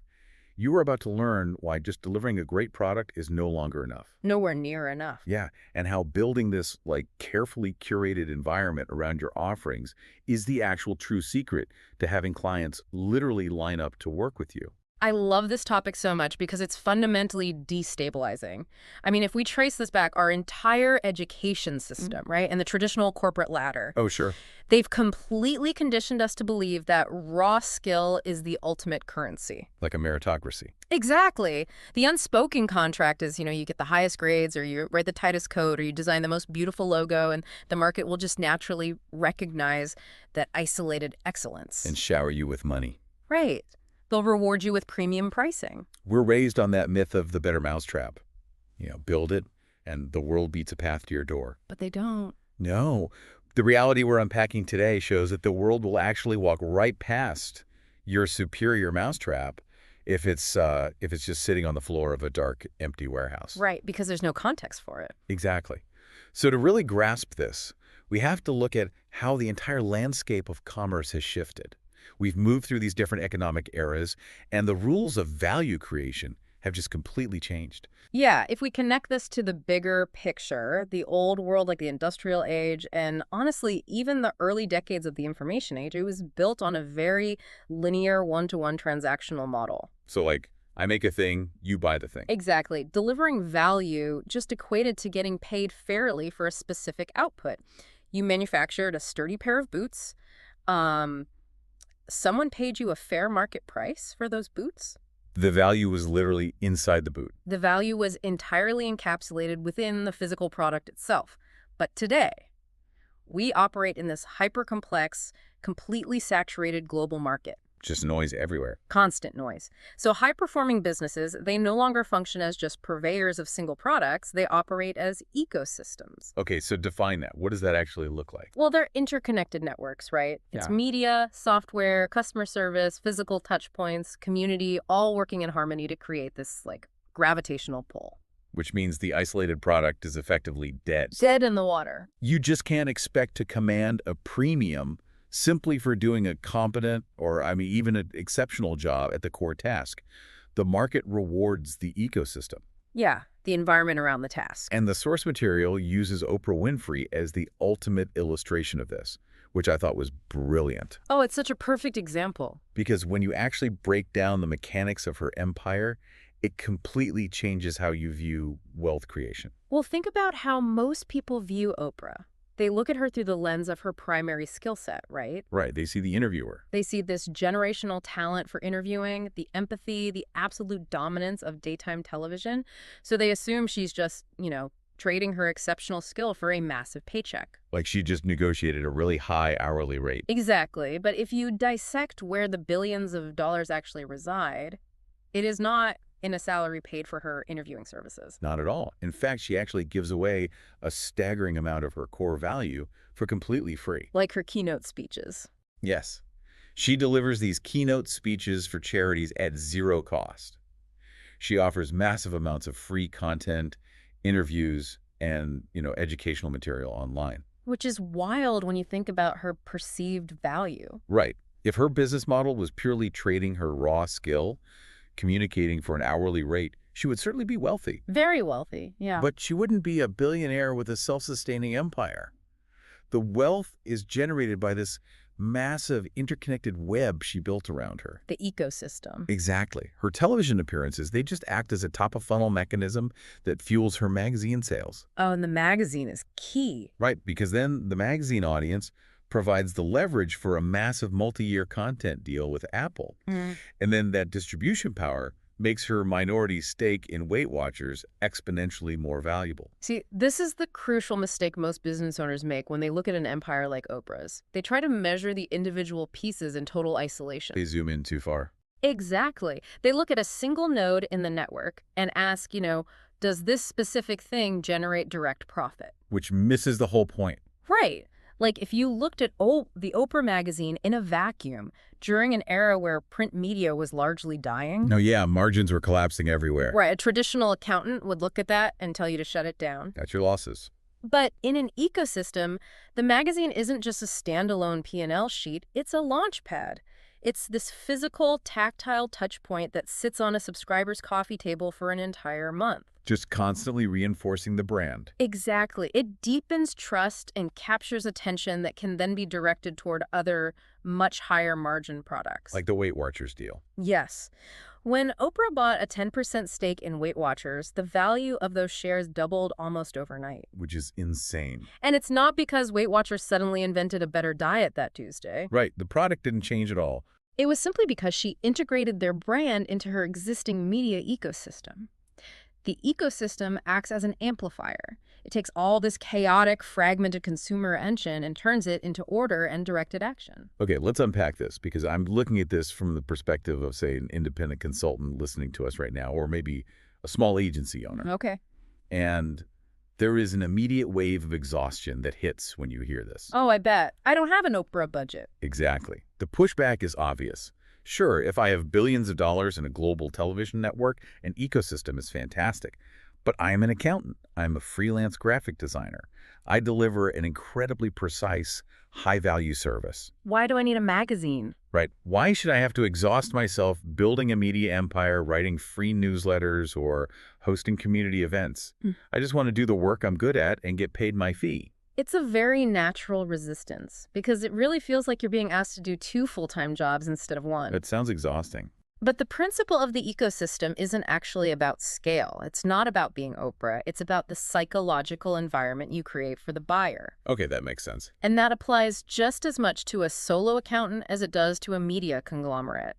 you are about to learn why just delivering a great product is no longer enough.
Nowhere near enough.
Yeah, and how building this carefully curated environment around your offerings is the actual true secret to having clients literally line up to work with you.
I love this topic so much because it's fundamentally destabilizing. I mean, if we trace this back, our entire education system, right, and the traditional corporate ladder,
Oh, sure.
they've completely conditioned us to believe that raw skill is the ultimate currency.
Like a meritocracy.
Exactly. The unspoken contract is, you get the highest grades or you write the tightest code or you design the most beautiful logo and the market will just naturally recognize that isolated excellence.
And shower you with money.
Right. They'll reward you with premium pricing.
We're raised on that myth of the better mousetrap. Build it, and the world beats a path to your door.
But they don't.
No. The reality we're unpacking today shows that the world will actually walk right past your superior mousetrap if it's just sitting on the floor of a dark, empty warehouse.
Right, because there's no context for it.
Exactly. So to really grasp this, we have to look at how the entire landscape of commerce has shifted. We've moved through these different economic eras, and the rules of value creation have just completely changed.
Yeah, if we connect this to the bigger picture, the old world like the industrial age, and honestly, even the early decades of the information age, it was built on a very linear one-to-one transactional model.
So I make a thing, you buy the thing.
Exactly. Delivering value just equated to getting paid fairly for a specific output. You manufactured a sturdy pair of boots. Someone paid you a fair market price for those boots.
The value was literally inside the boot.
The value was entirely encapsulated within the physical product itself. But today, we operate in this hyper-complex, completely saturated global market.
Just noise everywhere.
Constant noise. So high-performing businesses, they no longer function as just purveyors of single products. They operate as ecosystems.
Okay, so define that. What does that actually look like?
Well, they're interconnected networks, right? It's
Yeah.
media, software, customer service, physical touch points, community, all working in harmony to create this gravitational pull.
Which means the isolated product is effectively dead.
Dead in the water.
You just can't expect to command a premium simply for doing a competent or, even an exceptional job at the core task. The market rewards the ecosystem.
Yeah, the environment around the task.
And the source material uses Oprah Winfrey as the ultimate illustration of this, which I thought was brilliant.
Oh, it's such a perfect example.
Because when you actually break down the mechanics of her empire, It completely changes how you view wealth creation.
Well, think about how most people view Oprah. They look at her through the lens of her primary skill set, right?
Right, they see the interviewer.
They see this generational talent for interviewing, the empathy, the absolute dominance of daytime television. So they assume she's just, trading her exceptional skill for a massive paycheck.
Like she just negotiated a really high hourly rate.
Exactly. But if you dissect where the billions of dollars actually reside, it is not in a salary paid for her interviewing services.
Not at all. In fact, she actually gives away a staggering amount of her core value for completely free.
Like her keynote speeches.
Yes. She delivers these keynote speeches for charities at zero cost. She offers massive amounts of free content, interviews, and, educational material online.
Which is wild when you think about her perceived value.
Right. If her business model was purely trading her raw skill, communicating for an hourly rate, she would certainly be wealthy.
Very wealthy, yeah.
But she wouldn't be a billionaire with a self-sustaining empire. The wealth is generated by this massive interconnected web she built around her.
The ecosystem.
Exactly. Her television appearances, they just act as a top-of-funnel mechanism that fuels her magazine sales.
Oh, and the magazine is key.
Right, because then the magazine audience provides the leverage for a massive multi-year content deal with Apple. And then that distribution power makes her minority stake in Weight Watchers exponentially more valuable.
See, this is the crucial mistake most business owners make when they look at an empire like Oprah's. They try to measure the individual pieces in total isolation.
They zoom in too far.
Exactly. They look at a single node in the network and ask, does this specific thing generate direct profit?
Which misses the whole point.
Right. Like if you looked at the Oprah magazine in a vacuum during an era where print media was largely dying.
No, yeah, margins were collapsing everywhere.
Right. A traditional accountant would look at that and tell you to shut it down.
That's your losses.
But in an ecosystem, the magazine isn't just a standalone P&L sheet, it's a launch pad. It's this physical, tactile touch point that sits on a subscriber's coffee table for an entire month.
Just constantly reinforcing the brand.
Exactly. It deepens trust and captures attention that can then be directed toward other, much higher margin products.
Like the Weight Watchers deal.
Yes. When Oprah bought a 10% stake in Weight Watchers, the value of those shares doubled almost overnight.
Which is insane.
And it's not because Weight Watchers suddenly invented a better diet that Tuesday.
Right, the product didn't change at all.
It was simply because she integrated their brand into her existing media ecosystem. The ecosystem acts as an amplifier. It takes all this chaotic, fragmented consumer engine and turns it into order and directed action.
Okay, let's unpack this, because I'm looking at this from the perspective of, say, an independent consultant listening to us right now, or maybe a small agency owner.
Okay.
And there is an immediate wave of exhaustion that hits when you hear this.
Oh, I bet. I don't have an Oprah budget.
Exactly. The pushback is obvious. Sure, if I have billions of dollars in a global television network, an ecosystem is fantastic. But I am an accountant. I'm a freelance graphic designer. I deliver an incredibly precise, high-value service.
Why do I need a magazine?
Right. Why should I have to exhaust myself building a media empire, writing free newsletters, or hosting community events? I just want to do the work I'm good at and get paid my fee.
It's a very natural resistance because it really feels like you're being asked to do 2 full-time jobs instead of 1.
That sounds exhausting.
But the principle of the ecosystem isn't actually about scale. It's not about being Oprah. It's about the psychological environment you create for the buyer.
Okay, that makes sense.
And that applies just as much to a solo accountant as it does to a media conglomerate.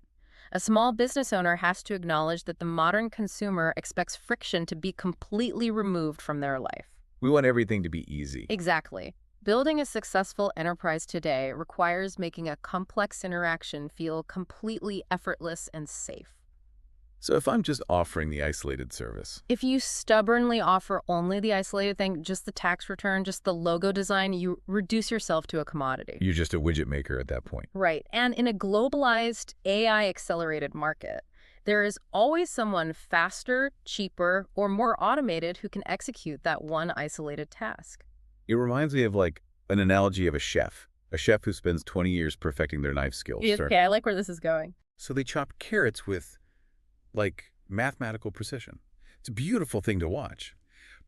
A small business owner has to acknowledge that the modern consumer expects friction to be completely removed from their life.
We want everything to be easy.
Exactly. Building a successful enterprise today requires making a complex interaction feel completely effortless and safe.
So if I'm just offering the isolated service,
If you stubbornly offer only the isolated thing, just the tax return, just the logo design, you reduce yourself to a commodity.
you're just a widget maker at that point.
Right. And in a globalized, AI-accelerated market, there is always someone faster, cheaper, or more automated who can execute that one isolated task.
It reminds me of like an analogy of a chef who spends 20 years perfecting their knife skills.
Okay, I like where this is going.
So they chop carrots with like mathematical precision. It's a beautiful thing to watch.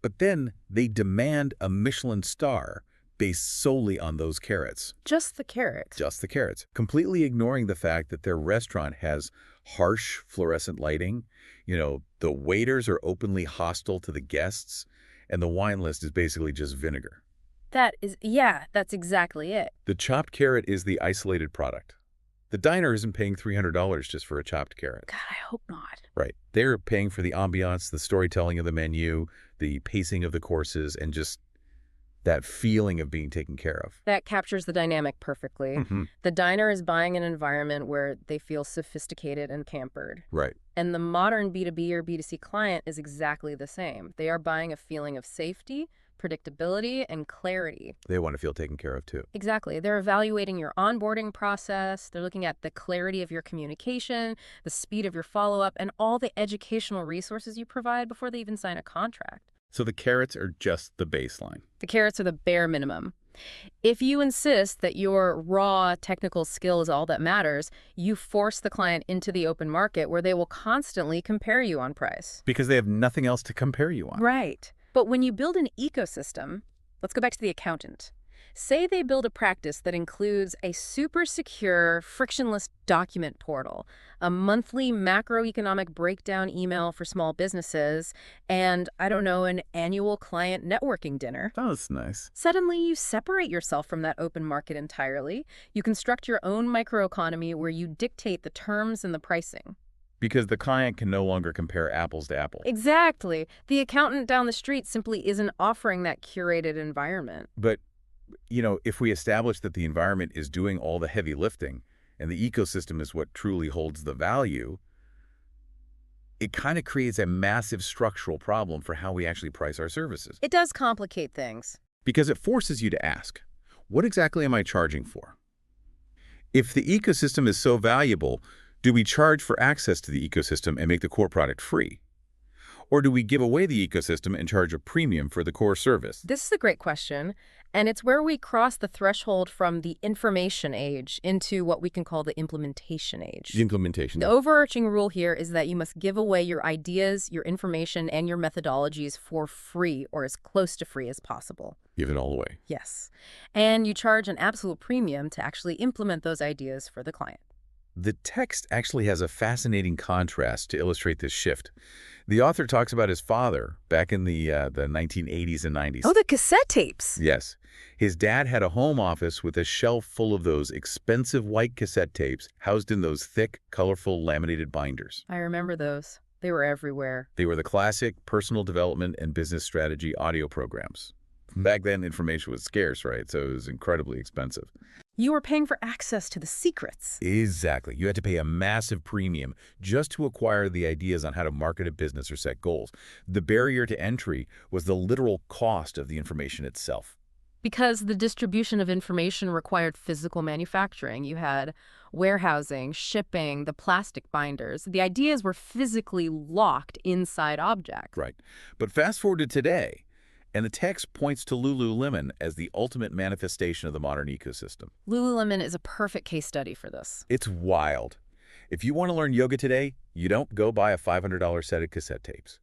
But then they demand a Michelin star based solely on those carrots.
Just the carrot.
Just the carrots, completely ignoring the fact that their restaurant has harsh fluorescent lighting. The waiters are openly hostile to the guests, and the wine list is basically just vinegar.
Yeah, that's exactly it.
The chopped carrot is the isolated product. The diner isn't paying $300 just for a chopped carrot.
God, I hope not.
Right. They're paying for the ambiance, the storytelling of the menu, the pacing of the courses, and just that feeling of being taken care of.
That captures the dynamic perfectly. The diner is buying an environment where they feel sophisticated and pampered.
Right.
And the modern B2B or B2C client is exactly the same. They are buying a feeling of safety, predictability, and clarity.
They want to feel taken care of too.
Exactly. They're evaluating your onboarding process. They're looking at the clarity of your communication, the speed of your follow-up, and all the educational resources you provide before they even sign a contract.
So the carrots are just the baseline.
The carrots are the bare minimum. If you insist that your raw technical skill is all that matters, you force the client into the open market where they will constantly compare you on price.
Because they have nothing else to compare you on.
Right. But when you build an ecosystem, let's go back to the accountant. Say they build a practice that includes a super secure, frictionless document portal, a monthly macroeconomic breakdown email for small businesses, and, I don't know, an annual client networking dinner.
Oh, that's nice.
Suddenly, you separate yourself from that open market entirely. You construct your own microeconomy where you dictate the terms and the pricing.
Because the client can no longer compare apples to apples.
Exactly. The accountant down the street simply isn't offering that curated environment.
But if we establish that the environment is doing all the heavy lifting and the ecosystem is what truly holds the value, it kind of creates a massive structural problem for how we actually price our services.
It does complicate things.
Because it forces you to ask, what exactly am I charging for? If the ecosystem is so valuable, do we charge for access to the ecosystem and make the core product free? Or do we give away the ecosystem and charge a premium for the core service?
This is a great question, and it's where we cross the threshold from the information age into what we can call the implementation age.
The implementation.
The overarching rule here is that you must give away your ideas, your information, and your methodologies for free or as close to free as possible.
Give it all away.
Yes. And you charge an absolute premium to actually implement those ideas for the client.
The text actually has a fascinating contrast to illustrate this shift. The author talks about his father back in the 1980s and 90s.
Oh, the cassette tapes.
Yes. His dad had a home office with a shelf full of those expensive white cassette tapes housed in those thick, colorful laminated binders.
I remember those. They were everywhere.
They were the classic personal development and business strategy audio programs. Back then, information was scarce, right? So it was incredibly expensive.
You were paying for access to the secrets.
Exactly. You had to pay a massive premium just to acquire the ideas on how to market a business or set goals. The barrier to entry was the literal cost of the information itself.
Because the distribution of information required physical manufacturing. You had warehousing, shipping, the plastic binders. The ideas were physically locked inside objects.
Right. But fast forward to today, and the text points to Lululemon as the ultimate manifestation of the modern ecosystem.
Lululemon is a perfect case study for this.
It's wild. If you want to learn yoga today, you don't go buy a $500 set of cassette tapes.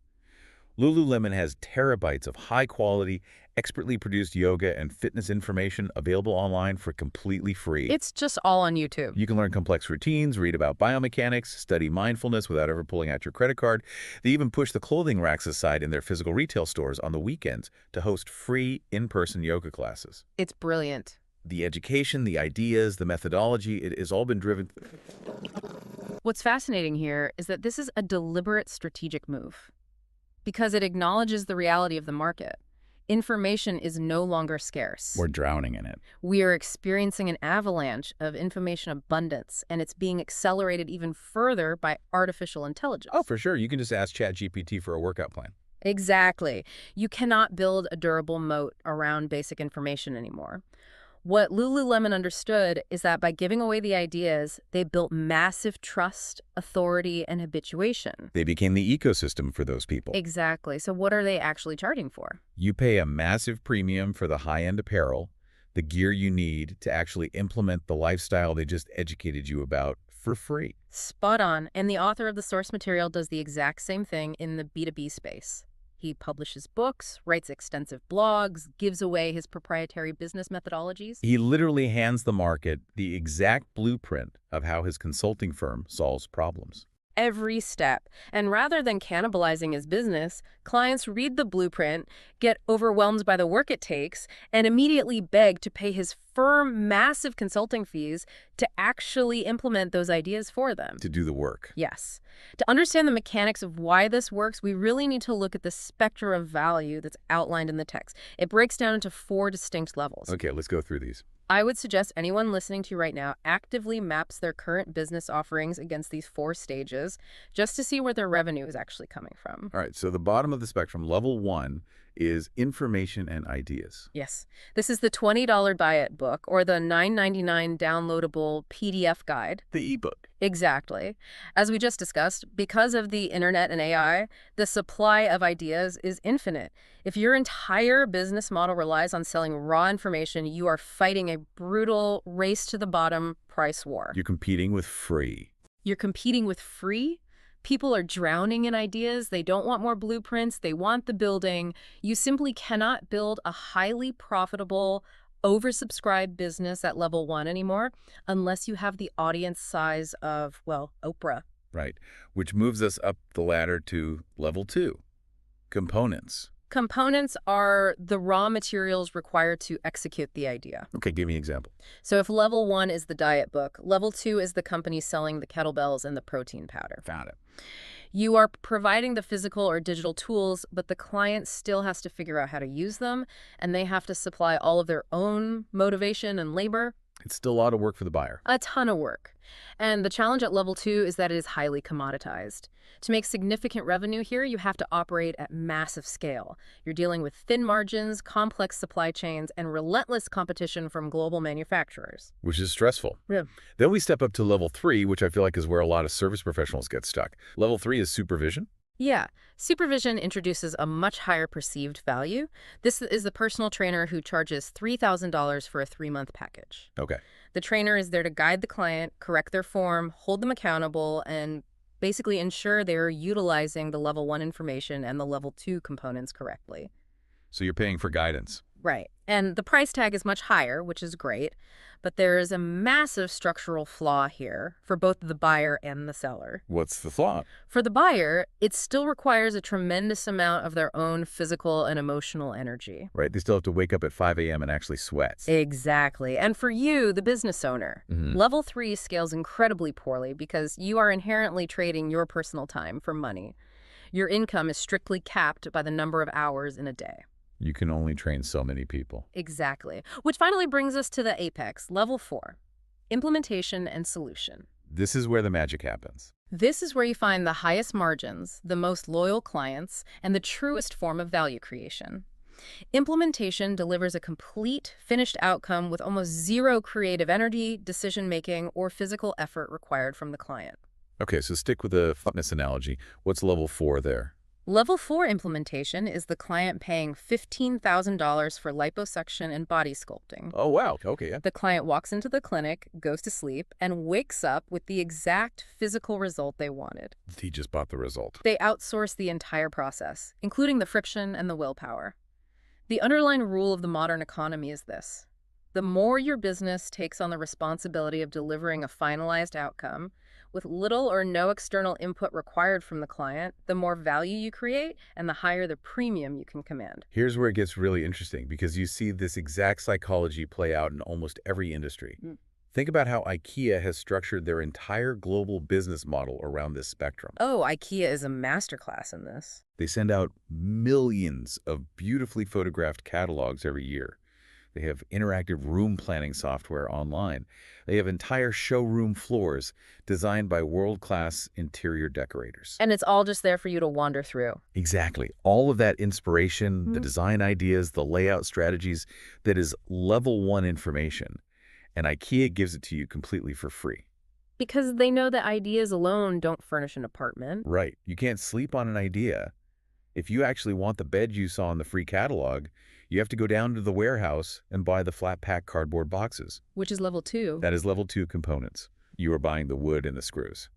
Lululemon has terabytes of high-quality, expertly produced yoga and fitness information available online for completely free.
It's just all on YouTube.
You can learn complex routines, read about biomechanics, study mindfulness without ever pulling out your credit card. They even push the clothing racks aside in their physical retail stores on the weekends to host free in-person yoga classes.
It's brilliant.
The education, the ideas, the methodology, it has all been driven.
What's fascinating here is that this is a deliberate strategic move because it acknowledges the reality of the market. Information is no longer scarce.
We're drowning in it.
We are experiencing an avalanche of information abundance, and it's being accelerated even further by artificial intelligence.
Oh, for sure. You can just ask ChatGPT for a workout plan.
Exactly. You cannot build a durable moat around basic information anymore. What Lululemon understood is that by giving away the ideas, they built massive trust, authority, and habituation.
They became the ecosystem for those people.
Exactly. So what are they actually charging for?
You pay a massive premium for the high-end apparel, the gear you need to actually implement the lifestyle they just educated you about for free.
Spot on. And the author of the source material does the exact same thing in the B2B space. He publishes books, writes extensive blogs, gives away his proprietary business methodologies.
He literally hands the market the exact blueprint of how his consulting firm solves problems.
Every step. And rather than cannibalizing his business, clients read the blueprint, get overwhelmed by the work it takes, and immediately beg to pay his firm massive consulting fees to actually implement those ideas for them.
To do the work.
Yes. To understand the mechanics of why this works, we really need to look at the spectrum of value that's outlined in the text. It breaks down into 4 distinct levels.
Okay, let's go through these.
I would suggest anyone listening to you right now actively maps their current business offerings against these 4 stages just to see where their revenue is actually coming from.
All right, so the bottom of the spectrum, level 1, is information and ideas.
Yes. This is the $20 buy it book or the $9.99 downloadable PDF guide.
The ebook.
Exactly. As we just discussed, because of the internet and AI, the supply of ideas is infinite. If your entire business model relies on selling raw information, you are fighting a brutal race to the bottom price war.
You're competing with free.
You're competing with free? People are drowning in ideas. They don't want more blueprints. They want the building. You simply cannot build a highly profitable, oversubscribed business at level 1 anymore unless you have the audience size of, well, Oprah.
Right, which moves us up the ladder to level 2, components.
Components are the raw materials required to execute the idea.
Okay, give me an example.
So if level 1 is the diet book, level 2 is the company selling the kettlebells and the protein powder.
Found it.
You are providing the physical or digital tools, but the client still has to figure out how to use them, and they have to supply all of their own motivation and labor.
It's still a lot of work for the buyer.
A ton of work. And the challenge at level 2 is that it is highly commoditized. To make significant revenue here, you have to operate at massive scale. You're dealing with thin margins, complex supply chains, and relentless competition from global manufacturers.
Which is stressful.
Yeah.
Then we step up to level 3, which I feel like is where a lot of service professionals get stuck. Level 3 is supervision.
Yeah. Supervision introduces a much higher perceived value. This is the personal trainer who charges $3,000 for a 3-month package.
Okay.
The trainer is there to guide the client, correct their form, hold them accountable, and basically ensure they're utilizing the level 1 information and the level 2 components correctly.
So you're paying for guidance.
Right. And the price tag is much higher, which is great, but there is a massive structural flaw here for both the buyer and the seller.
What's the flaw?
For the buyer, it still requires a tremendous amount of their own physical and emotional energy.
Right, they still have to wake up at 5 a.m. and actually sweat.
Exactly. And for you, the business owner, level 3 scales incredibly poorly because you are inherently trading your personal time for money. Your income is strictly capped by the number of hours in a day.
You can only train so many people.
Exactly. Which finally brings us to the apex, level 4, implementation and solution.
This is where the magic happens.
This is where you find the highest margins, the most loyal clients, and the truest form of value creation. Implementation delivers a complete, finished outcome with almost zero creative energy, decision-making, or physical effort required from the client.
Okay, so stick with the fitness analogy. What's level 4 there?
Level 4 implementation is the client paying $15,000 for liposuction and body sculpting.
Oh, wow. Okay, yeah.
The client walks into the clinic, goes to sleep, and wakes up with the exact physical result they wanted.
He just bought the result.
They outsource the entire process, including the friction and the willpower. The underlying rule of the modern economy is this: the more your business takes on the responsibility of delivering a finalized outcome, with little or no external input required from the client, the more value you create and the higher the premium you can command.
Here's where it gets really interesting, because you see this exact psychology play out in almost every industry. Think about how IKEA has structured their entire global business model around this spectrum.
Oh, IKEA is a masterclass in this.
They send out millions of beautifully photographed catalogs every year. They have interactive room planning software online. They have entire showroom floors designed by world-class interior decorators.
And it's all just there for you to wander through.
Exactly. All of that inspiration, the design ideas, the layout strategies, that is level 1 information. And IKEA gives it to you completely for free.
Because they know that ideas alone don't furnish an apartment.
Right. You can't sleep on an idea. If you actually want the bed you saw in the free catalog, you have to go down to the warehouse and buy the flat-pack cardboard boxes.
Which is level 2.
That is level 2 components. You are buying the wood and the screws.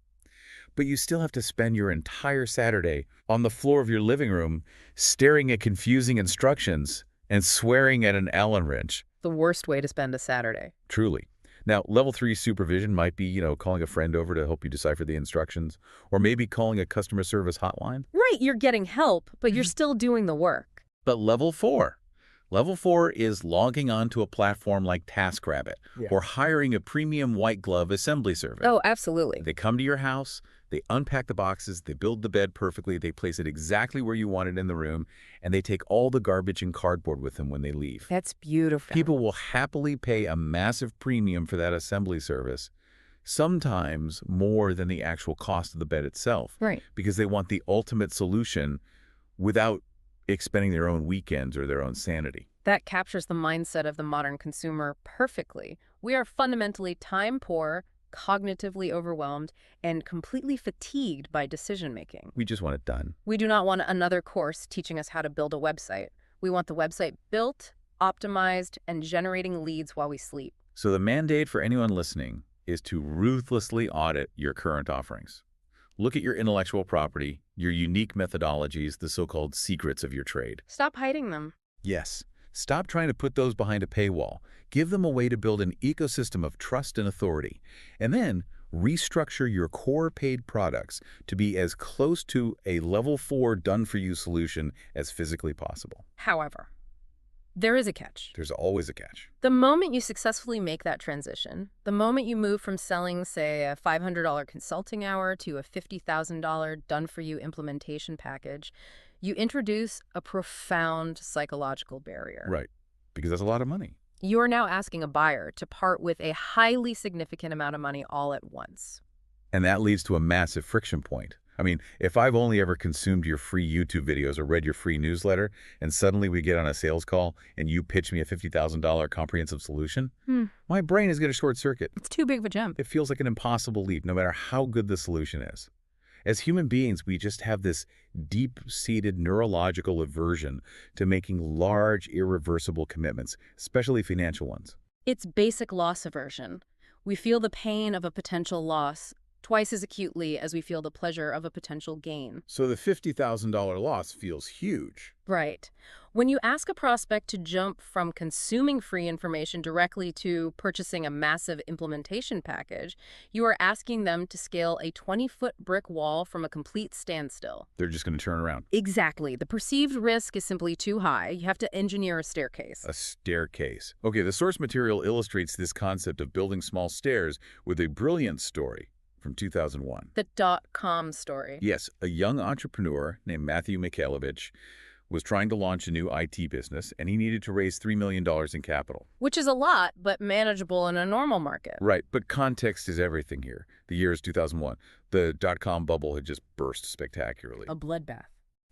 but you still have to spend your entire Saturday on the floor of your living room staring at confusing instructions and swearing at an Allen wrench.
The worst way to spend a Saturday.
Truly. Now, level 3 supervision might be, calling a friend over to help you decipher the instructions, or maybe calling a customer service hotline.
Right, you're getting help, but you're still doing the work.
But level 4 is logging on to a platform like TaskRabbit or hiring a premium white glove assembly service.
Oh, absolutely.
They come to your house, they unpack the boxes, they build the bed perfectly, they place it exactly where you want it in the room, and they take all the garbage and cardboard with them when they leave.
That's beautiful.
People will happily pay a massive premium for that assembly service, sometimes more than the actual cost of the bed itself,
Right.
because they want the ultimate solution without expending their own weekends or their own sanity.
That captures the mindset of the modern consumer perfectly. We are fundamentally time-poor, cognitively overwhelmed, and completely fatigued by decision-making.
We just want it done.
We do not want another course teaching us how to build a website. We want the website built, optimized, and generating leads while we sleep.
So the mandate for anyone listening is to ruthlessly audit your current offerings. Look at your intellectual property, your unique methodologies, the so-called secrets of your trade.
Stop hiding them.
Yes, stop trying to put those behind a paywall. Give them a way to build an ecosystem of trust and authority. And then restructure your core paid products to be as close to a level 4 done-for-you solution as physically possible.
However, there is a catch.
There's always a catch.
The moment you successfully make that transition, the moment you move from selling, say, a $500 consulting hour to a $50,000 done-for-you implementation package, you introduce a profound psychological barrier.
Right, because that's a lot of money.
You are now asking a buyer to part with a highly significant amount of money all at once.
And that leads to a massive friction point. I mean, if I've only ever consumed your free YouTube videos or read your free newsletter, and suddenly we get on a sales call and you pitch me a $50,000 comprehensive solution, my brain is going to short circuit.
It's too big of a jump.
It feels like an impossible leap, no matter how good the solution is. As human beings, we just have this deep-seated neurological aversion to making large, irreversible commitments, especially financial ones.
It's basic loss aversion. We feel the pain of a potential loss twice as acutely as we feel the pleasure of a potential gain.
So the $50,000 loss feels huge.
Right. When you ask a prospect to jump from consuming free information directly to purchasing a massive implementation package, you are asking them to scale a 20-foot brick wall from a complete standstill.
They're just going to turn around.
Exactly. The perceived risk is simply too high. You have to engineer a staircase.
A staircase. Okay, the source material illustrates this concept of building small stairs with a brilliant story from 2001.
The .com story.
Yes, a young entrepreneur named Matthew Mikhailovich was trying to launch a new IT business, and he needed to raise $3 million in capital.
Which is a lot, but manageable in a normal market.
Right, but context is everything here. The year is 2001. The .com bubble had just burst spectacularly.
A bloodbath.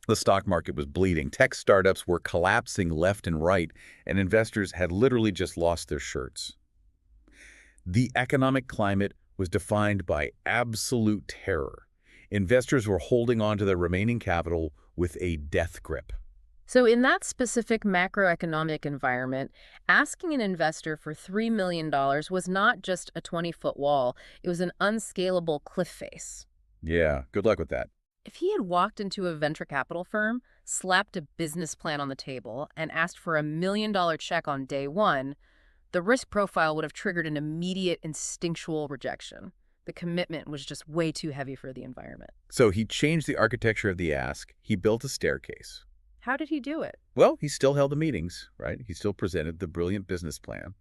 The stock market was bleeding. Tech startups were collapsing left and right, and investors had literally just lost their shirts. The economic climate was defined by absolute terror. Investors were holding on to their remaining capital with a death grip.
So in that specific macroeconomic environment, asking an investor for $3 million was not just a 20-foot wall. It was an unscalable cliff face.
Yeah, good luck with that.
If he had walked into a venture capital firm, slapped a business plan on the table, and asked for a $1 million check on day one, the risk profile would have triggered an immediate instinctual rejection. The commitment was just way too heavy for the environment.
So he changed the architecture of the ask. He built a staircase.
How did he do it?
Well, he still held the meetings, right? He still presented the brilliant business plan.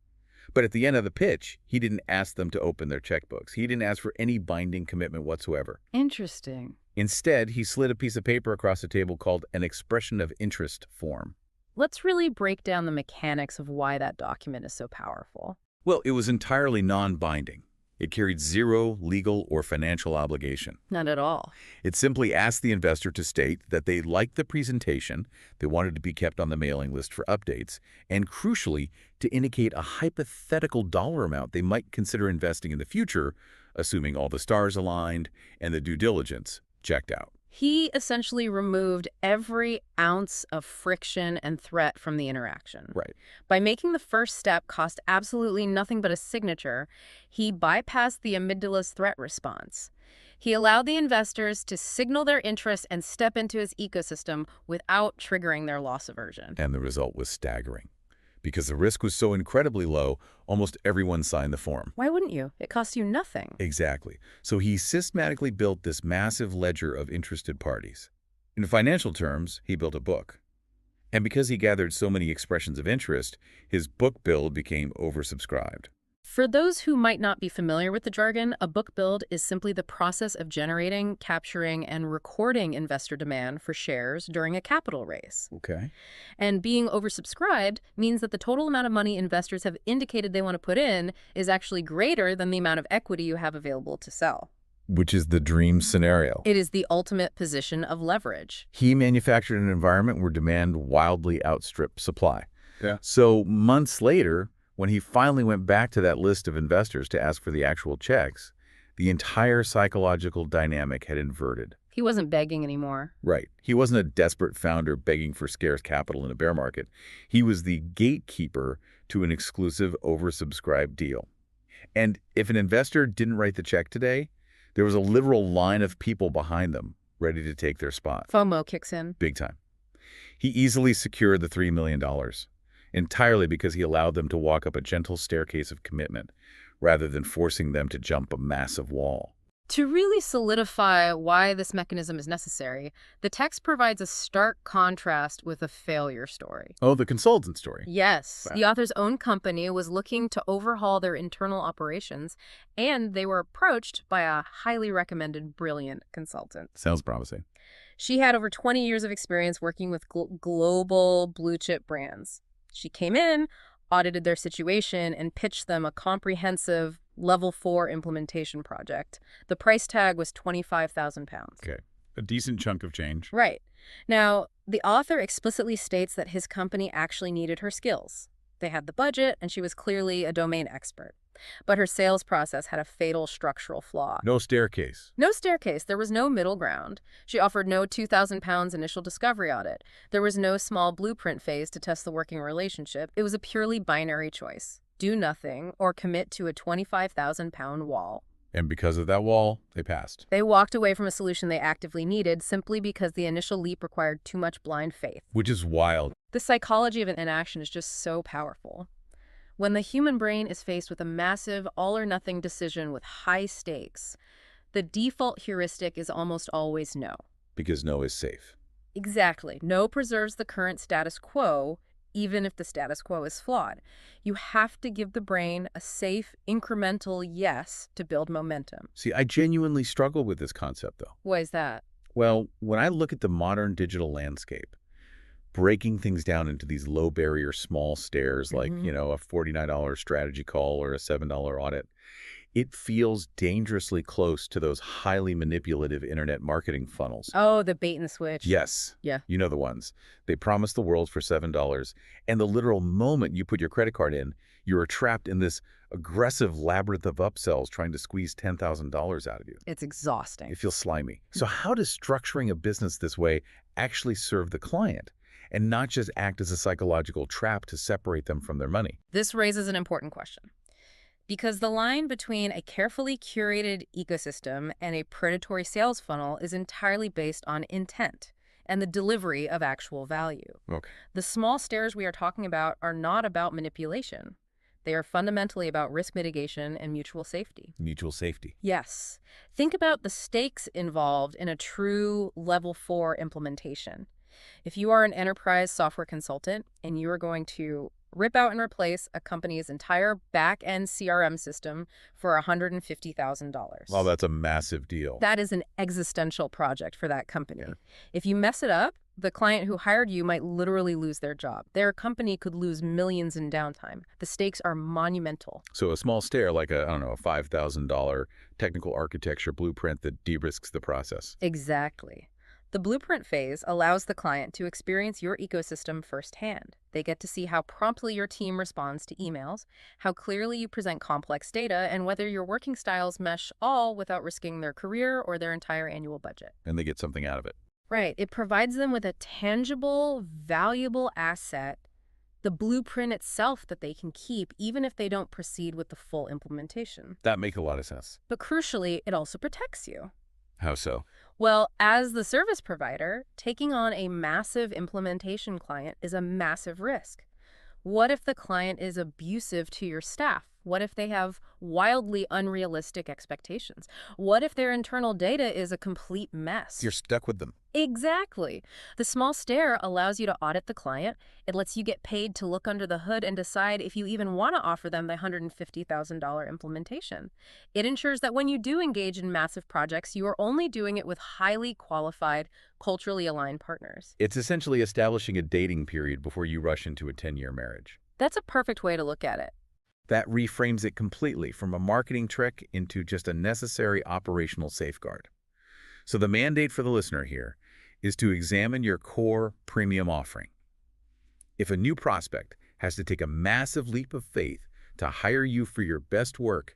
But at the end of the pitch, he didn't ask them to open their checkbooks. He didn't ask for any binding commitment whatsoever.
Interesting.
Instead, he slid a piece of paper across the table called an expression of interest form.
Let's really break down the mechanics of why that document is so powerful.
Well, it was entirely non-binding. It carried zero legal or financial obligation.
Not at all.
It simply asked the investor to state that they liked the presentation, they wanted to be kept on the mailing list for updates, and crucially, to indicate a hypothetical dollar amount they might consider investing in the future, assuming all the stars aligned and the due diligence checked out.
He essentially removed every ounce of friction and threat from the interaction.
Right.
By making the first step cost absolutely nothing but a signature, he bypassed the amygdala's threat response. He allowed the investors to signal their interest and step into his ecosystem without triggering their loss aversion.
And the result was staggering. Because the risk was so incredibly low, almost everyone signed the form.
Why wouldn't you? It costs you nothing.
Exactly. So he systematically built this massive ledger of interested parties. In financial terms, he built a book. And because he gathered so many expressions of interest, his book build became oversubscribed.
For those who might not be familiar with the jargon, a book build is simply the process of generating, capturing, and recording investor demand for shares during a capital raise.
Okay.
And being oversubscribed means that the total amount of money investors have indicated they want to put in is actually greater than the amount of equity you have available to sell.
Which is the dream scenario.
It is the ultimate position of leverage.
He manufactured an environment where demand wildly outstripped supply.
Yeah.
So months later, when he finally went back to that list of investors to ask for the actual checks, the entire psychological dynamic had inverted.
He wasn't begging anymore.
Right. He wasn't a desperate founder begging for scarce capital in a bear market. He was the gatekeeper to an exclusive oversubscribed deal. And if an investor didn't write the check today, there was a literal line of people behind them ready to take their spot.
FOMO kicks in.
Big time. He easily secured the $3 million, entirely because he allowed them to walk up a gentle staircase of commitment rather than forcing them to jump a massive wall.
To really solidify why this mechanism is necessary, the text provides a stark contrast with a failure story.
Oh, the consultant story.
Yes,
Wow.
the author's own company was looking to overhaul their internal operations, and they were approached by a highly recommended, brilliant consultant.
Sounds promising.
She had over 20 years of experience working with global blue-chip brands. She came in, audited their situation, and pitched them a comprehensive Level 4 implementation project. The price tag was £25,000.
Okay. A decent chunk of change.
Right. Now, the author explicitly states that his company actually needed her skills. They had the budget, and she was clearly a domain expert. But her sales process had a fatal structural flaw.
No staircase.
No staircase. There was no middle ground. She offered no £2,000 initial discovery audit. There was no small blueprint phase to test the working relationship. It was a purely binary choice. Do nothing or commit to a £25,000 wall.
And because of that wall, they passed.
They walked away from a solution they actively needed simply because the initial leap required too much blind faith.
Which is wild.
The psychology of inaction is just so powerful. When the human brain is faced with a massive all-or-nothing decision with high stakes, the default heuristic is almost always no.
Because no is safe.
Exactly. No preserves the current status quo, even if the status quo is flawed. You have to give the brain a safe, incremental yes to build momentum.
See, I genuinely struggle with this concept, though.
Why is that?
Well, when I look at the modern digital landscape, breaking things down into these low-barrier small stairs like, a $49 strategy call or a $7 audit, it feels dangerously close to those highly manipulative internet marketing funnels.
Oh, the bait and switch.
Yes.
Yeah.
You know the ones. They promise the world for $7, and the literal moment you put your credit card in, you are trapped in this aggressive labyrinth of upsells trying to squeeze $10,000 out of you.
It's exhausting.
It feels slimy. So how does structuring a business this way actually serve the client and not just act as a psychological trap to separate them from their money?
This raises an important question. Because the line between a carefully curated ecosystem and a predatory sales funnel is entirely based on intent and the delivery of actual value.
Okay.
The small stairs we are talking about are not about manipulation. They are fundamentally about risk mitigation and mutual safety.
Mutual safety.
Yes. Think about the stakes involved in a true Level 4 implementation. If you are an enterprise software consultant and you are going to rip out and replace a company's entire back-end CRM system for $150,000.
Well, that's a massive deal.
That is an existential project for that company.
Yeah.
If you mess it up, the client who hired you might literally lose their job. Their company could lose millions in downtime. The stakes are monumental.
So a small stair like a $5,000 technical architecture blueprint that de-risks the process.
Exactly. The blueprint phase allows the client to experience your ecosystem firsthand. They get to see how promptly your team responds to emails, how clearly you present complex data, and whether your working styles mesh all without risking their career or their entire annual budget.
And they get something out of it.
Right. It provides them with a tangible, valuable asset, the blueprint itself that they can keep even if they don't proceed with the full implementation.
That makes a lot of sense.
But crucially, it also protects you.
How so?
Well, as the service provider, taking on a massive implementation client is a massive risk. What if the client is abusive to your staff? What if they have wildly unrealistic expectations? What if their internal data is a complete mess?
You're stuck with them.
Exactly. The small stare allows you to audit the client. It lets you get paid to look under the hood and decide if you even want to offer them the $150,000 implementation. It ensures that when you do engage in massive projects, you are only doing it with highly qualified, culturally aligned partners.
It's essentially establishing a dating period before you rush into a 10-year marriage.
That's a perfect way to look at it.
That reframes it completely from a marketing trick into just a necessary operational safeguard. So the mandate for the listener here is to examine your core premium offering. If a new prospect has to take a massive leap of faith to hire you for your best work,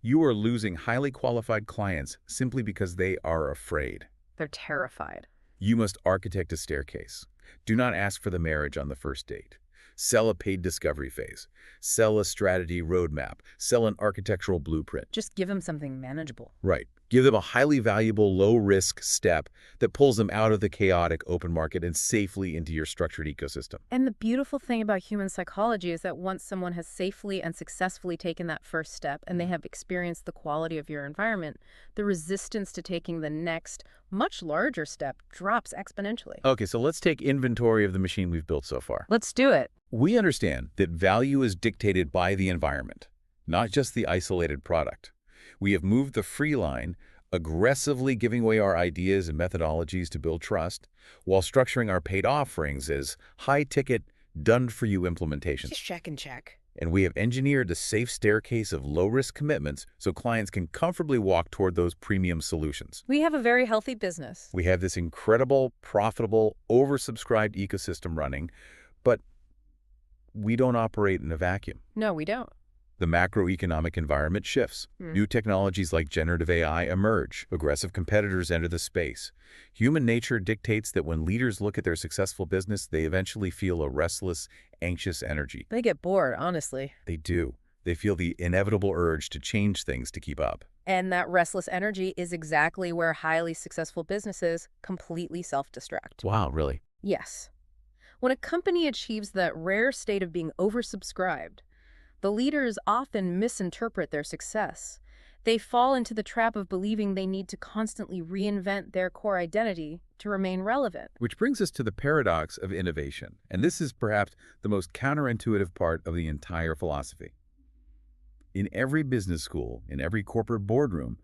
you are losing highly qualified clients simply because they are afraid.
They're terrified.
You must architect a staircase. Do not ask for the marriage on the first date. Sell a paid discovery phase. Sell a strategy roadmap. Sell an architectural blueprint.
Just give them something manageable.
Right. Give them a highly valuable, low-risk step that pulls them out of the chaotic open market and safely into your structured ecosystem.
And the beautiful thing about human psychology is that once someone has safely and successfully taken that first step and they have experienced the quality of your environment, the resistance to taking the next, much larger step drops exponentially.
Okay, so let's take inventory of the machine we've built so far.
Let's do it.
We understand that value is dictated by the environment, not just the isolated product. We have moved the free line, aggressively giving away our ideas and methodologies to build trust, while structuring our paid offerings as high-ticket, done-for-you implementations.
Just check and check.
And we have engineered a safe staircase of low-risk commitments so clients can comfortably walk toward those premium solutions.
We have a very healthy business.
We have this incredible, profitable, oversubscribed ecosystem running, but we don't operate in a vacuum.
No, we don't.
The macroeconomic environment shifts. New technologies like generative AI emerge. Aggressive competitors enter the space. Human nature dictates that when leaders look at their successful business, they eventually feel a restless, anxious energy.
They get bored, honestly.
They do. They feel the inevitable urge to change things to keep up.
And that restless energy is exactly where highly successful businesses completely self-destruct.
Wow, really?
Yes. When a company achieves that rare state of being oversubscribed, the leaders often misinterpret their success. They fall into the trap of believing they need to constantly reinvent their core identity to remain relevant.
Which brings us to the paradox of innovation. And this is perhaps the most counterintuitive part of the entire philosophy. In every business school, in every corporate boardroom,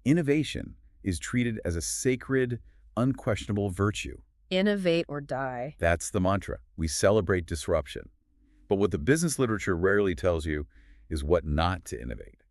innovation is treated as a sacred, unquestionable virtue.
Innovate or die.
That's the mantra. We celebrate disruption. But what the business literature rarely tells you is what not to innovate.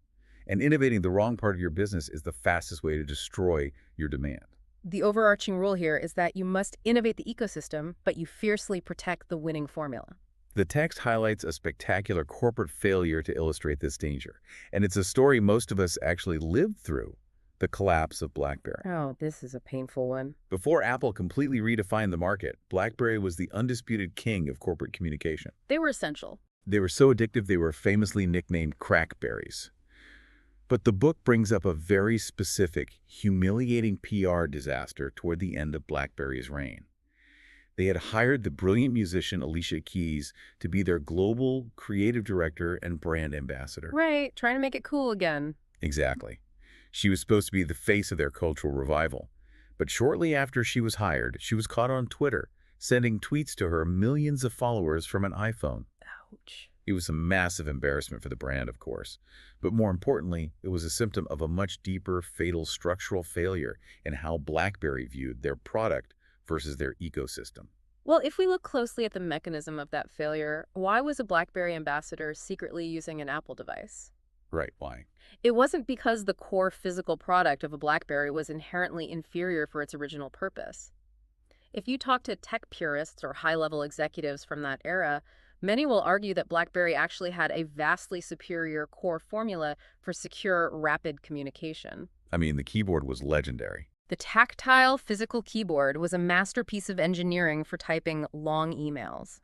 And innovating the wrong part of your business is the fastest way to destroy your demand.
The overarching rule here is that you must innovate the ecosystem, but you fiercely protect the winning formula.
The text highlights a spectacular corporate failure to illustrate this danger. And it's a story most of us actually lived through, the collapse of BlackBerry.
Oh, this is a painful one.
Before Apple completely redefined the market, BlackBerry was the undisputed king of corporate communication.
They were essential.
They were so addictive they were famously nicknamed crackberries. But the book brings up a very specific, humiliating PR disaster toward the end of BlackBerry's reign. They had hired the brilliant musician Alicia Keys to be their global creative director and brand ambassador.
Right, trying to make it cool again.
Exactly. She was supposed to be the face of their cultural revival. But shortly after she was hired, she was caught on Twitter, sending tweets to her millions of followers from an iPhone.
Ouch.
It was a massive embarrassment for the brand, of course. But more importantly, it was a symptom of a much deeper, fatal structural failure in how BlackBerry viewed their product versus their ecosystem.
Well, if we look closely at the mechanism of that failure, why was a BlackBerry ambassador secretly using an Apple device?
Right, why?
It wasn't because the core physical product of a BlackBerry was inherently inferior for its original purpose. If you talk to tech purists or high-level executives from that era, many will argue that BlackBerry actually had a vastly superior core formula for secure, rapid communication.
I mean, the keyboard was legendary.
The tactile physical keyboard was a masterpiece of engineering for typing long emails.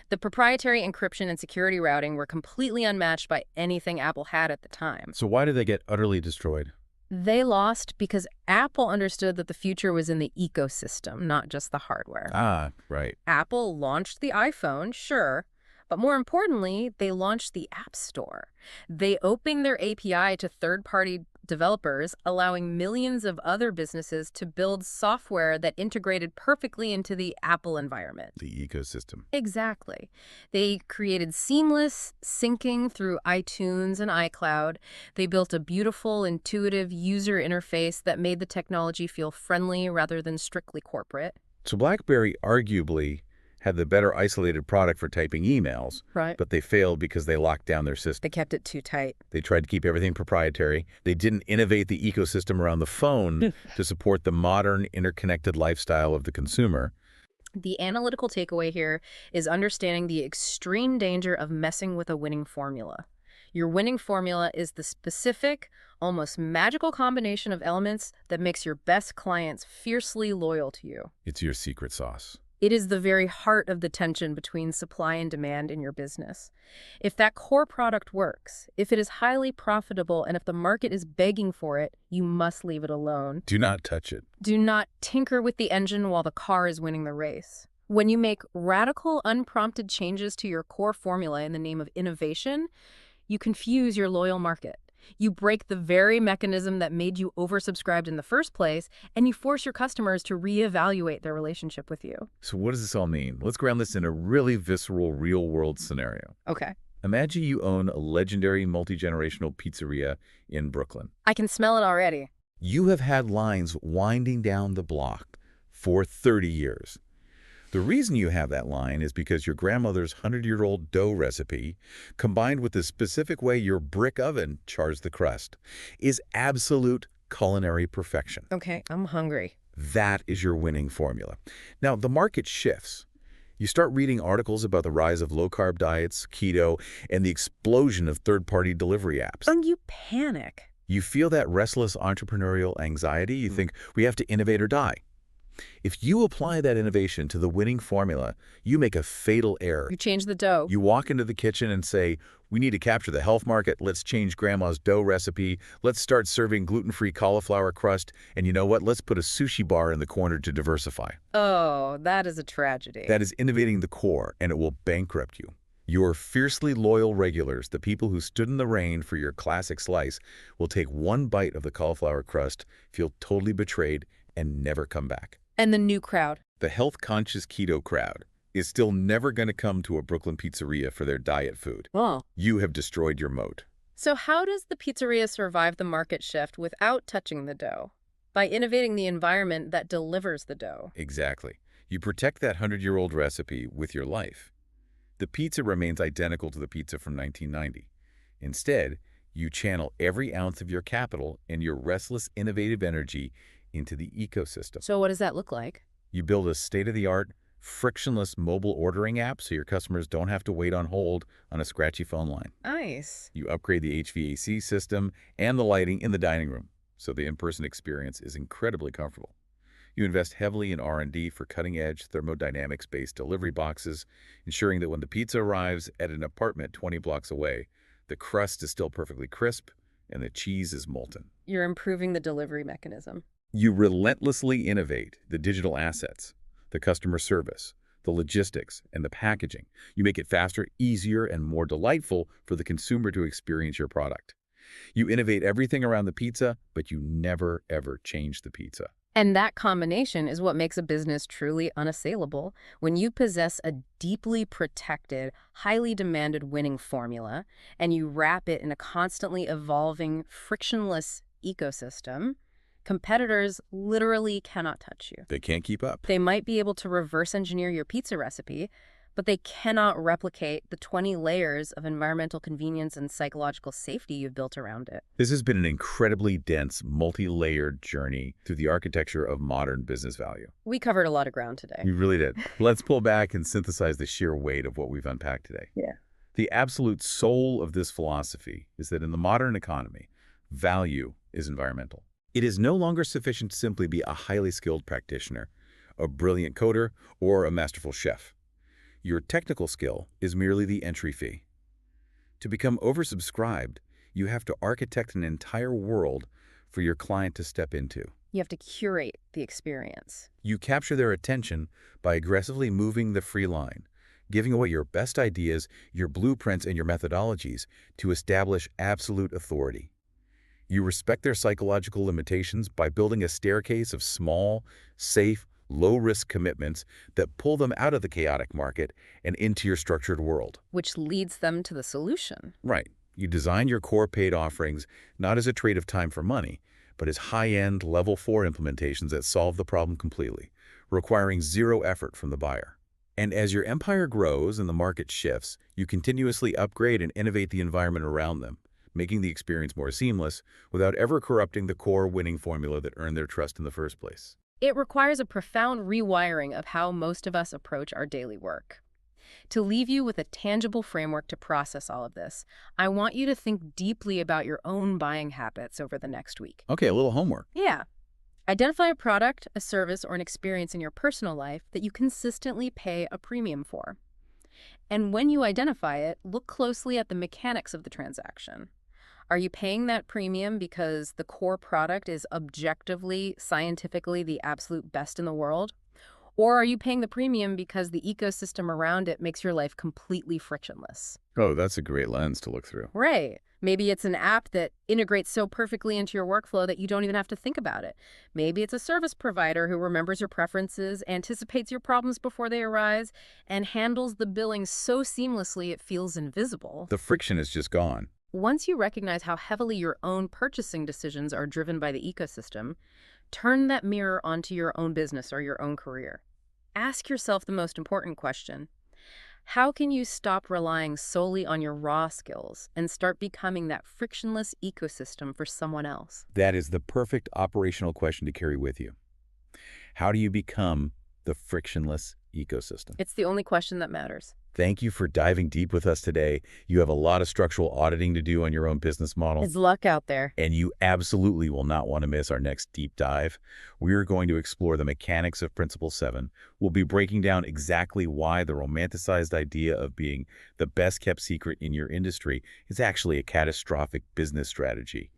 The proprietary encryption and security routing were completely unmatched by anything Apple had at the time.
So why did they get utterly destroyed?
They lost because Apple understood that the future was in the ecosystem, not just the hardware.
Ah, right.
Apple launched the iPhone, sure, but more importantly, they launched the App Store. They opened their API to third-party developers, allowing millions of other businesses to build software that integrated perfectly into the Apple environment.
The ecosystem.
Exactly. They created seamless syncing through iTunes and iCloud. They built a beautiful, intuitive user interface that made the technology feel friendly rather than strictly corporate.
So BlackBerry arguably had the better isolated product for typing emails,
Right.
but they failed because they locked down their system.
They kept it too tight.
They tried to keep everything proprietary. They didn't innovate the ecosystem around the phone to support the modern, interconnected lifestyle of the consumer.
The analytical takeaway here is understanding the extreme danger of messing with a winning formula. Your winning formula is the specific, almost magical combination of elements that makes your best clients fiercely loyal to you.
It's your secret sauce.
It is the very heart of the tension between supply and demand in your business. If that core product works, if it is highly profitable, and if the market is begging for it, you must leave it alone.
Do not touch it.
Do not tinker with the engine while the car is winning the race. When you make radical, unprompted changes to your core formula in the name of innovation, you confuse your loyal market. You break the very mechanism that made you oversubscribed in the first place, and you force your customers to reevaluate their relationship with you.
So what does this all mean? Let's ground this in a really visceral, real-world scenario.
Okay.
Imagine you own a legendary multi-generational pizzeria in Brooklyn.
I can smell it already.
You have had lines winding down the block for 30 years. The reason you have that line is because your grandmother's 100-year-old dough recipe, combined with the specific way your brick oven chars the crust, is absolute culinary perfection.
Okay, I'm hungry.
That is your winning formula. Now, the market shifts. You start reading articles about the rise of low-carb diets, keto, and the explosion of third-party delivery apps.
And you panic.
You feel that restless entrepreneurial anxiety. You think, we have to innovate or die. If you apply that innovation to the winning formula, you make a fatal error.
You change the dough.
You walk into the kitchen and say, we need to capture the health market. Let's change grandma's dough recipe. Let's start serving gluten-free cauliflower crust. And you know what? Let's put a sushi bar in the corner to diversify.
Oh, that is a tragedy.
That is innovating the core, and it will bankrupt you. Your fiercely loyal regulars, the people who stood in the rain for your classic slice, will take one bite of the cauliflower crust, feel totally betrayed, and never come back.
And the new crowd.
The health-conscious keto crowd is still never going to come to a Brooklyn pizzeria for their diet food.
Oh.
You have destroyed your moat.
So how does the pizzeria survive the market shift without touching the dough? By innovating the environment that delivers the dough.
Exactly. You protect that 100-year-old recipe with your life. The pizza remains identical to the pizza from 1990. Instead, you channel every ounce of your capital and your restless, innovative energy into the ecosystem.
So what does that look like?
You build a state-of-the-art, frictionless mobile ordering app so your customers don't have to wait on hold on a scratchy phone line.
Nice.
You upgrade the HVAC system and the lighting in the dining room so the in-person experience is incredibly comfortable. You invest heavily in R&D for cutting-edge thermodynamics-based delivery boxes, ensuring that when the pizza arrives at an apartment 20 blocks away, the crust is still perfectly crisp and the cheese is molten.
You're improving the delivery mechanism.
You relentlessly innovate the digital assets, the customer service, the logistics, and the packaging. You make it faster, easier, and more delightful for the consumer to experience your product. You innovate everything around the pizza, but you never, ever change the pizza.
And that combination is what makes a business truly unassailable. When you possess a deeply protected, highly demanded winning formula, and you wrap it in a constantly evolving, frictionless ecosystem, competitors literally cannot touch you.
They can't keep up.
They might be able to reverse engineer your pizza recipe, but they cannot replicate the 20 layers of environmental convenience and psychological safety you've built around it.
This has been an incredibly dense, multi-layered journey through the architecture of modern business value.
We covered a lot of ground today.
We really did. Let's pull back and synthesize the sheer weight of what we've unpacked today.
Yeah.
The absolute soul of this philosophy is that in the modern economy, value is environmental. It is no longer sufficient to simply be a highly skilled practitioner, a brilliant coder, or a masterful chef. Your technical skill is merely the entry fee. To become oversubscribed, you have to architect an entire world for your client to step into.
You have to curate the experience.
You capture their attention by aggressively moving the free line, giving away your best ideas, your blueprints, and your methodologies to establish absolute authority. You respect their psychological limitations by building a staircase of small, safe, low-risk commitments that pull them out of the chaotic market and into your structured world.
Which leads them to the solution.
Right. You design your core paid offerings not as a trade of time for money, but as high-end level 4 implementations that solve the problem completely, requiring zero effort from the buyer. And as your empire grows and the market shifts, you continuously upgrade and innovate the environment around them, making the experience more seamless without ever corrupting the core winning formula that earned their trust in the first place.
It requires a profound rewiring of how most of us approach our daily work. To leave you with a tangible framework to process all of this, I want you to think deeply about your own buying habits over the next week.
Okay, a little homework.
Yeah. Identify a product, a service, or an experience in your personal life that you consistently pay a premium for. And when you identify it, look closely at the mechanics of the transaction. Are you paying that premium because the core product is objectively, scientifically the absolute best in the world? Or are you paying the premium because the ecosystem around it makes your life completely frictionless?
Oh, that's a great lens to look through.
Right. Maybe it's an app that integrates so perfectly into your workflow that you don't even have to think about it. Maybe it's a service provider who remembers your preferences, anticipates your problems before they arise, and handles the billing so seamlessly it feels invisible.
The friction is just gone.
Once you recognize how heavily your own purchasing decisions are driven by the ecosystem, turn that mirror onto your own business or your own career. Ask yourself the most important question. How can you stop relying solely on your raw skills and start becoming that frictionless ecosystem for someone else?
That is the perfect operational question to carry with you. How do you become the frictionless ecosystem?
It's the only question that matters.
Thank you for diving deep with us today. You have a lot of structural auditing to do on your own business model.
It's luck out there.
And you absolutely will not want to miss our next deep dive. We are going to explore the mechanics of Principle 7. We'll be breaking down exactly why the romanticized idea of being the best-kept secret in your industry is actually a catastrophic business strategy,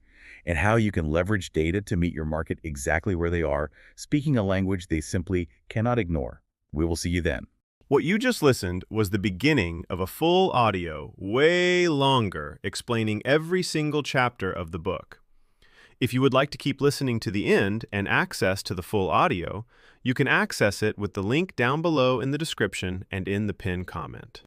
and how you can leverage data to meet your market exactly where they are, speaking a language they simply cannot ignore. We will see you then.
What you just listened was the beginning of a full audio, way longer, explaining every single chapter of the book. If you would like to keep listening to the end and access to the full audio, you can access it with the link down below in the description and in the pinned comment.